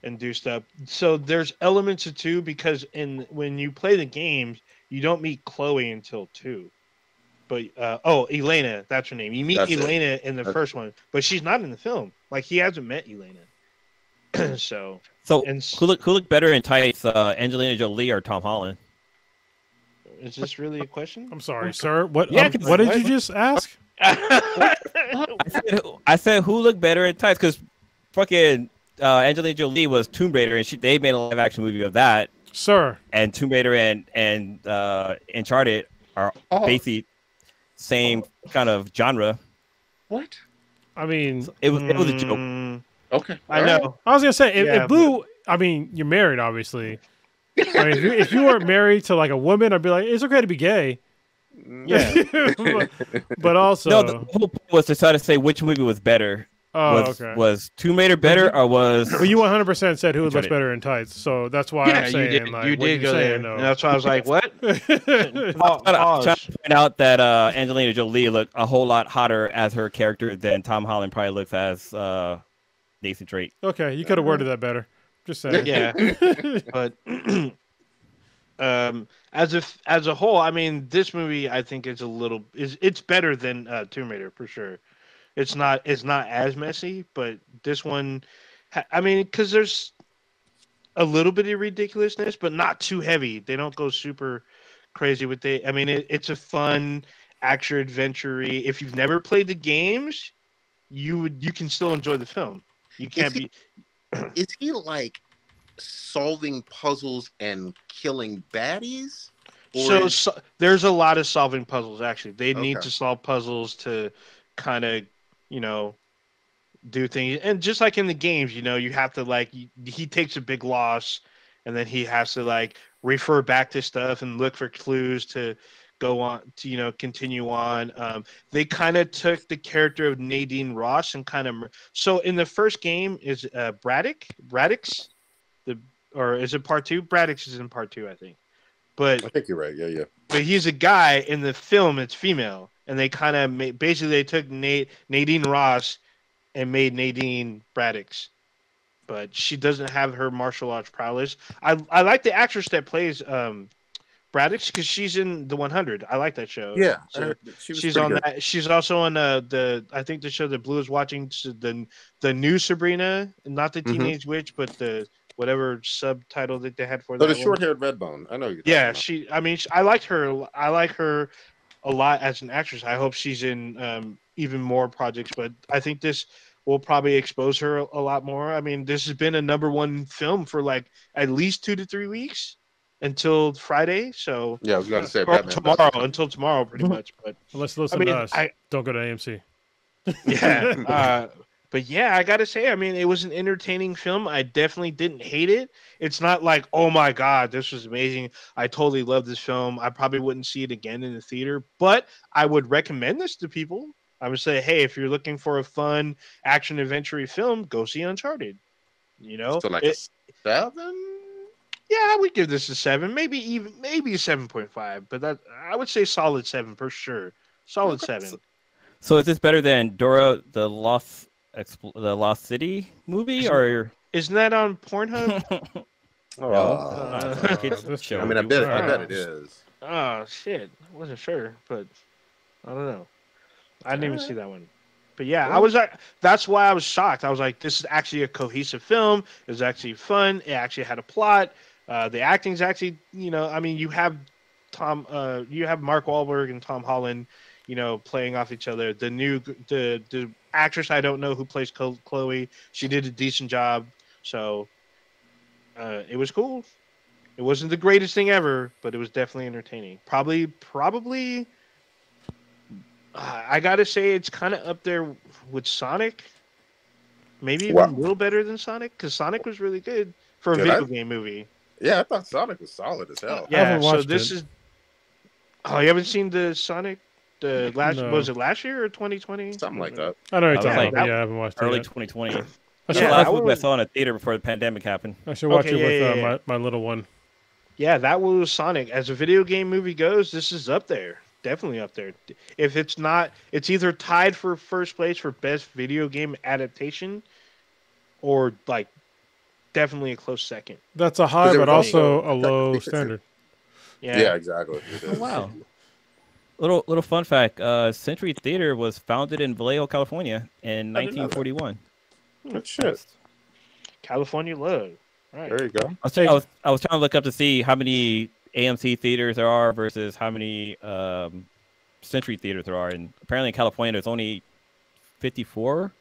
Speaker 2: and do stuff. So there's elements of 2 because when you play the games, you don't meet Chloe until 2. But Elena, that's her name. You meet Elena in the first one, but she's not in the film. Like he hasn't met Elena. so
Speaker 4: who look better in tights, Angelina Jolie or Tom Holland?
Speaker 2: Is this really a question?
Speaker 3: I'm sorry, sir. What?
Speaker 4: Yeah,
Speaker 3: what did you just ask?
Speaker 4: I said who looked better in tights because fucking Angelina Jolie was Tomb Raider and they made a live action movie of that.
Speaker 3: Sir.
Speaker 4: And Tomb Raider and Uncharted are basically same kind of genre.
Speaker 1: What?
Speaker 3: I mean,
Speaker 4: it was a joke.
Speaker 1: Okay,
Speaker 2: I know.
Speaker 3: I was gonna say it blew. I mean, you're married, obviously. I mean, if you weren't married to like a woman, I'd be like, it's okay to be gay.
Speaker 2: Yeah,
Speaker 3: but also,
Speaker 4: no. The whole point was to try to say which movie was better. Was Tomb Raider better or was?
Speaker 3: Well, you 100% said who looks better in tights, so that's why I'm saying
Speaker 2: you did.
Speaker 3: Like,
Speaker 2: you did go there.
Speaker 3: No.
Speaker 2: And that's why I was like, what?
Speaker 4: I'm trying to point out that Angelina Jolie looked a whole lot hotter as her character than Tom Holland probably looks as Nathan Drake.
Speaker 3: Okay, you could have worded that better. Just saying.
Speaker 2: Yeah, but as a whole, I mean, this movie I think it's better than Tomb Raider for sure. It's not as messy, but this one, I mean, because there's a little bit of ridiculousness, but not too heavy. They don't go super crazy with it. I mean, it's a fun action adventure. If you've never played the games, you can still enjoy the film. You can't
Speaker 1: Is he like solving puzzles and killing baddies?
Speaker 2: So there's a lot of solving puzzles. Actually, they need to solve puzzles to kind of, do things. And just like in the games, you have to he takes a big loss, and then he has to refer back to stuff and look for clues to go on to continue on. They kind of took the character of Nadine Ross and so in the first game is Braddock's or is it part 2? Braddock's is in part 2, I think. But
Speaker 1: I think you're right. Yeah.
Speaker 2: But he's a guy. In the film, it's female, and they kind of basically they took Nadine Ross and made Nadine Braddock's, but she doesn't have her martial arts prowess. I like the actress that plays Braddock's because she's in the 100. I like that show.
Speaker 1: Yeah,
Speaker 2: so she's on good. That. She's also on I think the show that Blue is watching, the new Sabrina, not the Teenage Witch, but the whatever subtitle that they had for
Speaker 1: So
Speaker 2: that
Speaker 1: the
Speaker 2: one.
Speaker 1: short-haired Redbone. I know you're talking
Speaker 2: Yeah,
Speaker 1: about.
Speaker 2: I mean, I liked her. I like her a lot as an actress. I hope she's in even more projects, but I think this will probably expose her a lot more. I mean, this has been a #1 film for like at least 2 to 3 weeks until Friday. So
Speaker 1: Yeah, I was going to say
Speaker 2: or
Speaker 1: Batman.
Speaker 2: tomorrow until tomorrow, pretty much. But
Speaker 3: Let's
Speaker 2: I
Speaker 3: listen
Speaker 2: mean,
Speaker 3: to us. Don't go to AMC.
Speaker 2: yeah. But yeah, I gotta say, I mean, it was an entertaining film. I definitely didn't hate it. It's not like, oh my god, this was amazing. I totally love this film. I probably wouldn't see it again in the theater, but I would recommend this to people. I would say, hey, if you're looking for a fun action adventure film, go see Uncharted. You know,
Speaker 1: So like a 7?
Speaker 2: yeah, I would give this a 7, maybe a 7.5, but that I would say solid 7 for sure. Solid 7.
Speaker 4: So is this better than Dora the Lost City movie, or
Speaker 2: isn't that on Pornhub?
Speaker 3: This show.
Speaker 1: I mean, I bet it is.
Speaker 2: Oh shit! I wasn't sure, but I don't know. I didn't even see that one. But yeah, I was like, that's why I was shocked. I was like, this is actually a cohesive film. It was actually fun. It actually had a plot. The acting's actually, you know, I mean, you have Mark Wahlberg and Tom Holland, you know, playing off each other. The actress I don't know who plays Chloe, she did a decent job. So it was cool. It wasn't the greatest thing ever, but it was definitely entertaining. Probably. I gotta say it's kind of up there with Sonic. Maybe even a little better than Sonic, because Sonic was really good for a video game movie.
Speaker 1: Yeah, I thought Sonic was solid as hell.
Speaker 2: Yeah, so this is. Oh, you haven't seen the Sonic? The last was it last year or 2020?
Speaker 1: Something like that.
Speaker 3: I know what you're talking about. Yeah, I haven't watched it
Speaker 4: early
Speaker 3: yet.
Speaker 4: 2020.
Speaker 2: Yeah,
Speaker 4: the last movie I saw in a theater before the pandemic happened.
Speaker 3: I should watch it with my little one.
Speaker 2: Yeah, that was Sonic. As a video game movie goes, this is up there. Definitely up there. If it's not, it's either tied for first place for best video game adaptation, or like definitely a close second.
Speaker 3: That's a high, but also a low standard.
Speaker 1: Yeah, exactly.
Speaker 4: Oh, wow. Little fun fact: Century Theater was founded in Vallejo, California, in 1941.
Speaker 1: Good shit.
Speaker 2: California love. Right.
Speaker 1: There you go.
Speaker 4: I was trying to look up to see how many AMC theaters there are versus how many Century theaters there are, and apparently in California there's only 54,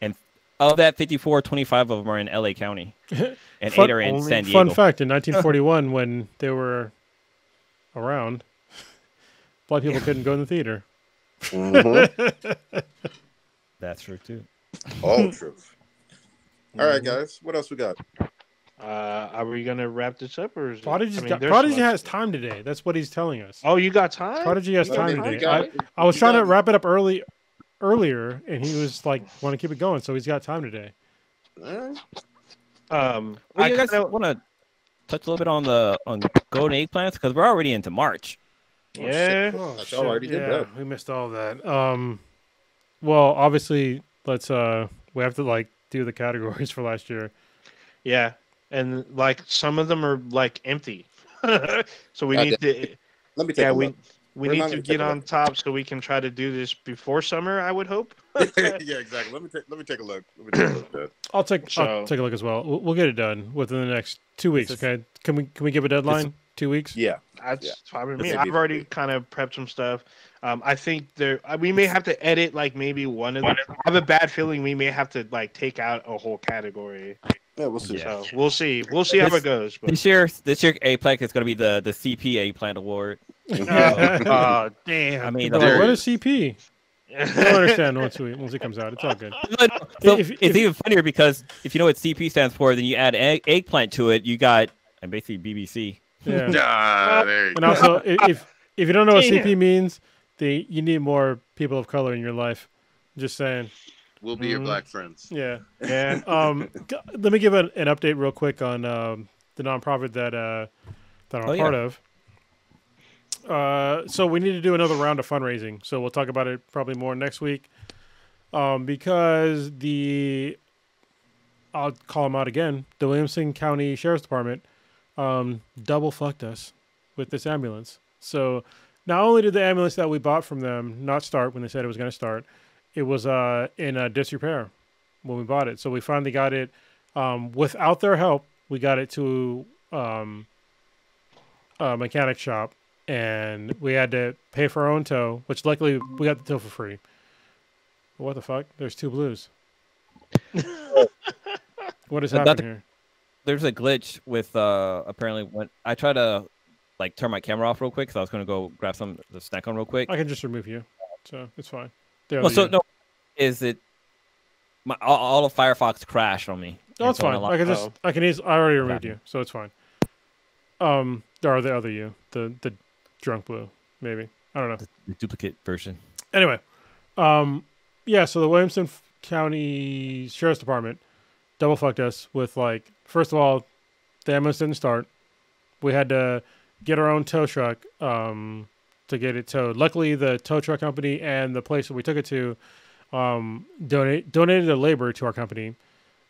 Speaker 4: and of that 54, 25 of them are in LA County, and 8 are in San Diego.
Speaker 3: Fun fact: in 1941, when they were around, black people couldn't go in the theater.
Speaker 1: Mm-hmm.
Speaker 4: That's true too.
Speaker 1: All truth. All right, guys. What else we got?
Speaker 2: Are we gonna wrap this up, or is
Speaker 3: Prodigy has time today? That's what he's telling us.
Speaker 2: Oh, you got time?
Speaker 3: Prodigy has time today. I was trying to wrap it up earlier, and he was like, "Want to keep it going?" So he's got time today.
Speaker 4: Well, you guys want to touch a little bit on golden eggplants because we're already into March.
Speaker 2: Yeah,
Speaker 1: that's already did that.
Speaker 3: We missed all that. Well, obviously, let's we have to like do the categories for last year.
Speaker 2: Yeah, and like some of them are like empty, so we need to.
Speaker 1: Let me take a look.
Speaker 2: We need to get on top so we can try to do this before summer. I would hope.
Speaker 1: Yeah, exactly. Let me take a look.
Speaker 3: I'll take a look as well. We'll get it done within the next 2 weeks. Okay? Can we give a deadline? 2 weeks?
Speaker 1: Yeah,
Speaker 2: that's fine with me. I've already kind of prepped some stuff. I think we may have to edit like maybe one of them. I have a bad feeling we may have to like take out a whole category.
Speaker 1: Yeah, we'll see.
Speaker 2: So we'll see. We'll see how it goes. But...
Speaker 4: This year eggplant is going to be the CP eggplant award.
Speaker 2: Oh, damn!
Speaker 4: I mean,
Speaker 3: what is CP? You'll understand once it comes out. It's all good.
Speaker 4: So it's even funnier because if you know what CP stands for, then you add eggplant to it. You got basically BBC.
Speaker 3: Yeah.
Speaker 1: There you
Speaker 3: and
Speaker 1: go.
Speaker 3: also, if you don't know what CP means, you need more people of color in your life. Just saying.
Speaker 1: We'll be your black friends.
Speaker 3: Yeah. Let me give an update real quick on the nonprofit that I'm a part of. So we need to do another round of fundraising. So we'll talk about it probably more next week. Because I'll call them out again. The Williamson County Sheriff's Department double fucked us with this ambulance. So not only did the ambulance that we bought from them not start when they said it was going to start, it was in disrepair when we bought it. So we finally got it without their help. we got it to a mechanic shop, and we had to pay for our own tow, which luckily we got the tow for free. What the fuck? There's 2 blues. What is happening here?
Speaker 4: There's a glitch with apparently when I try to like turn my camera off real quick because I was going to go grab the snack on real quick.
Speaker 3: I can just remove you, so it's fine.
Speaker 4: Well, so no, is it all of Firefox crashed on me?
Speaker 3: No, it's fine. I already removed you, so it's fine. Or the other you, the drunk blue, maybe. I don't know.
Speaker 4: The duplicate version.
Speaker 3: Anyway, yeah. So the Williamson County Sheriff's Department double fucked us with, like, first of all, the ambulance didn't start. We had to get our own tow truck to get it towed. Luckily, the tow truck company and the place that we took it to donated the labor to our company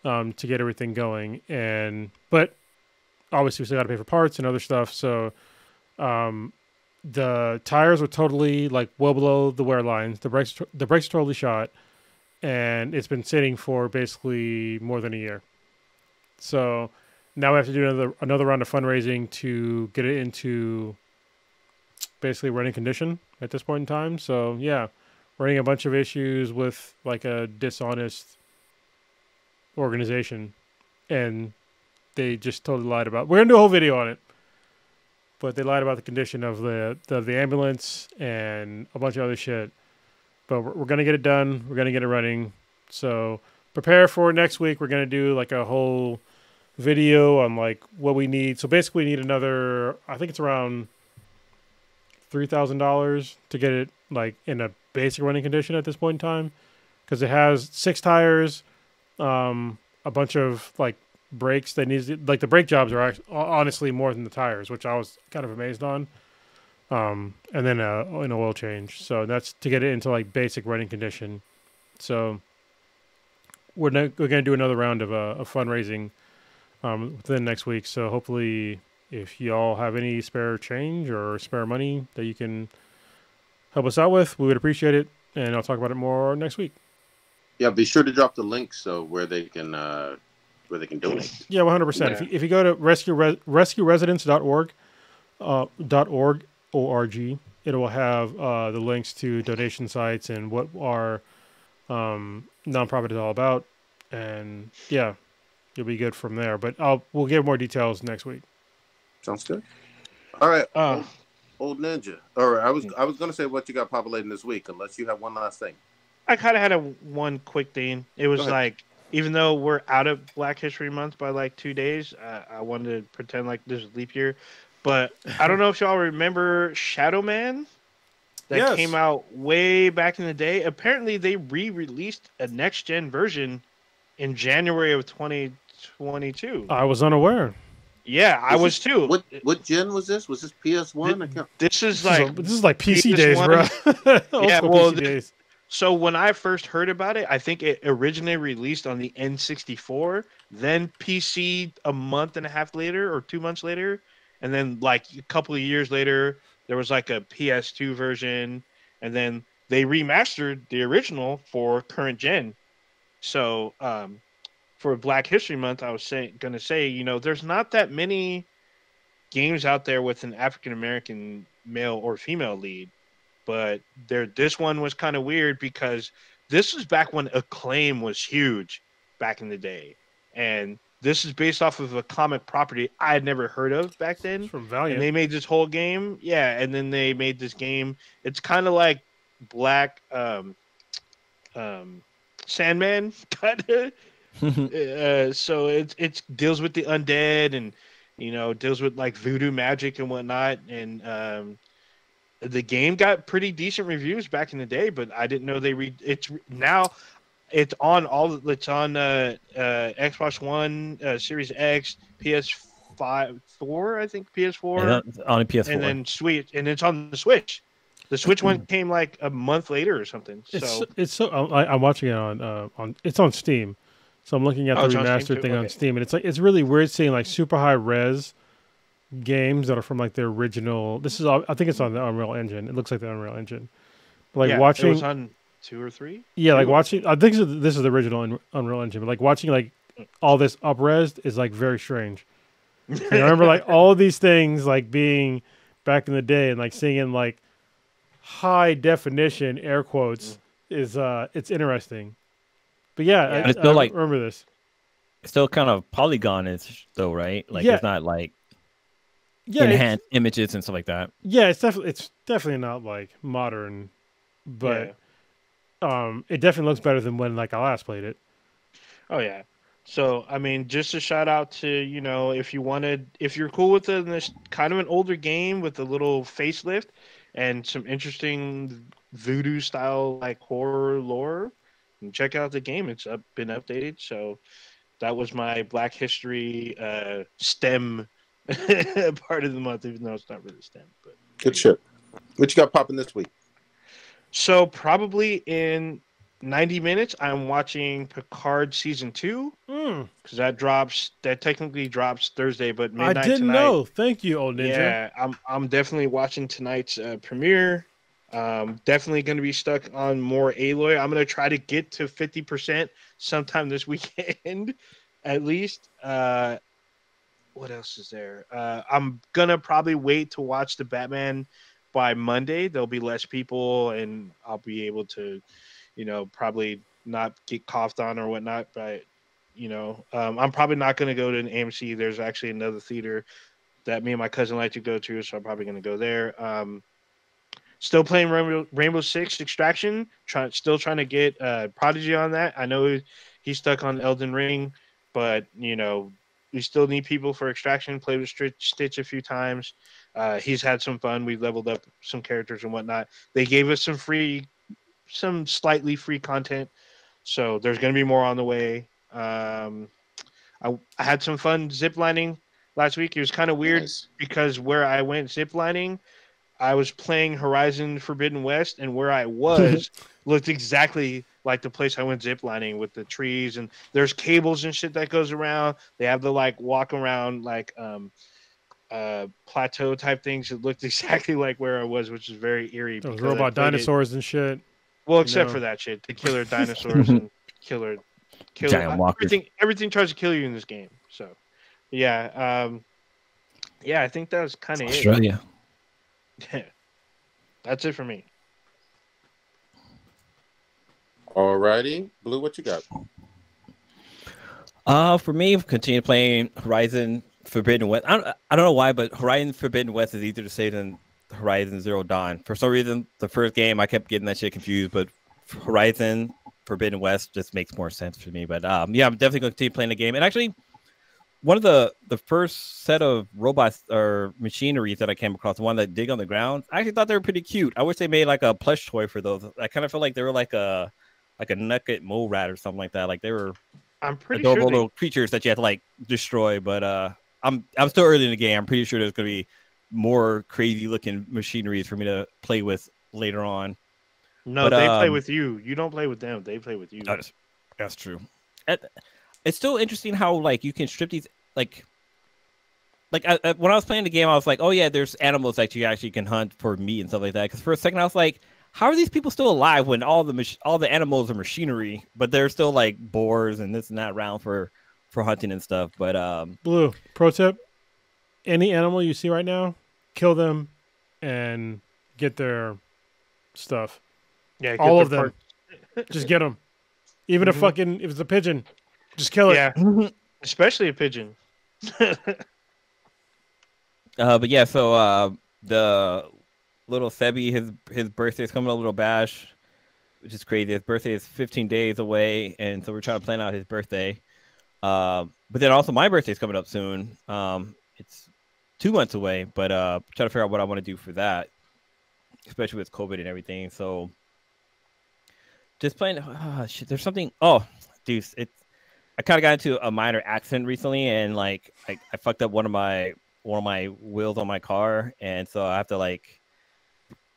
Speaker 3: to get everything going. But obviously, we still got to pay for parts and other stuff. So the tires were totally, like, well below the wear lines. The brakes are totally shot, and it's been sitting for basically more than a year. So now we have to do another round of fundraising to get it into basically running condition at this point in time. So yeah, running a bunch of issues with, like, a dishonest organization, and they just totally lied about. We're gonna do a whole video on it, but they lied about the condition of the ambulance and a bunch of other shit. But we're gonna get it done. We're gonna get it running. So prepare for next week. We're gonna do, like, a whole video on, like, what we need. So basically, we need another, I think it's around $3,000 to get it, like, in a basic running condition at this point in time, because it has 6 tires, a bunch of, like, brakes that needs, like, the brake jobs are honestly more than the tires, which I was kind of amazed on. And then an oil change. So that's to get it into, like, basic running condition. So we're going to do another round of fundraising within next week. So hopefully, if y'all have any spare change or spare money that you can help us out with, we would appreciate it. And I'll talk about it more next week.
Speaker 1: Yeah, be sure to drop the link so where they can donate.
Speaker 3: Yeah, 100%. Yeah. If you go to rescueresidents.org, .org, it will have the links to donation sites and what our nonprofit is all about. And yeah, you'll be good from there. But we'll give more details next week.
Speaker 1: Sounds good. All right, old ninja. Or I was going to say what you got populating this week, unless you have one last thing.
Speaker 2: I kind of had one quick thing. It was like, even though we're out of Black History Month by like 2 days, I wanted to pretend like this was leap year. But I don't know if y'all remember Shadow Man that came out way back in the day. Apparently, they re-released a next-gen version in January of 2022.
Speaker 3: I was unaware.
Speaker 2: Yeah, I was too.
Speaker 1: What gen was this? Was this PS1?
Speaker 2: This is like
Speaker 3: PC days, bro.
Speaker 2: Yeah, well,
Speaker 3: PC days.
Speaker 2: So when I first heard about it, I think it originally released on the N64, then PC a month and a half later or 2 months later, and then like a couple of years later, there was like a PS2 version, and then they remastered the original for current gen. So for Black History Month, I was gonna say, you know, there's not that many games out there with an African American male or female lead. But this one was kind of weird because this was back when Acclaim was huge back in the day. And this is based off of a comic property I had never heard of back then.
Speaker 3: It's from Valiant.
Speaker 2: And they made this whole game. Yeah, and then they made this game. It's kind of like Black Sandman, kind of. So it deals with the undead and, you know, deals with like voodoo magic and whatnot. And the game got pretty decent reviews back in the day, but I didn't know it's on Xbox One, Series X, PS4, I think PS4,
Speaker 4: on a PS4,
Speaker 2: and then Switch, and it's on the Switch. The Switch one came like a month later or something.
Speaker 3: I'm watching it on it's on Steam, so I'm looking at the remastered thing on Steam, and it's really weird seeing like super high res games that are from like the original. I think it's on the Unreal Engine. It looks like the Unreal Engine. Like watching,
Speaker 2: it was on 2 or 3.
Speaker 3: Yeah, like watching. I think this is the original Unreal Engine. But like watching like all this up-resed is like very strange. Like, I remember like all of these things like being back in the day and like seeing in like high definition air quotes is it's interesting. But yeah,
Speaker 4: But it's still
Speaker 3: I remember this.
Speaker 4: It's still kind of polygon-ish though, right? Like it's not like enhanced images and stuff like that.
Speaker 3: Yeah, it's definitely not like modern, but it definitely looks better than when like I last played it.
Speaker 2: Oh yeah. So I mean, just a shout out to if you're cool with this kind of an older game with a little facelift and some interesting voodoo style like horror lore, and check out the game. It's been updated. So that was my Black History STEM part of the month, even though it's not really STEM. But
Speaker 1: good shit. What you got popping this week?
Speaker 2: So probably in 90 minutes, I'm watching Picard season 2 because that technically drops Thursday, but midnight
Speaker 3: I didn't
Speaker 2: tonight.
Speaker 3: know. Thank you, old ninja.
Speaker 2: Yeah, I'm definitely watching tonight's premiere. Definitely going to be stuck on more Aloy. I'm going to try to get to 50% sometime this weekend, at least. What else is there? I'm going to probably wait to watch the Batman by Monday. There'll be less people, and I'll be able to, probably not get coughed on or whatnot. But, I'm probably not going to go to an AMC. There's actually another theater that me and my cousin like to go to, so I'm probably going to go there. Still playing Rainbow Six Extraction. Still trying to get Prodigy on that. I know he's stuck on Elden Ring, but we still need people for Extraction. Played with Stitch a few times. He's had some fun. We leveled up some characters and whatnot. They gave us some slightly free content, so there's going to be more on the way. I had some fun ziplining last week. It was kind of weird because where I went ziplining, I was playing Horizon Forbidden West, and where I was looked exactly like the place I went ziplining with the trees, and there's cables and shit that goes around. They have the walk around plateau type things. It looked exactly like where I was, which is very eerie.
Speaker 3: Those robot dinosaurs and shit.
Speaker 2: Well, except for that shit, the killer dinosaurs and killer
Speaker 4: giant walkers.
Speaker 2: Everything tries to kill you in this game. So, yeah, I think that was kind of
Speaker 4: Australia.
Speaker 2: Yeah, that's it for me.
Speaker 1: Alrighty, Blue, what you got?
Speaker 4: For me, continue playing Horizon Forbidden West. I don't know why, but Horizon Forbidden West is easier to say than Horizon Zero Dawn. For some reason, the first game I kept getting that shit confused, but Horizon Forbidden West just makes more sense for me. But yeah, I'm definitely going to continue playing the game. And actually, one of the first set of robots or machineries that I came across, the one that dig on the ground, I actually thought they were pretty cute. I wish they made like a plush toy for those. I kind of feel like they were like a nugget mole rat or something like that. Like they were adorable little creatures that you had to like destroy. But I'm still early in the game. I'm pretty sure there's going to be more crazy looking machineries for me to play with later on.
Speaker 2: No, but, they play with you. You don't play with them. They play with you.
Speaker 4: That's true. It's still interesting how like you can strip these like when I was playing the game, I was like, oh yeah, there's animals that you actually can hunt for meat and stuff like that. Because for a second I was like, how are these people still alive when all the animals are machinery, but they're still like boars and this and that around for hunting and stuff. But
Speaker 3: Blue, pro tip: any animal you see right now, kill them and get their stuff.
Speaker 2: Yeah,
Speaker 3: all of them. Just get them. Even if it's a pigeon, just kill it.
Speaker 2: Yeah, especially a pigeon.
Speaker 4: But yeah, so the little Sebi, his birthday's coming a little bash, which is crazy. His birthday is 15 days away, and so we're trying to plan out his birthday. But then also my birthday's coming up soon. It's 2 months away, but trying to figure out what I want to do for that, especially with COVID and everything. So just playing. Shit, there's something. Oh, dude, I kind of got into a minor accident recently, and like I fucked up one of my wheels on my car, and so I have to like.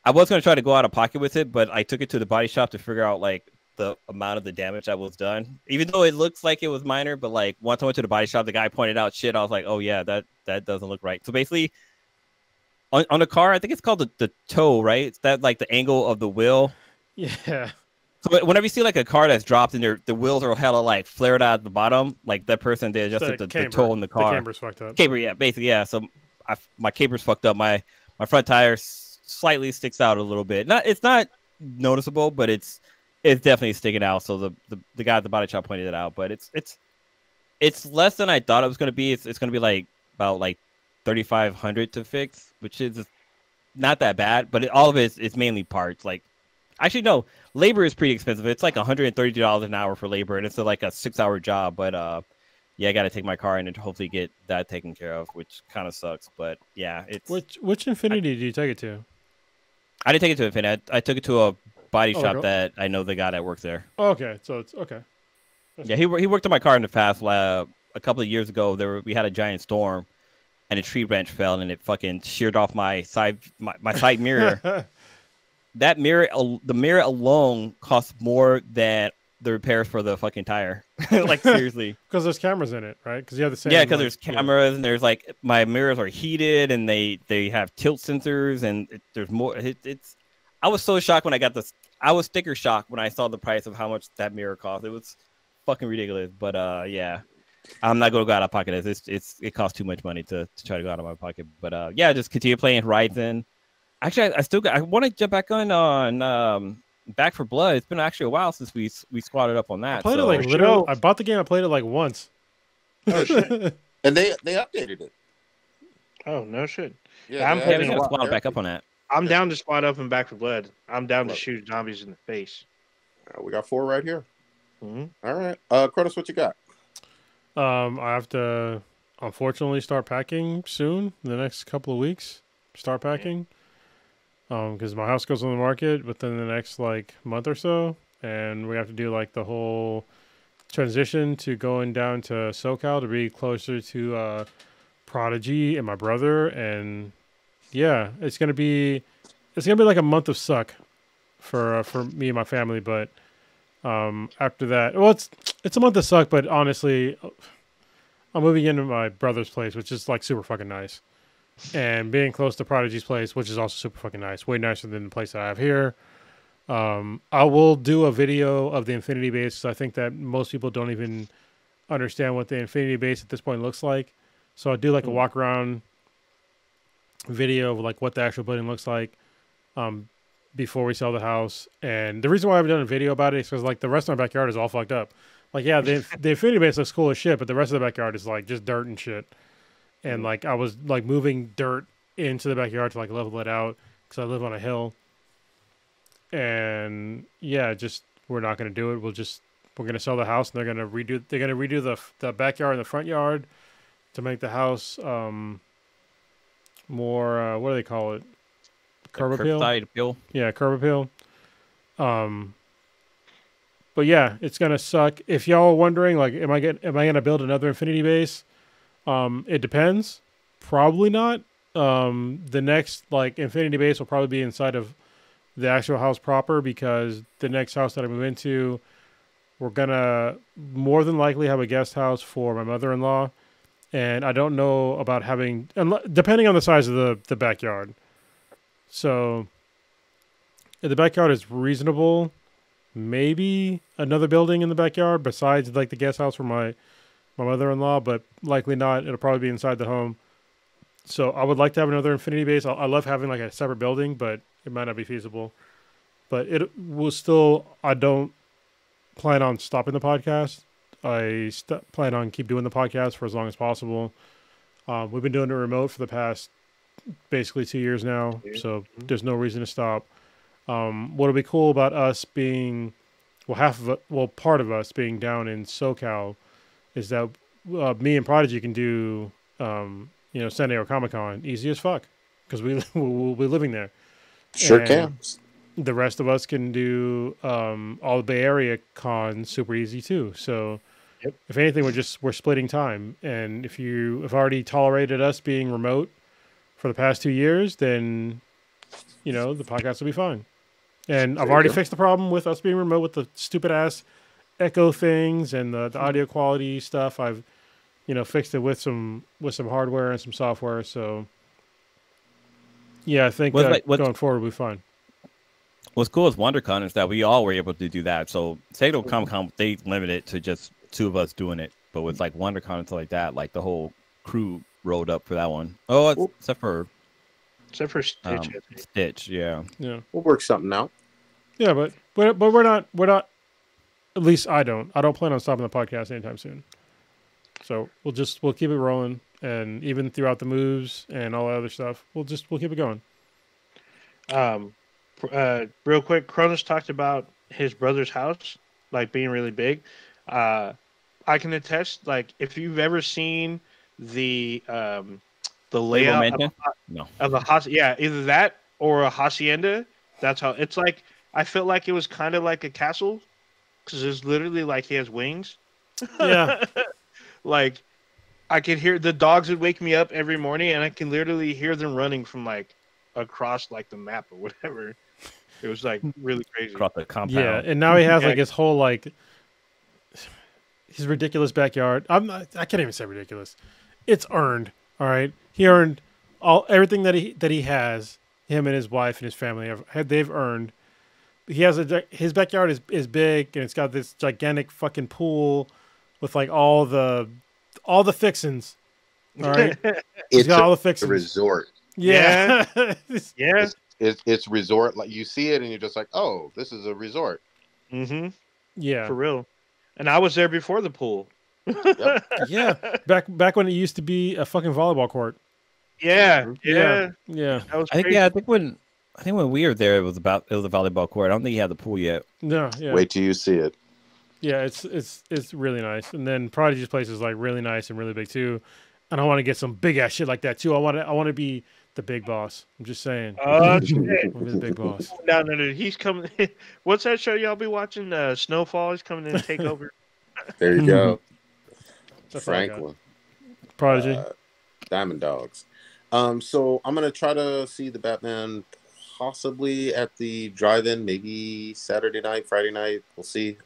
Speaker 4: I was going to try to go out of pocket with it, but I took it to the body shop to figure out like the amount of the damage that was done. Even though it looks like it was minor, but like once I went to the body shop, the guy pointed out shit. I was like, oh yeah, that doesn't look right. So basically, on the car, I think it's called the toe, right? It's that like the angle of the wheel.
Speaker 3: Yeah.
Speaker 4: So whenever you see like a car that's dropped and the wheels are hella like flared out at the bottom, like that person they adjusted the toe in the car.
Speaker 3: The camber's fucked up.
Speaker 4: Camber, yeah, basically, yeah. So my camber's fucked up. My front tire slightly sticks out a little bit. It's not noticeable, but it's definitely sticking out. So the guy at the body shop pointed it out. But it's less than I thought it was gonna be. It's gonna be like about like $3,500 to fix, which is not that bad. But all of it's mainly parts. Like, actually, no, labor is pretty expensive. It's like $132 an hour for labor, and it's like a 6-hour job. But yeah, I got to take my car in and hopefully get that taken care of, which kind of sucks. But yeah, it's
Speaker 3: which Infinity did you take it to?
Speaker 4: I didn't take it to Infinity. I took it to a body shop that I know the guy that works there.
Speaker 3: Oh, okay, so it's okay.
Speaker 4: Yeah, he worked on my car in the past. A couple of years ago, we had a giant storm, and a tree branch fell, and it fucking sheared off my side mirror. That mirror, the mirror alone, costs more than the repairs for the fucking tire. Like, seriously.
Speaker 3: Because there's cameras in it, right? Because you have the same.
Speaker 4: Yeah, because there's cameras, and there's like my mirrors are heated, and they have tilt sensors, and there's more. I was so shocked when I got this. I was sticker shocked when I saw the price of how much that mirror cost. It was fucking ridiculous. But yeah, I'm not gonna go out of pocket. It costs too much money to try to go out of my pocket. But yeah, just continue playing Horizon. Actually, I want to jump back on Back for Blood. It's been actually a while since we squatted up on that.
Speaker 3: I played it like literally. I bought the game. I played it like once.
Speaker 1: Oh shit! And they updated it.
Speaker 2: Oh no shit!
Speaker 4: Yeah, I'm going to squat back up on that.
Speaker 2: I'm down to squat up and Back for Blood. I'm down to shoot zombies in the face.
Speaker 1: We got 4 right here.
Speaker 2: Mm-hmm.
Speaker 1: All right, Curtis, what you got?
Speaker 3: I have to unfortunately start packing soon. In the next couple of weeks, start packing. Because my house goes on the market within the next like month or so, and we have to do like the whole transition to going down to SoCal to be closer to Prodigy and my brother, and yeah, it's gonna be like a month of suck for me and my family, but after that, well, it's a month of suck, but honestly, I'm moving into my brother's place, which is like super fucking nice. And being close to Prodigy's place, which is also super fucking nice, way nicer than the place that I have here. I will do a video of the Infinity Base, because I think that most people don't even understand what the Infinity Base at this point looks like. So I'll do like a walk around video of like what the actual building looks like before we sell the house. And the reason why I haven't done a video about it is because like the rest of my backyard is all fucked up. Like, yeah, the Infinity Base looks cool as shit, but the rest of the backyard is like just dirt and shit. And like I was like moving dirt into the backyard to like level it out because I live on a hill. And yeah, just we're not gonna do it. We're gonna sell the house, and they're gonna redo the backyard and the front yard to make the house more what do they call it? Curb appeal. Yeah, curb appeal. But yeah, it's gonna suck. If y'all are wondering, like, am I gonna build another Infinity Base? It depends. Probably not. The next like Infinity Base will probably be inside of the actual house proper, because the next house that I move into, we're gonna more than likely have a guest house for my mother-in-law, and I don't know about having, depending on the size of the backyard. So if the backyard is reasonable, maybe another building in the backyard besides like the guest house for my mother-in-law, but likely not. It'll probably be inside the home. So I would like to have another Infinity Base. I love having like a separate building, but it might not be feasible. But it will still, I don't plan on stopping the podcast. I plan on keep doing the podcast for as long as possible. We've been doing it remote for the past basically 2 years now, so there's no reason to stop. What'll be cool about us being, part of us being down in SoCal is that me and Prodigy can do, San Diego Comic-Con easy as fuck, because we'll be living there.
Speaker 1: Sure can.
Speaker 3: The rest of us can do all the Bay Area cons super easy too. So if anything, we're splitting time. And if you've already tolerated us being remote for the past 2 years, then the podcast will be fine. And I've already fixed the problem with us being remote with the stupid ass echo things and the audio quality stuff. I've fixed it with some hardware and some software. So yeah, I think going forward we'll be fine.
Speaker 4: What's cool is WonderCon is that we all were able to do that. So Sato Comic-Con, they limit it to just 2 of us doing it. But with like WonderCon and stuff like that, like the whole crew rolled up for that one. Oh, except for
Speaker 2: Stitch. I think.
Speaker 4: Stitch, yeah.
Speaker 1: We'll work something out.
Speaker 3: Yeah, but we're not. At least I don't plan on stopping the podcast anytime soon. So we'll keep it rolling, and even throughout the moves and all that other stuff, we'll keep it going.
Speaker 2: Real quick, Cronus talked about his brother's house like being really big. I can attest, like if you've ever seen the layout of a either that or a hacienda. That's how it's like. I felt like it was kind of like a castle because it's literally like he has wings.
Speaker 3: Yeah.
Speaker 2: Like I could hear the dogs would wake me up every morning, and I can literally hear them running from like across like the map or whatever. It was like really crazy.
Speaker 4: Across the compound.
Speaker 3: Yeah, and now he has like his whole like his ridiculous backyard. I can't even say ridiculous. It's earned. All right, he earned everything that he has. Him and his wife and his family they've earned. He has his backyard is big, and it's got this gigantic fucking pool with like all the fixins. All right,
Speaker 1: It's
Speaker 3: got all the
Speaker 1: a
Speaker 3: fixins.
Speaker 1: resort.
Speaker 3: Yeah.
Speaker 2: Yeah.
Speaker 1: It's resort. Like you see it and you're just like, oh, this is a resort.
Speaker 2: Mm-hmm.
Speaker 3: Yeah.
Speaker 2: For real. And I was there before the pool.
Speaker 1: Yep.
Speaker 3: Yeah. Back when it used to be a fucking volleyball court.
Speaker 2: Yeah.
Speaker 3: Yeah.
Speaker 2: That was
Speaker 4: I
Speaker 2: crazy.
Speaker 4: think when we were there, it was a volleyball court. I don't think he had the pool yet.
Speaker 3: No. Yeah.
Speaker 1: Wait till you see it.
Speaker 3: Yeah. It's really nice. And then Prodigy's place is like really nice and really big too. And I want to get some big ass shit like that too. I want to be the big boss. I'm just saying.
Speaker 2: Oh shit.
Speaker 3: I wanna be the big boss.
Speaker 2: No. He's coming. What's that show y'all be watching? Snowfall is coming in and take over.
Speaker 1: There you go.
Speaker 3: That's all I got.
Speaker 1: Franklin.
Speaker 3: Prodigy.
Speaker 1: Diamond Dogs. So I'm gonna try to see the Batman possibly at the drive-in, maybe Saturday night, Friday night. We'll see.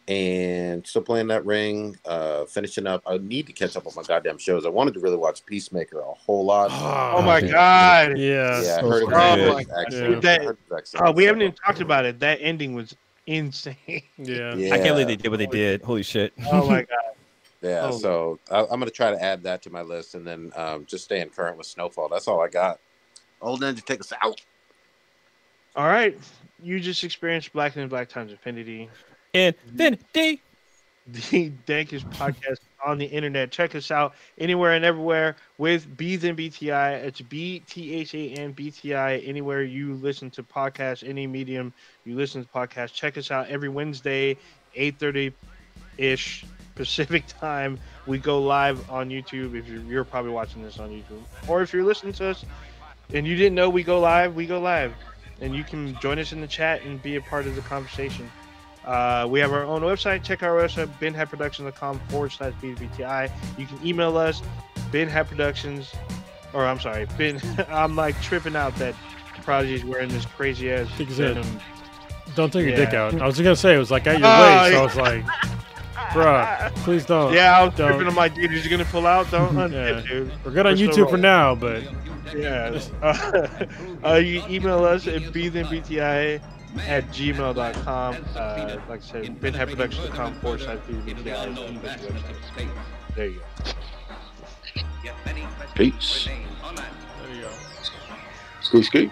Speaker 1: And still playing that Ring, finishing up. I need to catch up on my goddamn shows. I wanted to really watch Peacemaker a whole lot.
Speaker 2: Oh my god.
Speaker 3: Yeah.
Speaker 1: Yeah, I
Speaker 4: So
Speaker 1: heard it
Speaker 4: good.
Speaker 1: was excellent.
Speaker 2: Yeah.
Speaker 1: I heard it was excellent.
Speaker 2: We haven't even talked about it. That ending was insane.
Speaker 3: Yeah.
Speaker 1: Yeah.
Speaker 4: I can't believe they did what they did. Holy shit.
Speaker 2: Oh my god.
Speaker 1: Yeah,
Speaker 2: Oh.
Speaker 1: so I'm going to try to add that to my list and then just staying current with Snowfall. That's all I got. Old Ninja, take us out.
Speaker 2: All right. You just experienced Black and Black times Infinity.
Speaker 4: Infinity.
Speaker 2: The dankest podcast on the internet. Check us out anywhere and everywhere with Bees and BTI. It's BTHAN BTI. Anywhere you listen to podcasts, any medium you listen to podcasts, check us out every Wednesday, 8:30-ish Pacific time. We go live on YouTube. If you're probably watching this on YouTube, or if you're listening to us and you didn't know we go live, and you can join us in the chat and be a part of the conversation. We have our own website. Check our website, benhatproductions.com/BTI. You can email us, benhatproductions, or I'm sorry, Ben. I'm like tripping out that Prodigy's wearing this crazy ass denim.
Speaker 3: Don't take your
Speaker 2: Yeah.
Speaker 3: dick out. I was gonna say it was like at your waist. So I was like, bruh, please don't.
Speaker 2: Yeah, I was
Speaker 3: Don't.
Speaker 2: tripping. I'm like, dude, is he gonna pull out? Don't
Speaker 3: Yeah.
Speaker 2: dude.
Speaker 3: We're good on
Speaker 2: We're still
Speaker 3: YouTube for
Speaker 2: rolling.
Speaker 3: now, but
Speaker 2: Yeah. You can email us at beathandbti@gmail.com. Like I said, benhatproductions.com/BTI. There you go.
Speaker 1: Peace.
Speaker 3: there you go.
Speaker 1: Squeak, squeak.